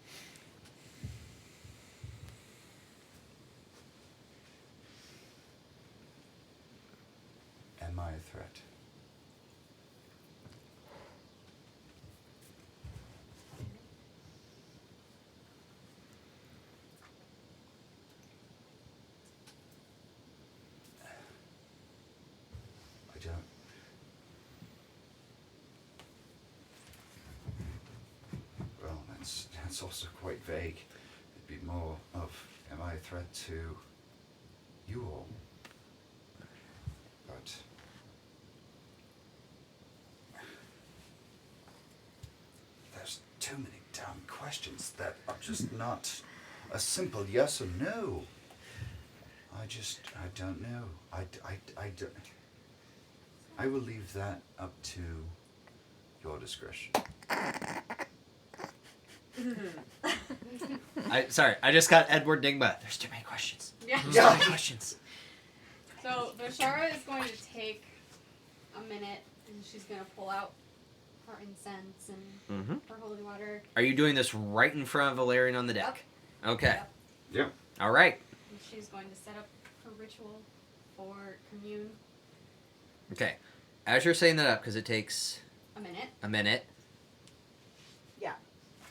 Am I a threat? I don't. Well, that's also quite vague. It'd be more of, am I a threat to you all? But there's too many damn questions that are just not a simple yes or no. I don't know. I don't. I will leave that up to your discretion. Sorry, I just got Edward Nigma. There's too many questions. Yeah. There's too many questions. So Bashara is going to take a minute and she's going to pull out her incense and Mm-hmm. her holy water. Are you doing this right in front of Valerian on the deck? Okay. Yep. Yep. All right. And she's going to set up her ritual for commune. Okay. As you're setting that up, because it takes A minute. a minute, Yeah.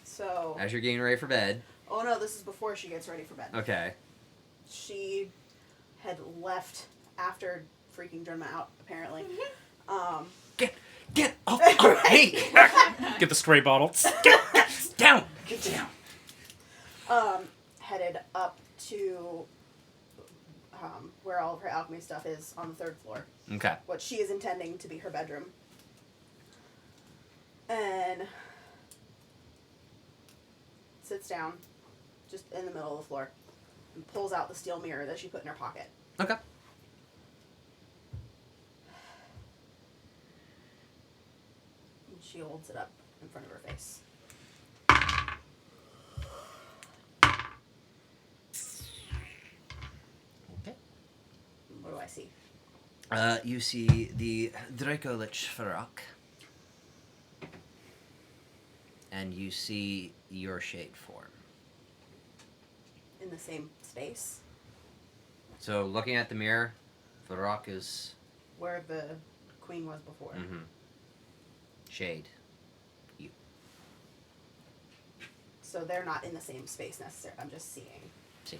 So. as you're getting ready for bed. Oh no, this is before she gets ready for bed. Okay. She had left after freaking Germa out, apparently. Get off of me! Get the spray bottle. Down! Get down. Headed up to where all of her alchemy stuff is on the 3rd floor. Okay. What she is intending to be her bedroom. And sits down just in the middle of the floor and pulls out the steel mirror that she put in her pocket. Okay. And she holds it up in front of her face. Okay. What do I see? You see the Dracolich Farak. And you see your shade form. In the same space So looking at the mirror, Farak is... where the queen was before. Mm-hmm. Shade. So they're not in the same space necessarily. I'm just seeing. See.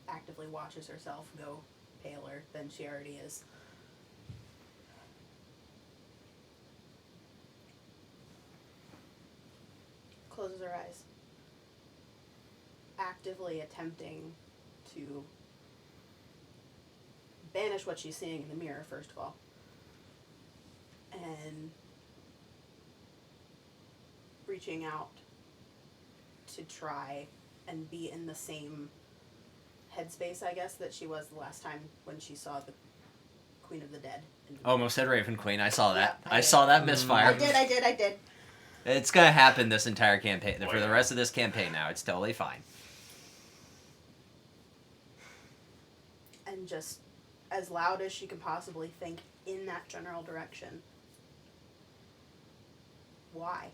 Actively watches herself go paler than she already is. Closes her eyes. Actively attempting to banish what she's seeing in the mirror, first of all. And reaching out to try and be in the same headspace, I guess, that she was the last time when she saw the Queen of the Dead. Almost said Raven Queen. I saw that. Yeah, I I did. saw that misfire. I did. It's gonna happen this entire campaign. For the rest of this campaign now. It's totally fine. And just as loud as she could possibly think in that general direction. Why?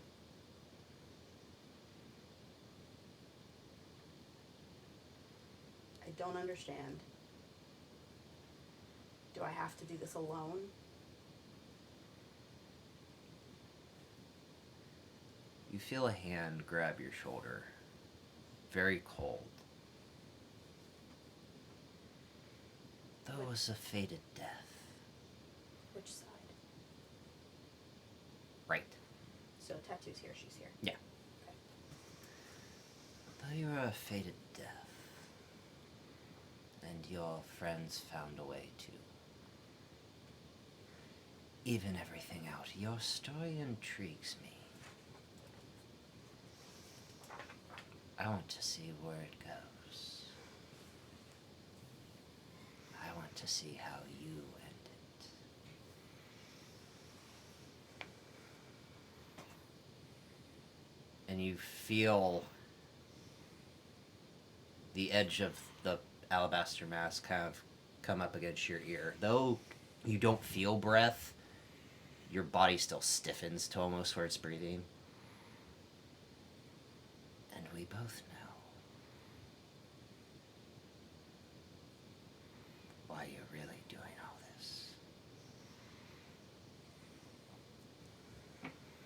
I don't understand. Do I have to do this alone? You feel a hand grab your shoulder. Very cold. Though it was a fated death. Which side? Right. So tattoo's here, she's here. Yeah. Okay. Though you were a fated death. And your friends found a way to even everything out. Your story intrigues me. I want to see where it goes. I want to see how you end it. And you feel the edge of the alabaster mask kind of come up against your ear. Though you don't feel breath, your body still stiffens to almost where it's breathing. And we both know why you're really doing all this.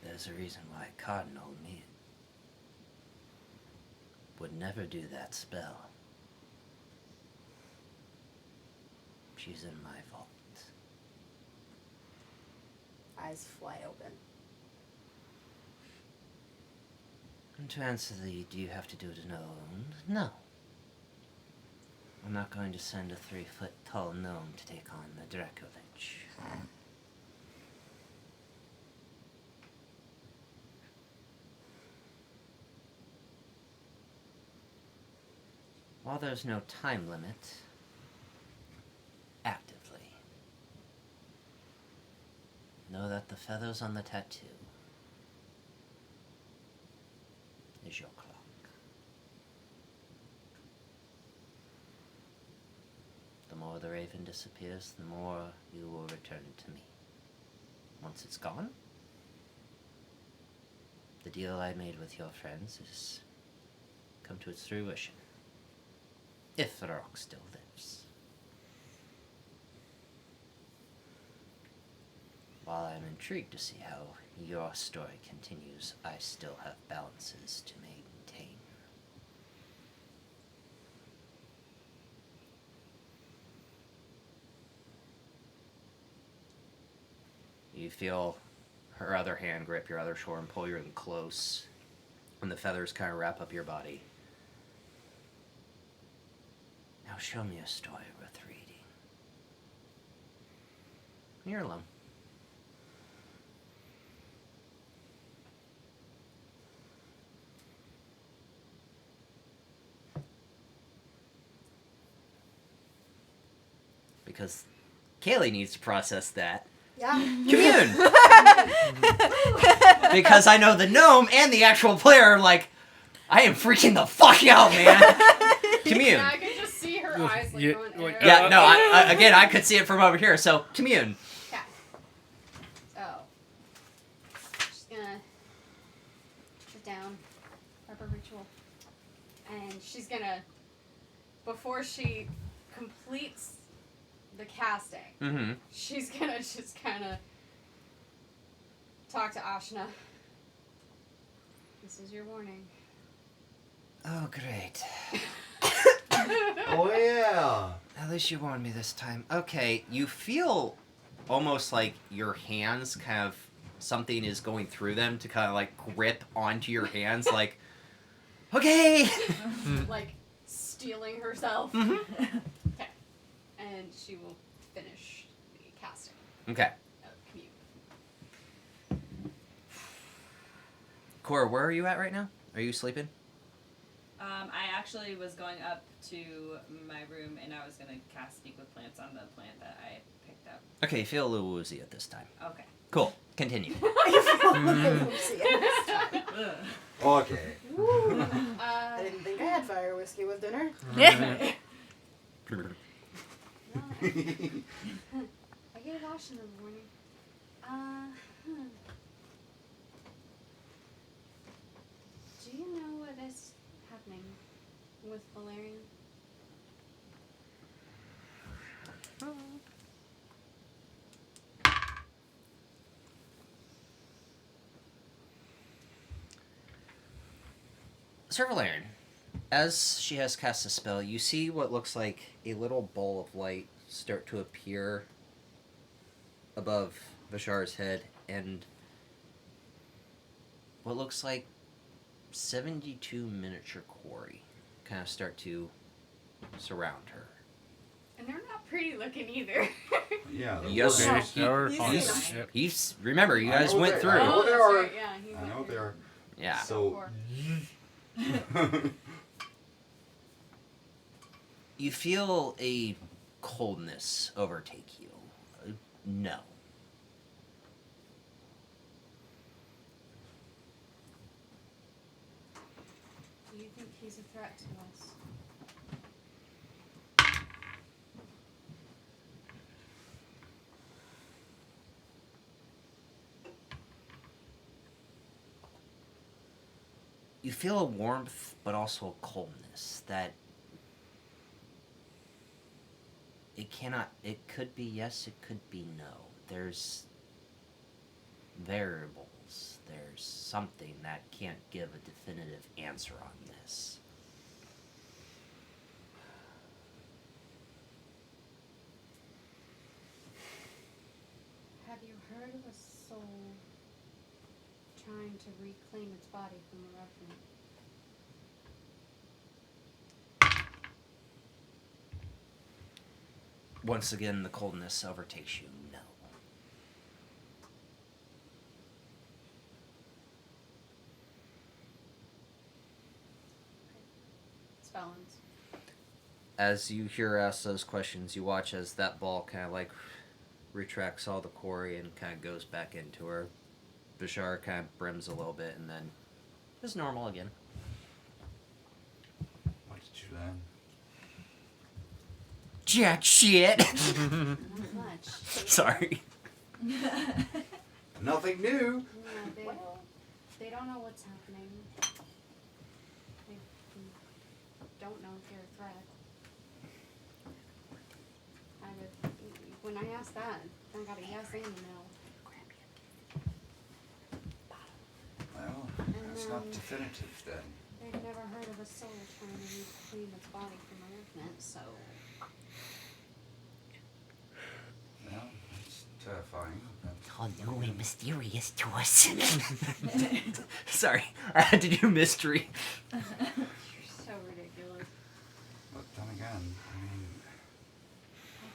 There's a reason why Cardinal me would never do that spell. She's in my vault. Eyes fly open. And to answer the, do you have to do it alone? No. I'm not going to send a 3-foot tall gnome to take on the Dracolich. While there's no time limit, actively, know that the feathers on the tattoo is your clock. The more the raven disappears, the more you will return to me. Once it's gone, the deal I made with your friends is come to its fruition. If the rock still lives. While I'm intrigued to see how your story continues, I still have balances to maintain. You feel her other hand grip your other shoulder and pull you in close, and the feathers kind of wrap up your body. Now show me a story worth reading. You're alone. Because Kaylee needs to process that. Yeah. Commune! Because I know the gnome and the actual player are like, I am freaking the fuck out, man! Commune. I can just see her eyes like Yeah, going like, arrow. Yeah, no, I could see it from over here, so commune. Okay. So, just gonna sit down. and she's gonna, before she completes the casting, Mm-hmm. she's gonna just kind of talk to Ashna. This is your warning. Oh, great. Oh yeah. At least you warned me this time. Okay, you feel almost like your hands kind of, something is going through them to kind of like grip onto your hands, like, okay! Like stealing herself. Mm-hmm. Okay. And she will finish the casting Okay. of Commute. Cora, where are you at right now? Are you sleeping? I actually was going up to my room and I was gonna cast Speak with Plants on the plant that I picked up. Okay, you feel a little woozy at this time. Okay. Cool. Continue. Okay. I didn't think I had fire whiskey with dinner. Yeah. No, I gave Ashna a warning. Do you know what is happening with Valerian? Sir Valerian, as she has cast a spell, you see what looks like a little ball of light start to appear above Bashar's head, and what looks like 72 miniature quarry kind of start to surround her. And they're not pretty looking either. Yeah. they're Yes, working. They're he's- on he's- it. Yep. He's remember, you guys I know went they- through. I know they that's are. right, yeah, he I went know through. they're. Yeah. So. You feel a coldness overtake you. No. Do you think he's a threat to us? You feel a warmth, but also a coldness that it cannot, it could be yes, it could be no. There's variables. There's something that can't give a definitive answer on this. Have you heard of a soul trying to reclaim its body from a revenant? Once again, the coldness overtakes you. No. Spellins. As you hear her ask those questions, you watch as that ball kind of like retracts all the quarry and kind of goes back into her. Bashar kind of brims a little bit and then is normal again. What did you learn? Jack shit! Not much. Sorry. Nothing new. Yeah, they don't know what's happening. They don't know if you're a threat. When I asked that, I got a yes and a no. Well, that's not definitive then. They've never heard of a soul trying to reclaim its body from a revenant, so Well, it's terrifying. But All new and mysterious to us. Sorry, I had to do mystery. you're so ridiculous. But then again, I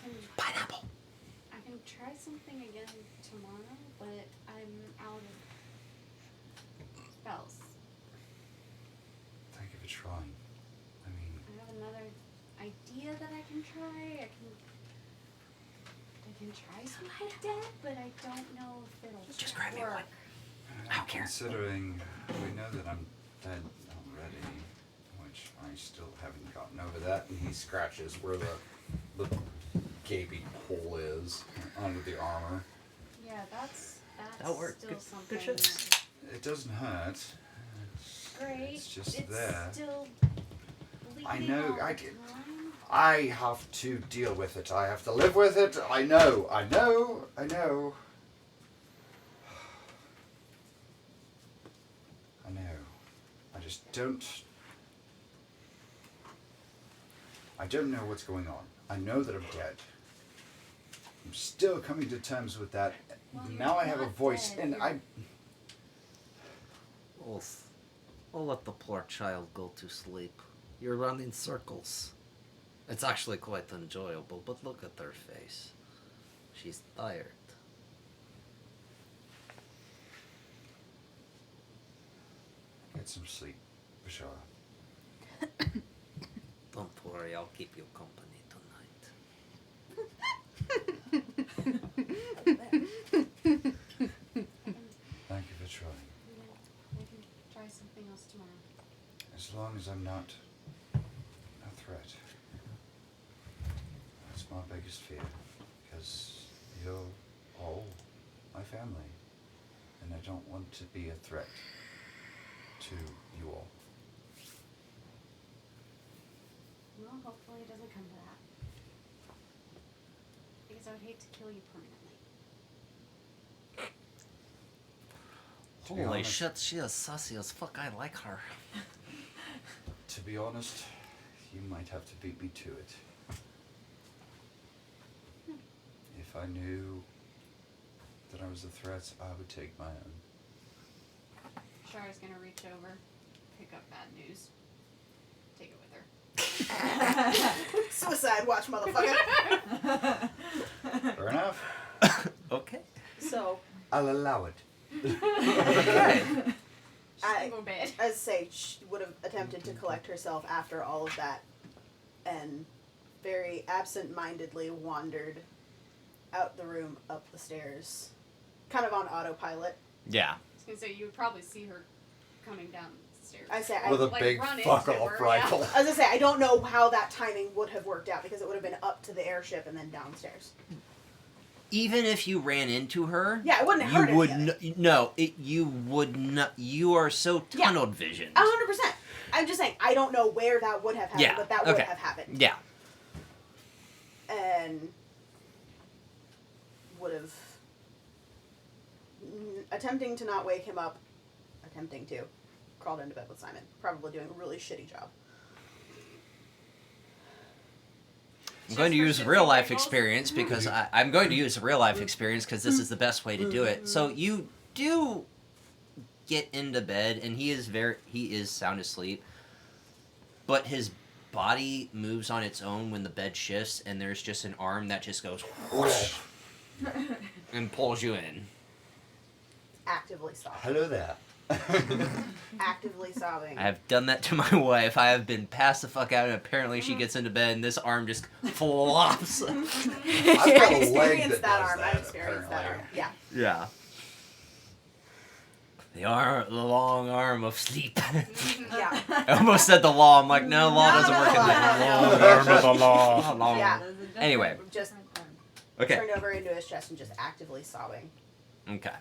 mean, Pineapple. I can try something again tomorrow, but I'm out of spells. thank you for trying. I mean, I have another idea that I can try. I can try something like that, but I don't know if it'll Just grab me work. one. I don't care. considering we know that I'm dead already, which I still haven't gotten over that, and he scratches where the gaping hole is under the armor. Yeah, that's That'll work. still Good- something. good shit. that- It doesn't hurt. Great. It's just it's there. still I know. I have to deal with it. I have to live with it. I know. I know. I know. I know. I just don't. I don't know what's going on. I know that I'm dead. I'm still coming to terms with that. Well, Now you're I have a not voice, dead, and you're- We'll let the poor child go to sleep. You run in circles. It's actually quite enjoyable, but look at her face. She's tired. Get some sleep, Bashara. Don't worry, I'll keep you company tonight. Thank you for trying. We can try something else tomorrow. As long as I'm not a threat. That's my biggest fear. Because you're all my family. And I don't want to be a threat to you all. Well, hopefully it doesn't come to that. Because I would hate to kill you permanently. To be Holy honest- shit, she is sassy as fuck. I like her. To be honest, you might have to beat me to it. If I knew that I was a threat, I would take my own. Shara's gonna reach over, pick up bad news, take it with her. Suicide watch, motherfucker. Fair enough. Okay. So, I'll allow it. Okay. She's gonna go to bed. as I say, she would have attempted to collect herself after all of that and very absent-mindedly wandered out the room, up the stairs, kind of on autopilot. Yeah. I was gonna say you would probably see her coming down the stairs. I say, With a Like, big run fuck into off her, rifle. yeah. I was gonna say, I don't know how that timing would have worked out because it would have been up to the airship and then downstairs. Even if you ran into her, Yeah, it wouldn't have hurt you would any of it. no. You would not. You are so Yeah. tunnel visioned. 100%. I'm just saying, I don't know where that would have happened, Yeah, but that would okay. have happened. Yeah. And would have attempting to not wake him up, crawled into bed with Simon, probably doing a really shitty job. I'm going to for use shits real and life giggles? experience because I'm going to use real life experience because this is the best way to do it. So you do get into bed and he is sound asleep, but his body moves on its own when the bed shifts and there's just an arm that just goes whoosh and pulls you in. Actively sobbing. Hello there. Actively sobbing. I have done that to my wife. I have been passed the fuck out and apparently she gets into bed and this arm just flops. I've got I've a leg experienced that that does arm. that, I've experienced that arm. apparently. Yeah. Yeah. The long arm of sleep. Yeah. I almost said the law. I'm like, no, law No, doesn't no, work in no, that. no. Long arm of the law. How long? Yeah. Anyway. Just Okay. turned over into his chest and just actively sobbing. Okay.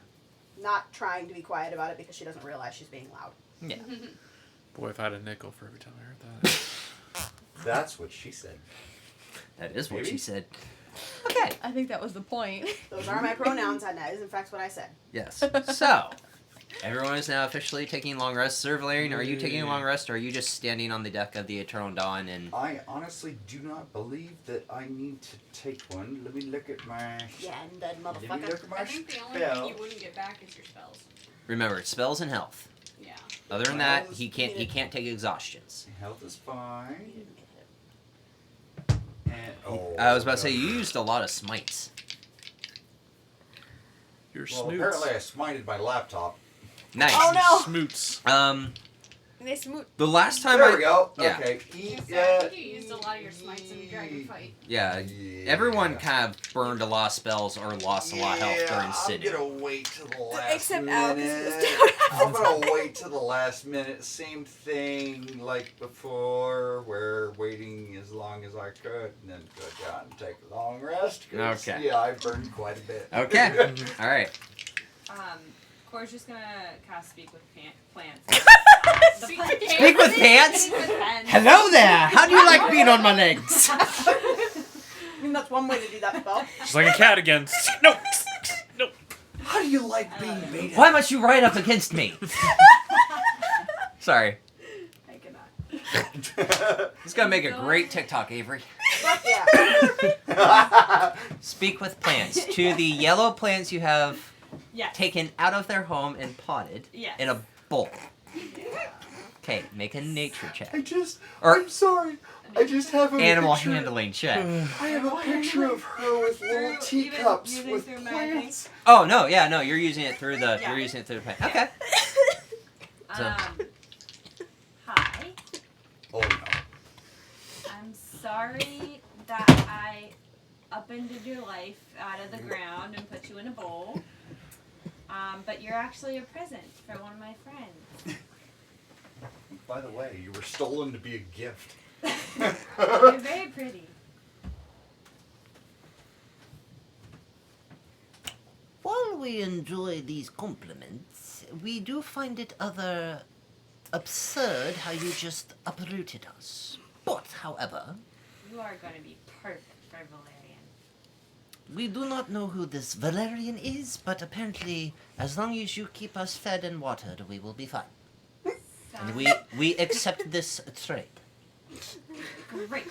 Not trying to be quiet about it because she doesn't realize she's being loud. Yeah. Boy, if I had a nickel for every time I heard that. That's what she said. That is what Maybe. she said. Okay. I think that was the point. Those are my pronouns, and that is in fact what I said. Yes. So, everyone is now officially taking long rests. Sir Valerian, are you taking a long rest or are you just standing on the deck of the Eternal Dawn and... I honestly do not believe that I need to take one. Let me look at my. Yeah, and dead Let me motherfucker. look at my I think the only spell. thing you wouldn't get back is your spells. Remember, it's spells and health. Yeah. Other than that, he can't take exhaustions. Health is fine. You didn't get hit. And oh, I was about to say, you used a lot of smites. Your Well, snoots. apparently I smited my laptop. Nice. Oh, no! Smoots. They smooth. The last time There we go. Yeah. Okay. I think you used a lot of your smites in the dragon fight. Yeah, everyone kind of burned a lot of spells or lost a lot of health during sitting. I'm gonna wait till the last Except minute. Al, 'cause he was down. I'm gonna wait till the last minute. Same thing like before, where waiting as long as I could, and then go down and take a long rest. 'Cause, Okay. Yeah, I burned quite a bit. Okay. All right. Cora's just gonna cast Speak with Plants. Speak with pants? Speak with pens. Hello there! How do you like being on my legs? I mean, that's one way to do that spell. She's like a cat again. No. No. How do you like being baited? Why must you ride up against me? Sorry. I cannot. It's gonna make a great TikTok, Avery. Fuck yeah. Speak with plants. To the yellow plants you have Yes. taken out of their home and potted Yes. in a bowl. Okay, make a nature check. I'm sorry. I just have a Animal picture. handling check. I have a picture of her with little teacups using with through plants. Oh no, yeah, no, you're using it through the Yeah. you're using it through the plant. Okay. So- Hi. Oh no. I'm sorry that I upended your life out of the ground and put you in a bowl. But you're actually a present for one of my friends. By the way, you were stolen to be a gift. You're very pretty. While we enjoy these compliments, we do find it other absurd how you just uprooted us. But, however, You are going to be perfect for Valerian. we do not know who this Valerian is, but apparently, as long as you keep us fed and watered, we will be fine. And we accept this trade. Great.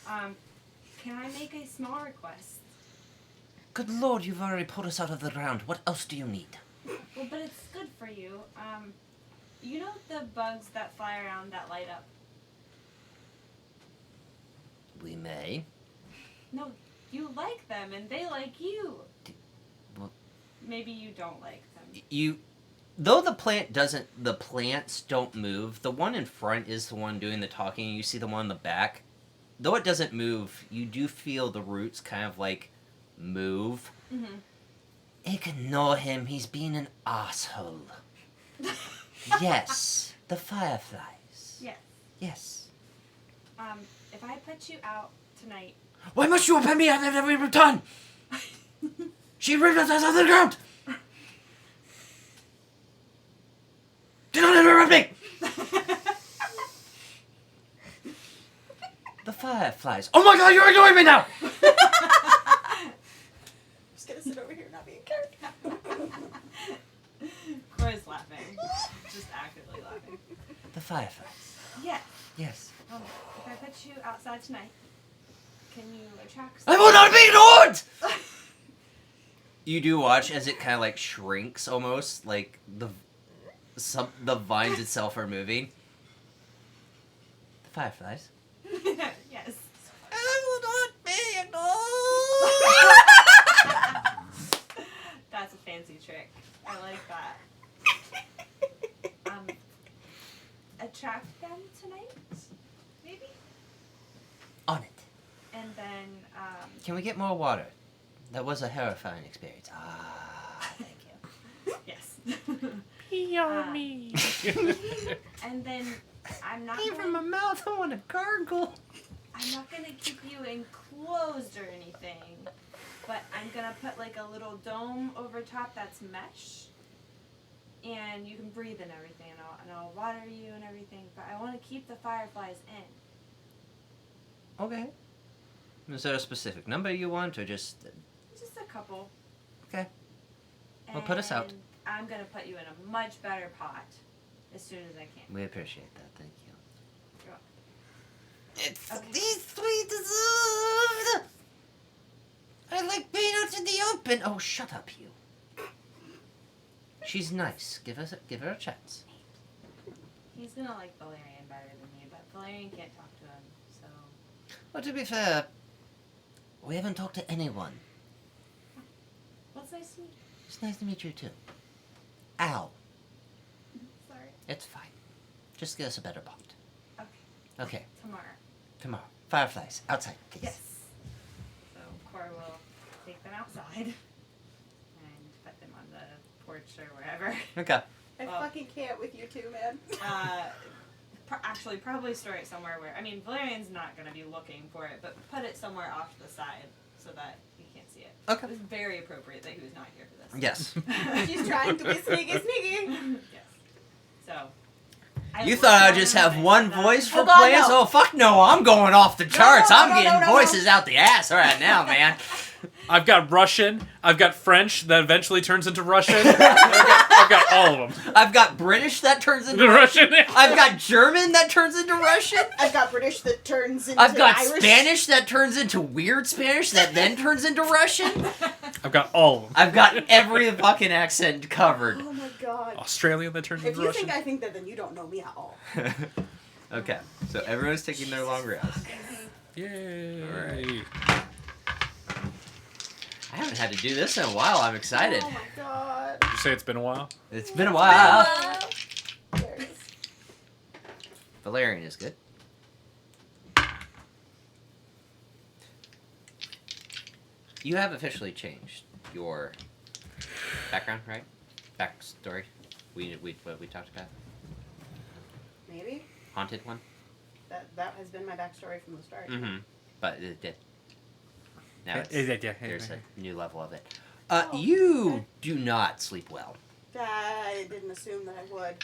Can I make a small request? Good lord, you've already pulled us out of the ground. What else do you need? Well, but it's good for you. You know the bugs that fly around that light up? We may. No, you like them and they like you. Well- Maybe you don't like them. Though the plants don't move, the one in front is the one doing the talking, and you see the one in the back. Though it doesn't move, you do feel the roots kind of like move. Mm-hmm. Ignore him, he's being an asshole. Yes, the fireflies. Yes. Yes. If I put you out tonight, Why must you open me out of every return? She ripped us out of the ground! Do not interrupt me! The fireflies. Oh my god, you're ignoring me now! Just gonna sit over here and not be a character. Cora's laughing. Just actively laughing. The fireflies. Yes. Yes. If I put you outside tonight, can you attract I will not be ignored! You do watch as it kind of like shrinks almost, like the vines itself are moving. The fireflies. Yes. I will not be ignored! That's a fancy trick. I like that. Attract them tonight? Maybe? On it. And then, Can we get more water? That was a horrifying experience. Ah, thank you. yes. Pee on me. And then, I'm not Came from my gonna, mouth. I want to gargle. I'm not gonna keep you enclosed or anything, but I'm gonna put like a little dome over top that's mesh, and you can breathe and everything, and I'll water you and everything, but I want to keep the fireflies in. Okay. Is there a specific number you want, or just? Just a couple. Okay. Well, put us out. And I'm gonna put you in a much better pot as soon as I can. We appreciate that. Thank you. It's Okay. least we deserved! I like being out in the open! Oh, shut up, you. She's nice. Give her a chance. He's gonna like Valerian better than me, but Valerian can't talk to him, so. Well, to be fair, we haven't talked to anyone. What's nice to meet you? It's nice to meet you, too. Ow. Sorry. It's fine. Just get us a better pot. Okay. Okay, Tomorrow. tomorrow. Fireflies, outside, please. Yes. So Cora will take them outside and put them on the porch or wherever. Okay. I Well- fucking can't with you two, man. Actually, probably store it somewhere where, I mean, Valerian's not going to be looking for it, but put it somewhere off to the side so that he can't see it. Okay. It's very appropriate that he was not here for this. Yes. She's trying to be sneaky, sneaky. Yes. So. You thought I'd just have one voice for Oh, God, plans? no. Oh, fuck no. I'm going off the charts. no, I'm no, getting no, no. voices out the ass right now, man. I've got Russian. I've got French that eventually turns into Russian. I've got all of them. I've got British that turns into The Russian. I've got German that turns into Russian. I've got British that turns into I've got Irish. Spanish that turns into weird Spanish that then turns into Russian. I've got all of them. I've got every fucking accent covered. Oh my god. Australian that turns If into you Russian. think I think that, then you don't know me at all. Okay, so everyone's taking their long rest. Yay. Alright. I haven't had to do this in a while. I'm excited. Oh my god. Did you say it's been a while? It's been a while. There it is. Valerian is good. You have officially changed your background, right? Backstory. What we talked about. Maybe. Haunted one. That has been my backstory from the start. Mm-hmm. But it did. Now it's, there's a new level of it. Oh, You okay. do not sleep well. I didn't assume that I would.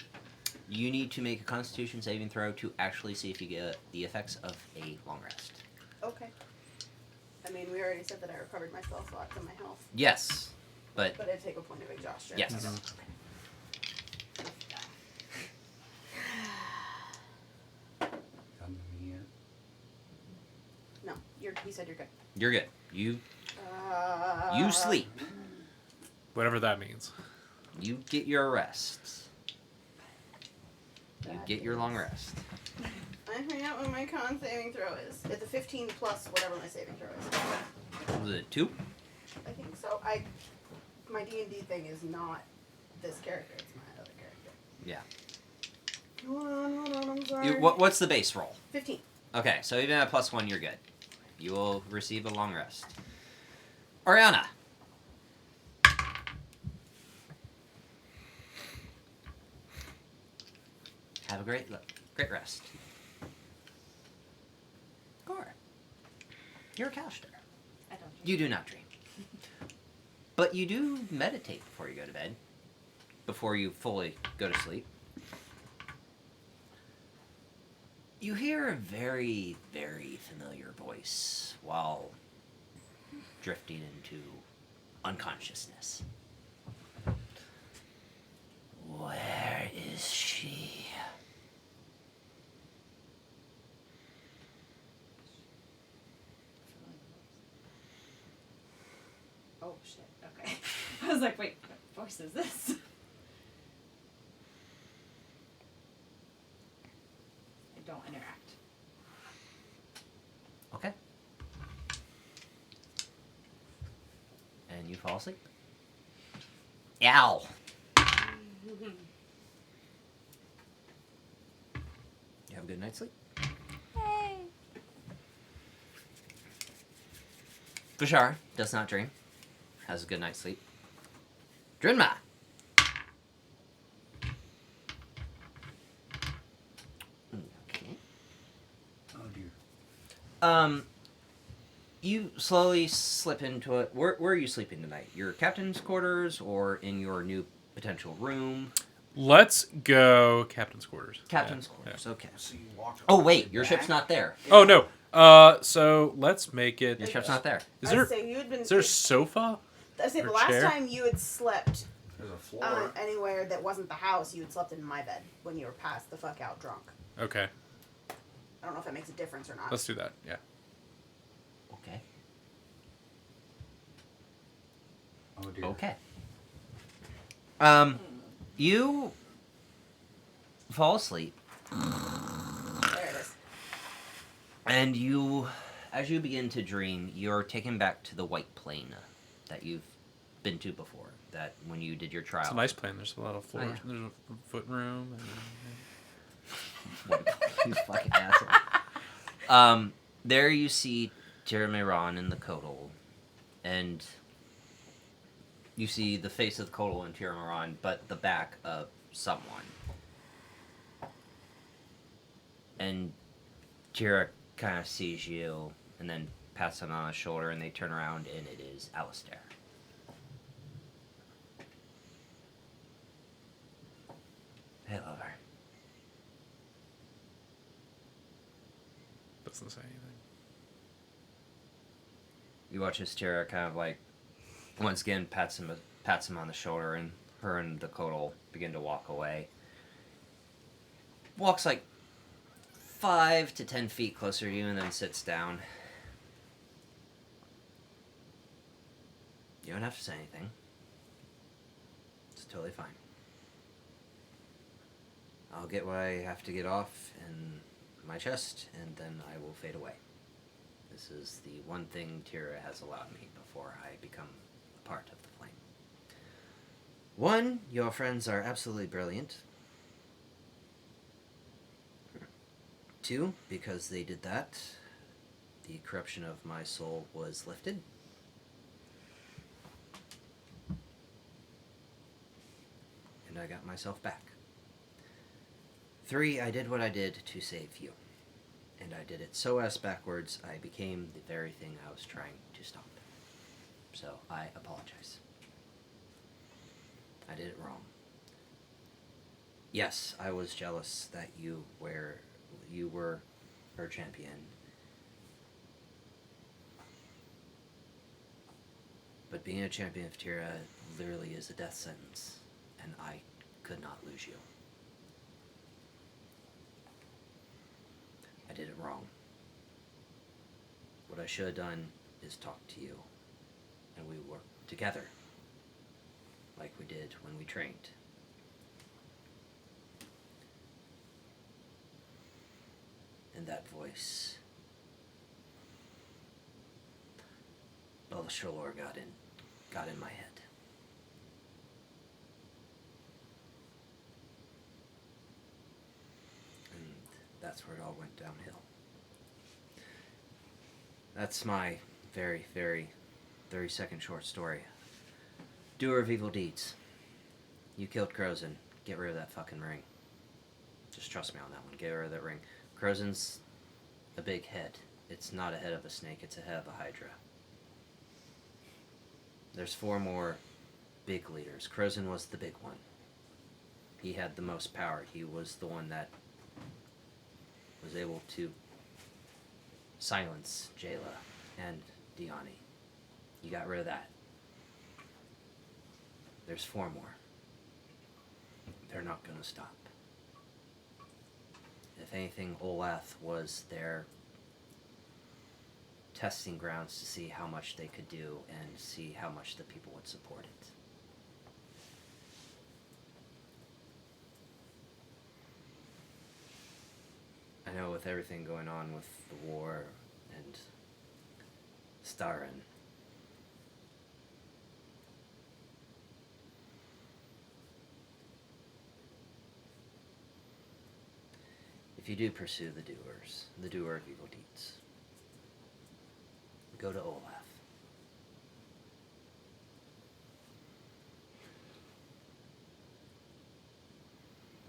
You need to make a Constitution saving throw to actually see if you get the effects of a long rest. Okay. I mean, we already said that I recovered my spell slots and my health, Yes, but but it'd take a point of exhaustion. yes. Come here. No, you said you're good. You're good. You sleep. Whatever that means. You get your rest. You get your long rest. I find out what my con saving throw is. It's a 15 plus whatever my saving throw is. Was it 2? I think so. My D&D thing is not this character. It's my other character. Yeah. Hold on. I'm sorry. What's the base roll? 15. Okay, so even at +1, you're good. You will receive a long rest. Oriana. Have a great rest. Gore. You're a couch there. I don't. You do not dream. But you do meditate before you go to bed. Before you fully go to sleep. You hear a very, very familiar voice while drifting into unconsciousness. Where is she? Oh shit. Okay. I was like, wait, what voice is this? I don't interact. Okay. And you fall asleep. Ow. You have a good night's sleep. Hey. Bashar does not dream. Has a good night's sleep. Drinma. Okay. Oh dear. You slowly slip into it. Where are you sleeping tonight? Your captain's quarters or in your new potential room? Let's go captain's quarters. Captain's Yeah, quarters. Okay. So you walk. Oh all wait, the your way ship's back? not there. Yeah. Oh no. So let's make it. Your ship's not there. Is I'd there? say you had been. Is there a sofa? I say the or last chair? time you had slept There's a floor. anywhere that wasn't the house, you had slept in my bed when you were passed the fuck out drunk. Okay, I don't know if that makes a difference or not. let's do that. Yeah. Okay. Oh dear. Okay. You fall asleep, There it is. and you, as you begin to dream, you're taken back to the white plane that you've been to before. That when you did your trial. It's a nice plan. There's a lot of floors. yeah. There's a foot room. You fucking asshole. There you see Tiramiran in the Kodal, and you see the face of the Kodal and Tiramiran, but the back of someone. And Tira kind of sees you, and then pats him on the shoulder, and they turn around, and it is Alistair. Hey, lover. Doesn't say anything. You watch as Tara kind of like, once again, pats him on the shoulder, and her and the Kodal begin to walk away. Walks like 5 to 10 feet closer to you, and then sits down. You don't have to say anything. It's totally fine. I'll get what I have to get off in my chest, and then I will fade away. This is the one thing Tira has allowed me before I become a part of the flame. 1, your friends are absolutely brilliant. 2, because they did that, the corruption of my soul was lifted. And I got myself back. 3, I did what I did to save you. And I did it so ass backwards, I became the very thing I was trying to stop. So I apologize. I did it wrong. Yes, I was jealous that you were her champion. But being a champion of Tira literally is a death sentence, and I could not lose you. I did it wrong. What I should have done is talk to you, and we work together, like we did when we trained. And that voice, Belishalor got in my head. And that's where it all went downhill. That's my very, very 30-second short story. Doer of evil deeds. You killed Crozen. Get rid of that fucking ring. Just trust me on that one. Get rid of that ring. Crozen's a big head. It's not a head of a snake, it's a head of a hydra. There's 4 more big leaders. Crozen was the big one. He had the most power. He was the one that was able to silence Jayla and Diani. You got rid of that. There's 4 more. They're not gonna stop. If anything, Olath was their testing grounds to see how much they could do and see how much the people would support it. I know with everything going on with the war and Starin, if you do pursue the doer of evil deeds, go to Olaf.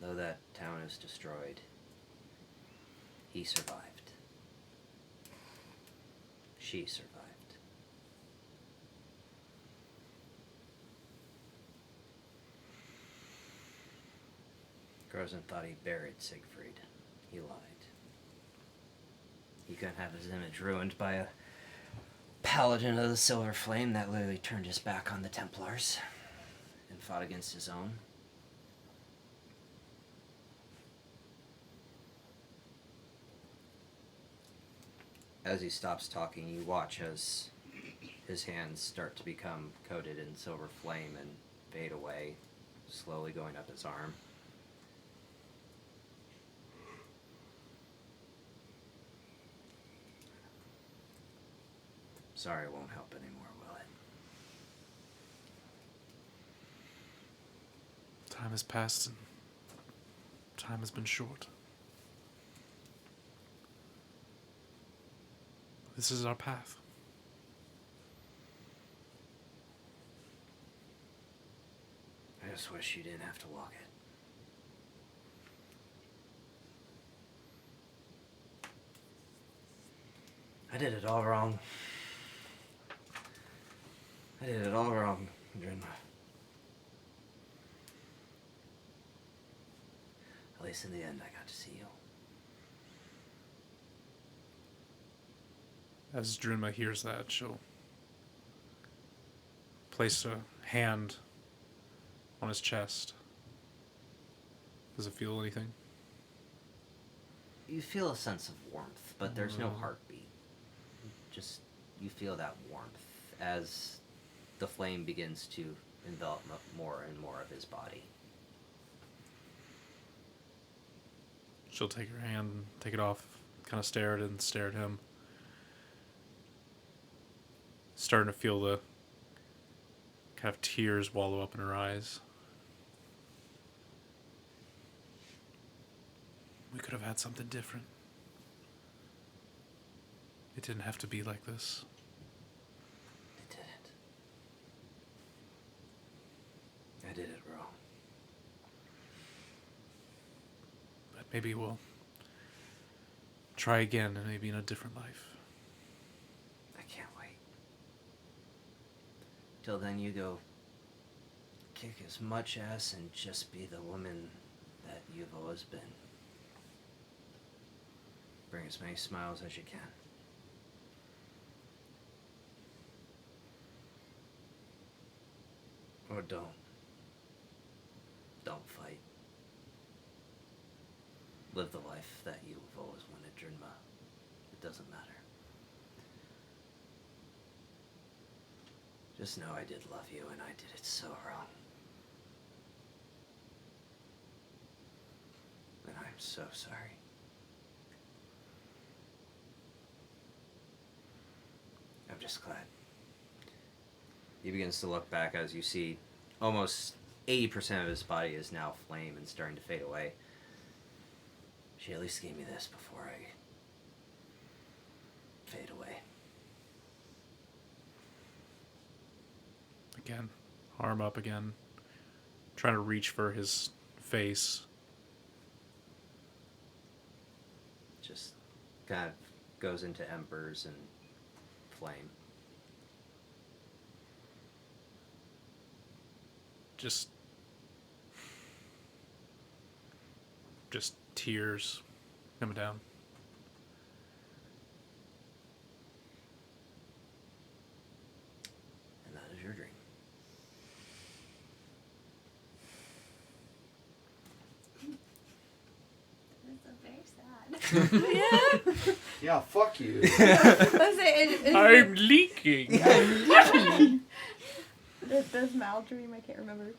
Though that town is destroyed, he survived. She survived. Grozen thought he buried Siegfried. He lied. He couldn't have his image ruined by a paladin of the Silver Flame that literally turned his back on the Templars and fought against his own. As he stops talking, you watch as his hands start to become coated in silver flame and fade away, slowly going up his arm. Sorry, it won't help anymore, will it? Time has passed and time has been short. This is our path. I just wish you didn't have to walk it. I did it all wrong. I did it all wrong, Drinma. At least in the end, I got to see you. As Drinma hears that, she'll place a hand on his chest. Does it feel anything? You feel a sense of warmth, but there's no heartbeat. Just, you feel that warmth as the flame begins to envelop more and more of his body. She'll take her hand, take it off, kind of stare at it and stare at him. Starting to feel the kind of tears wallow up in her eyes. We could have had something different. It didn't have to be like this. It didn't. I did it wrong. But maybe we'll try again and maybe in a different life. I can't wait. Till then, you go kick as much ass and just be the woman that you've always been. Bring as many smiles as you can. Or don't. Don't fight. Live the life that you've always wanted, Drinma. It doesn't matter. Just know I did love you and I did it so wrong. And I'm so sorry. I'm just glad. He begins to look back as you see almost 80% of his body is now flame and starting to fade away. She at least gave me this before I fade away. Again, arm up again, trying to reach for his face. Just kind of goes into embers and flame. Just tears coming down. And that is your dream. That's so very sad. Yeah, fuck you. I'm leaking. Does Mal dream? I can't remember.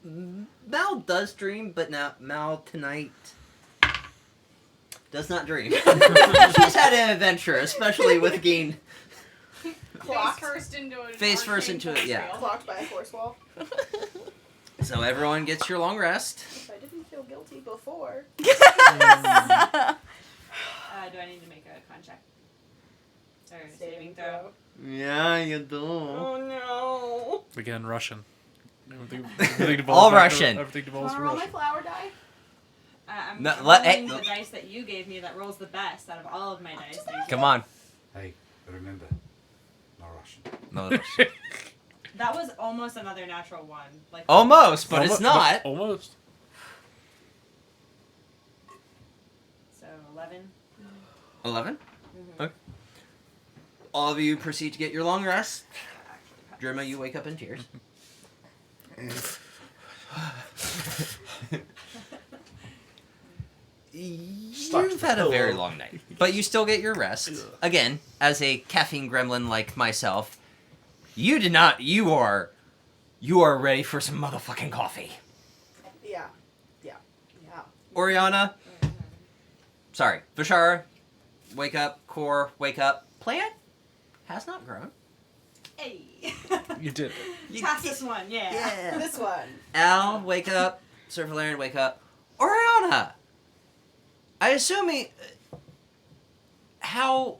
Mal does dream, but now Mal tonight does not dream. She's had an adventure, especially with getting Clocked. Face first into it, yeah. Clocked by a force wall. So everyone gets your long rest. If I didn't feel guilty before. Do I need to make a con check? Or a saving throw? Yeah, you do. Oh no. Again, Russian. Everything devolves All back to- Russian. Everything devolves Wanna to roll my Russian. flower die? I'm No, rolling hey, the dice that you gave me that rolls the best out of all of my dice. Come on. Hey, remember, no Russian. No, That was almost another natural one. Like almost, but it's not. Almost. So 11. 11? Okay. All of you proceed to get your long rest. Drimma, you wake up in tears. You've had a very long night, but you still get your rest. Again, as a caffeine gremlin like myself, you did not. You are ready for some motherfucking coffee. Yeah. Oriana, sorry, Vishara, wake up. Core, wake up. Plant has not grown. Hey. You did. Pass this one, yeah. This one. Al, wake up. Sir Valerian, wake up. Oriana! I assume how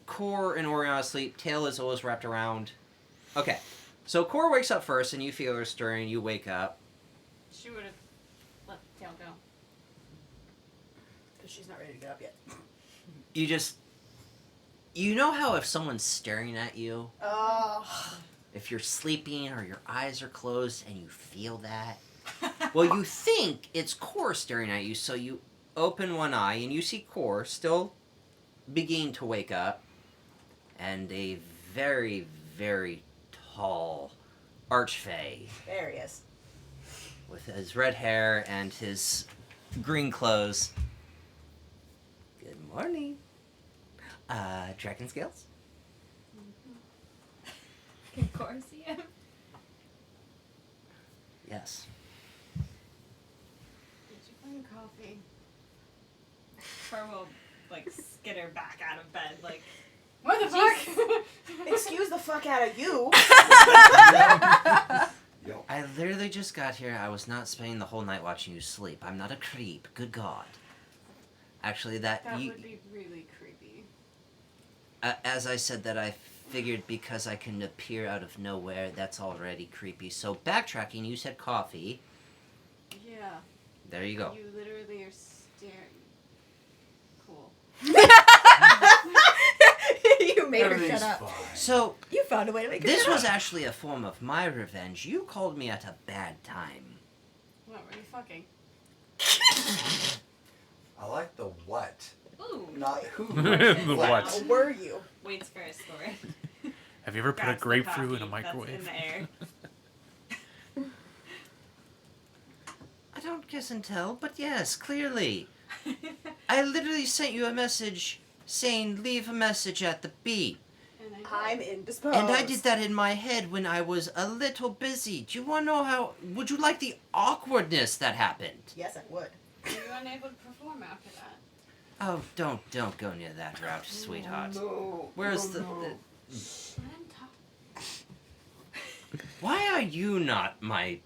Core and Oriana sleep, tail is always wrapped around. Okay. So Core wakes up first and you feel her stirring, you wake up. She would have let Tail go. Because she's not ready to get up yet. You just You know how if someone's staring at you, Oh. if you're sleeping or your eyes are closed and you feel that? Well, you think it's Core staring at you, so you open one eye and you see Core still beginning to wake up, and a very, very tall archfey There he is. with his red hair and his green clothes. Good morning. Dragon scales? Can Cora see him? Yes. Did you find coffee? Cora will like skitter back out of bed, like What the fuck? Excuse the fuck out of you. Yo. I literally just got here. I was not spending the whole night watching you sleep. I'm not a creep. Good God. Actually, That would be really creepy. as I said that, I figured because I can appear out of nowhere, that's already creepy. So backtracking, you said coffee. Yeah. There you go. You literally are staring. Cool. You made her Everything's shut up. fine. So You found a way to make her this shut was up. actually a form of my revenge. You called me at a bad time. What were you fucking? I like the what, ooh. not who. The what? How were you? Waits for a story. Have you ever put a Grabs the grapefruit in a coffee microwave? That's in the air. I don't guess and tell, but yes, clearly. I literally sent you a message saying leave a message at the beep. And I'm indisposed. And I did that in my head when I was a little busy. Do you want to know how... Would you like the awkwardness that happened? Yes, I would. Were you unable to perform after that? Oh, don't go near that route, sweetheart. No. Where's no, the... no. Let him talk. Why are you not my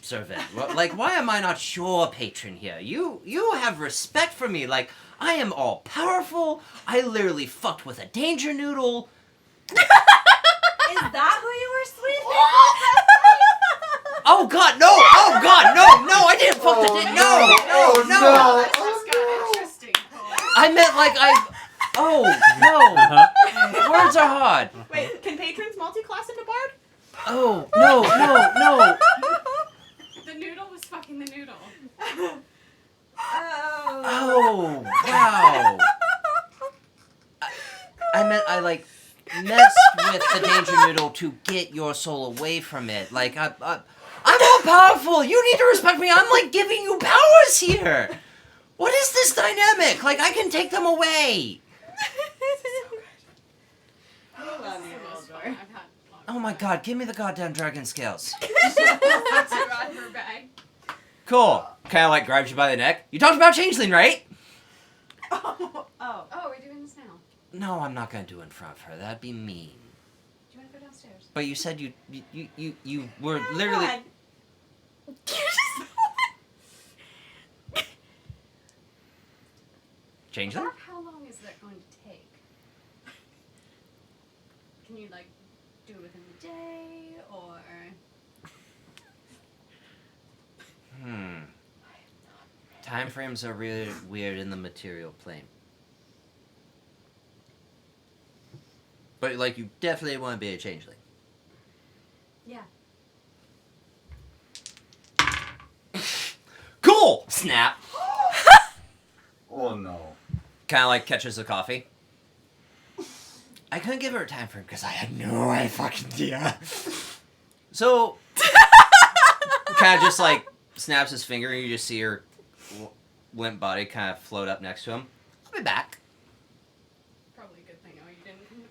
servant? Like, why am I not your patron here? You have respect for me. Like, I am all powerful. I literally fucked with a danger noodle. Is that who you were sleeping Oh God, no! Oh God, no! I didn't fuck the no! no. This just got interesting. Cole. I meant like I. Oh no! Uh-huh. Words are hard. Wait, can patrons multi-class into bard? Oh no! The noodle was fucking the noodle. Oh wow! I meant I like messed with the danger noodle to get your soul away from it. Like I'm all powerful. You need to respect me. I'm like giving you powers here. What is this dynamic? Like I can take them away. I love you, Most fun Waldorf. I've had. Oh my God! Give me the goddamn dragon scales. Puts her on her bag. Cool. Kind of like grabs you by the neck. You talked about changeling, right? Oh. Oh. Oh, we're doing this now. No, I'm not gonna do it in front of her. That'd be mean. Do you want to go downstairs? But you said you were literally. God. Changeling? About how long is that going to take? Can you like do it within the day or? Time frames are really weird in the material plane. But like you definitely want to be a changeling. Yeah. Cool! Snap. Oh no. Kind of like catches the coffee. I couldn't give her a time frame because I had no fucking idea. So, kind of just like snaps his finger and you just see her limp body kind of float up next to him. I'll be back. Probably a good thing. Oh, you didn't come to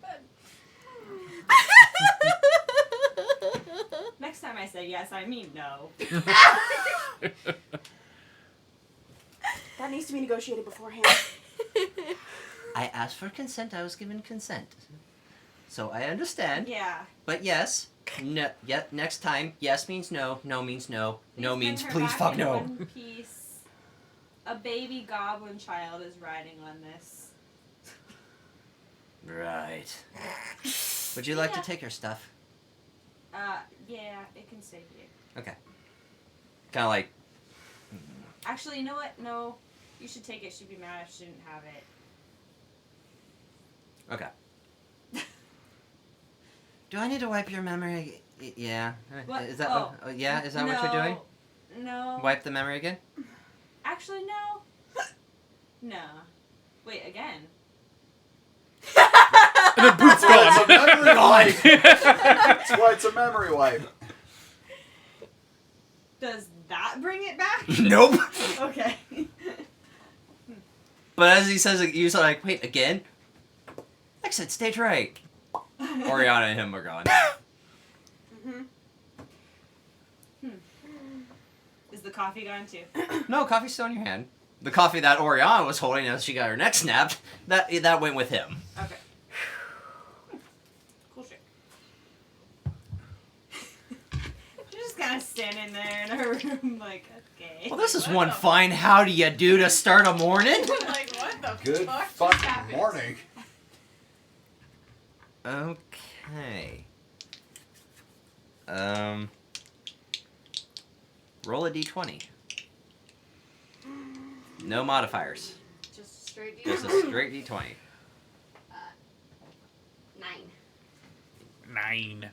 bed. Next time I say yes, I mean no. That needs to be negotiated beforehand. I asked for consent. I was given consent. So I understand. Yeah. But yes. No. Yeah. Next time. Yes means no. No means no. No Please means bring her please back fuck in no. One piece. A baby goblin child is riding on this. Right. Would you like Yeah. to take your stuff? Yeah, it can stay here. Okay. Kind of like. Actually, you know what? No, you should take it. She'd be mad if she didn't have it. Okay. Do I need to wipe your memory? Yeah. What? Is that Oh. what? Yeah. Is that what you're doing? No. Wipe the memory again? Actually, no. No. Wait, again. And then poof's That's a gone. memory wipe. That's why it's a memory wipe. Does that bring it back? Nope. Okay. But as he says it, you're like, wait, again? Exit stage right. Oriana and him are gone. Is the coffee gone too? No, coffee's still in your hand. The coffee that Oriana was holding as she got her neck snapped, that went with him. Okay. Cool shit. You're just kind of standing there in her room, like, okay. Well, this is What one the fine howdy you do to start a morning. Like, what the Good fuck just fucking happened? morning. Okay. Roll a d20. No modifiers. Just straight Just a straight d20. 9. 9.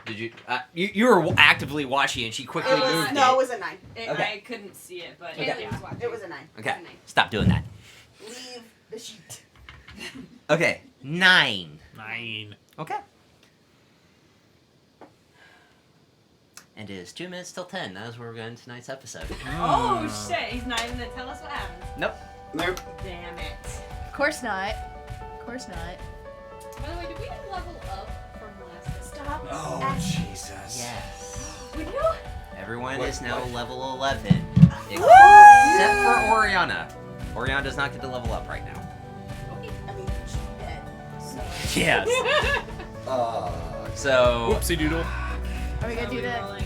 Did you? You were actively watching, and she quickly It was, moved no, it it. was a 9. Okay. I couldn't see it, but Okay. yeah. It was a 9. Okay, stop doing that. Leave the sheet. Okay, 9. 9. Okay. And it is 2 minutes till 10. That is where we're going to tonight's episode. Oh shit! He's not even gonna tell us what happened. Nope. Nope. Damn it. Of course not. Of course not. By the way, did we level up from last time? Stop. Oh, Jesus. Yes. We do? Everyone What- is now what? level 11. Except for Oriana. Oriana does not get to level up right now. I mean, she's dead. So. Yes. So, Whoopsie doodle. Are we gonna do that?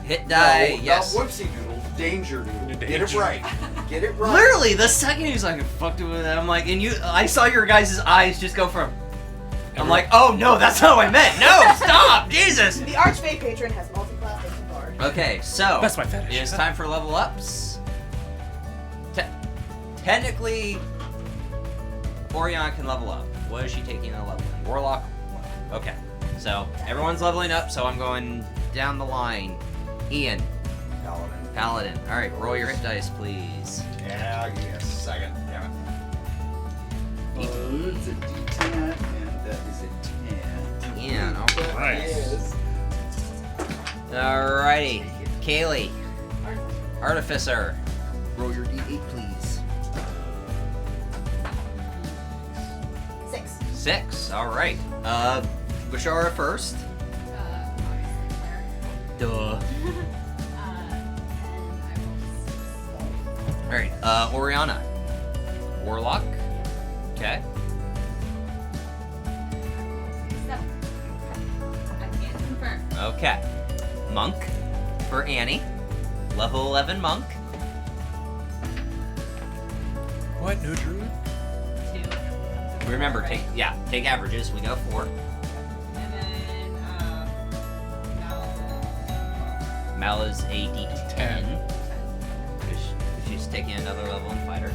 hit die, No, yes. not whoopsie doodle. Danger doodle. Get it Danger. right. Get it right. Literally, the second he was like, fucked with it, I'm like, and I saw your guys' eyes just go from. I'm like, oh no, that's not what I meant. No, stop, Jesus. The Archfey Patron has multi-class guard. Okay, so That's my fetish. it is time for level ups. Technically, Orion can level up. What is she taking a level in? Warlock. Okay, so everyone's leveling up. So I'm going down the line. Ian, Paladin. Paladin. All right, roll your hit dice, please. Yeah, give me a second. Damn it. It's a D10, and that is a 10. Ian, all That right. is- Alrighty, Kaylee, Artificer. Roll your d8, please. 6. 6. All right. Bashara first. Obviously, Claire. Duh. And I rolled 6. All right. Oriana. Warlock. Okay. 7. I can't confirm. Okay. Monk for Annie. Level 11 monk. What? No druid? 2. Remember, take averages. We got 4. And then, Mal is a D10. 10. She's taking another level in fighter.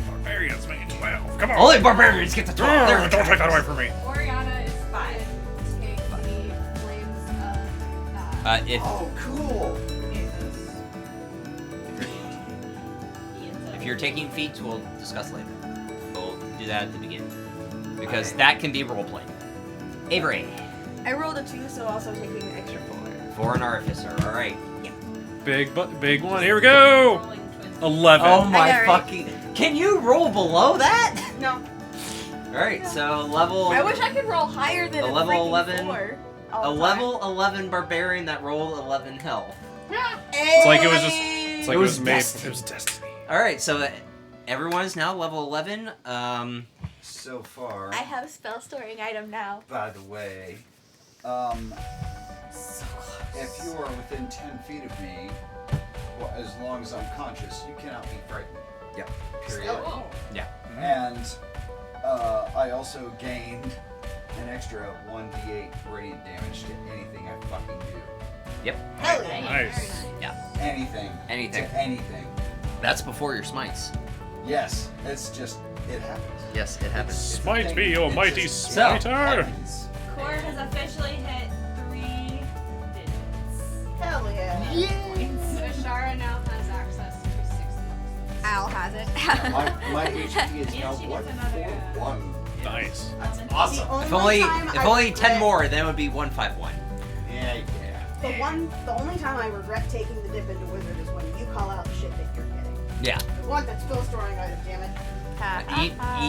Barbarians make it 12. Come on. Only barbarians get the 12. Oh, don't take that away from me. Oriana is 5. going to take the flames of If Oh, cool. if you're taking feats, we'll discuss later. We'll do that at the beginning because that can be roleplayed. Avery. I rolled a 2, so also taking an extra 4. For an artificer. All right. Big one. Here we go. 11. Oh my I know, right? fucking! Can you roll below that? No. All right. So level. I wish I could roll higher than A a level freaking 11? 4. A all the level 11 barbarian that rolled 11 health. It's like it was just. It's like It it was was made. destiny. It was destiny. All right. So everyone is now level 11. So far, I have a spell storing item now. by the way, if you are within 10 feet of me, well, as long as I'm conscious, you cannot be frightened. Yep. Period. Oh, And I also gained an extra 1d8 radiant damage to anything I fucking do. Yep. Hell yeah. Nice. Anything. Anything. To anything. That's before your smites. Yes, it's just, it happens. Yes, it happens. It's a Smite thing. me, O It mighty just smiter. happens. Core has officially hit 3 digits. Hell yeah. Ashara now has access to 6 levels. Al has it. My HP is now Yeah, she gets another, 141. Nice. That's The awesome. only time If I only regret- 10 more, then it would be 151. Yeah. The only time I regret taking the dip into wizard is when you call out the shit that you're getting. Yeah. The one that's still storing item, damn it.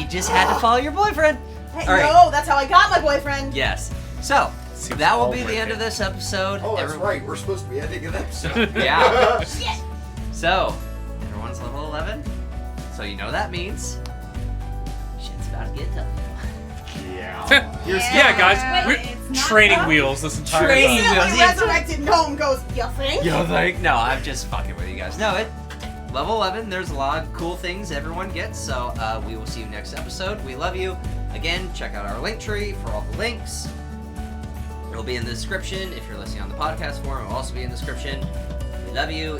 You just had to follow your boyfriend. Hey, All right. no, that's how I got my boyfriend. Yes. So, Seems that will all be the right end of there. this episode. Oh, that's right. We're supposed to be ending an episode. Yeah. So, everyone's level 11. So you know that means shit's about to get tough. Yeah. Yeah, guys, Wait, we're it's not training done? wheels this entire Training time. wheels. Silly yeah. resurrected gnome goes, you think? Yo, like, no, I'm just fucking with you guys. No, level 11, there's a lot of cool things everyone gets, so we will see you next episode. We love you. Again, check out our link tree for all the links. It'll be in the description. If you're listening on the podcast form, it'll also be in the description. We love you.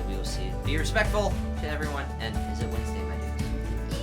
We will see you. Be respectful to everyone, and is it Wednesday, my dudes?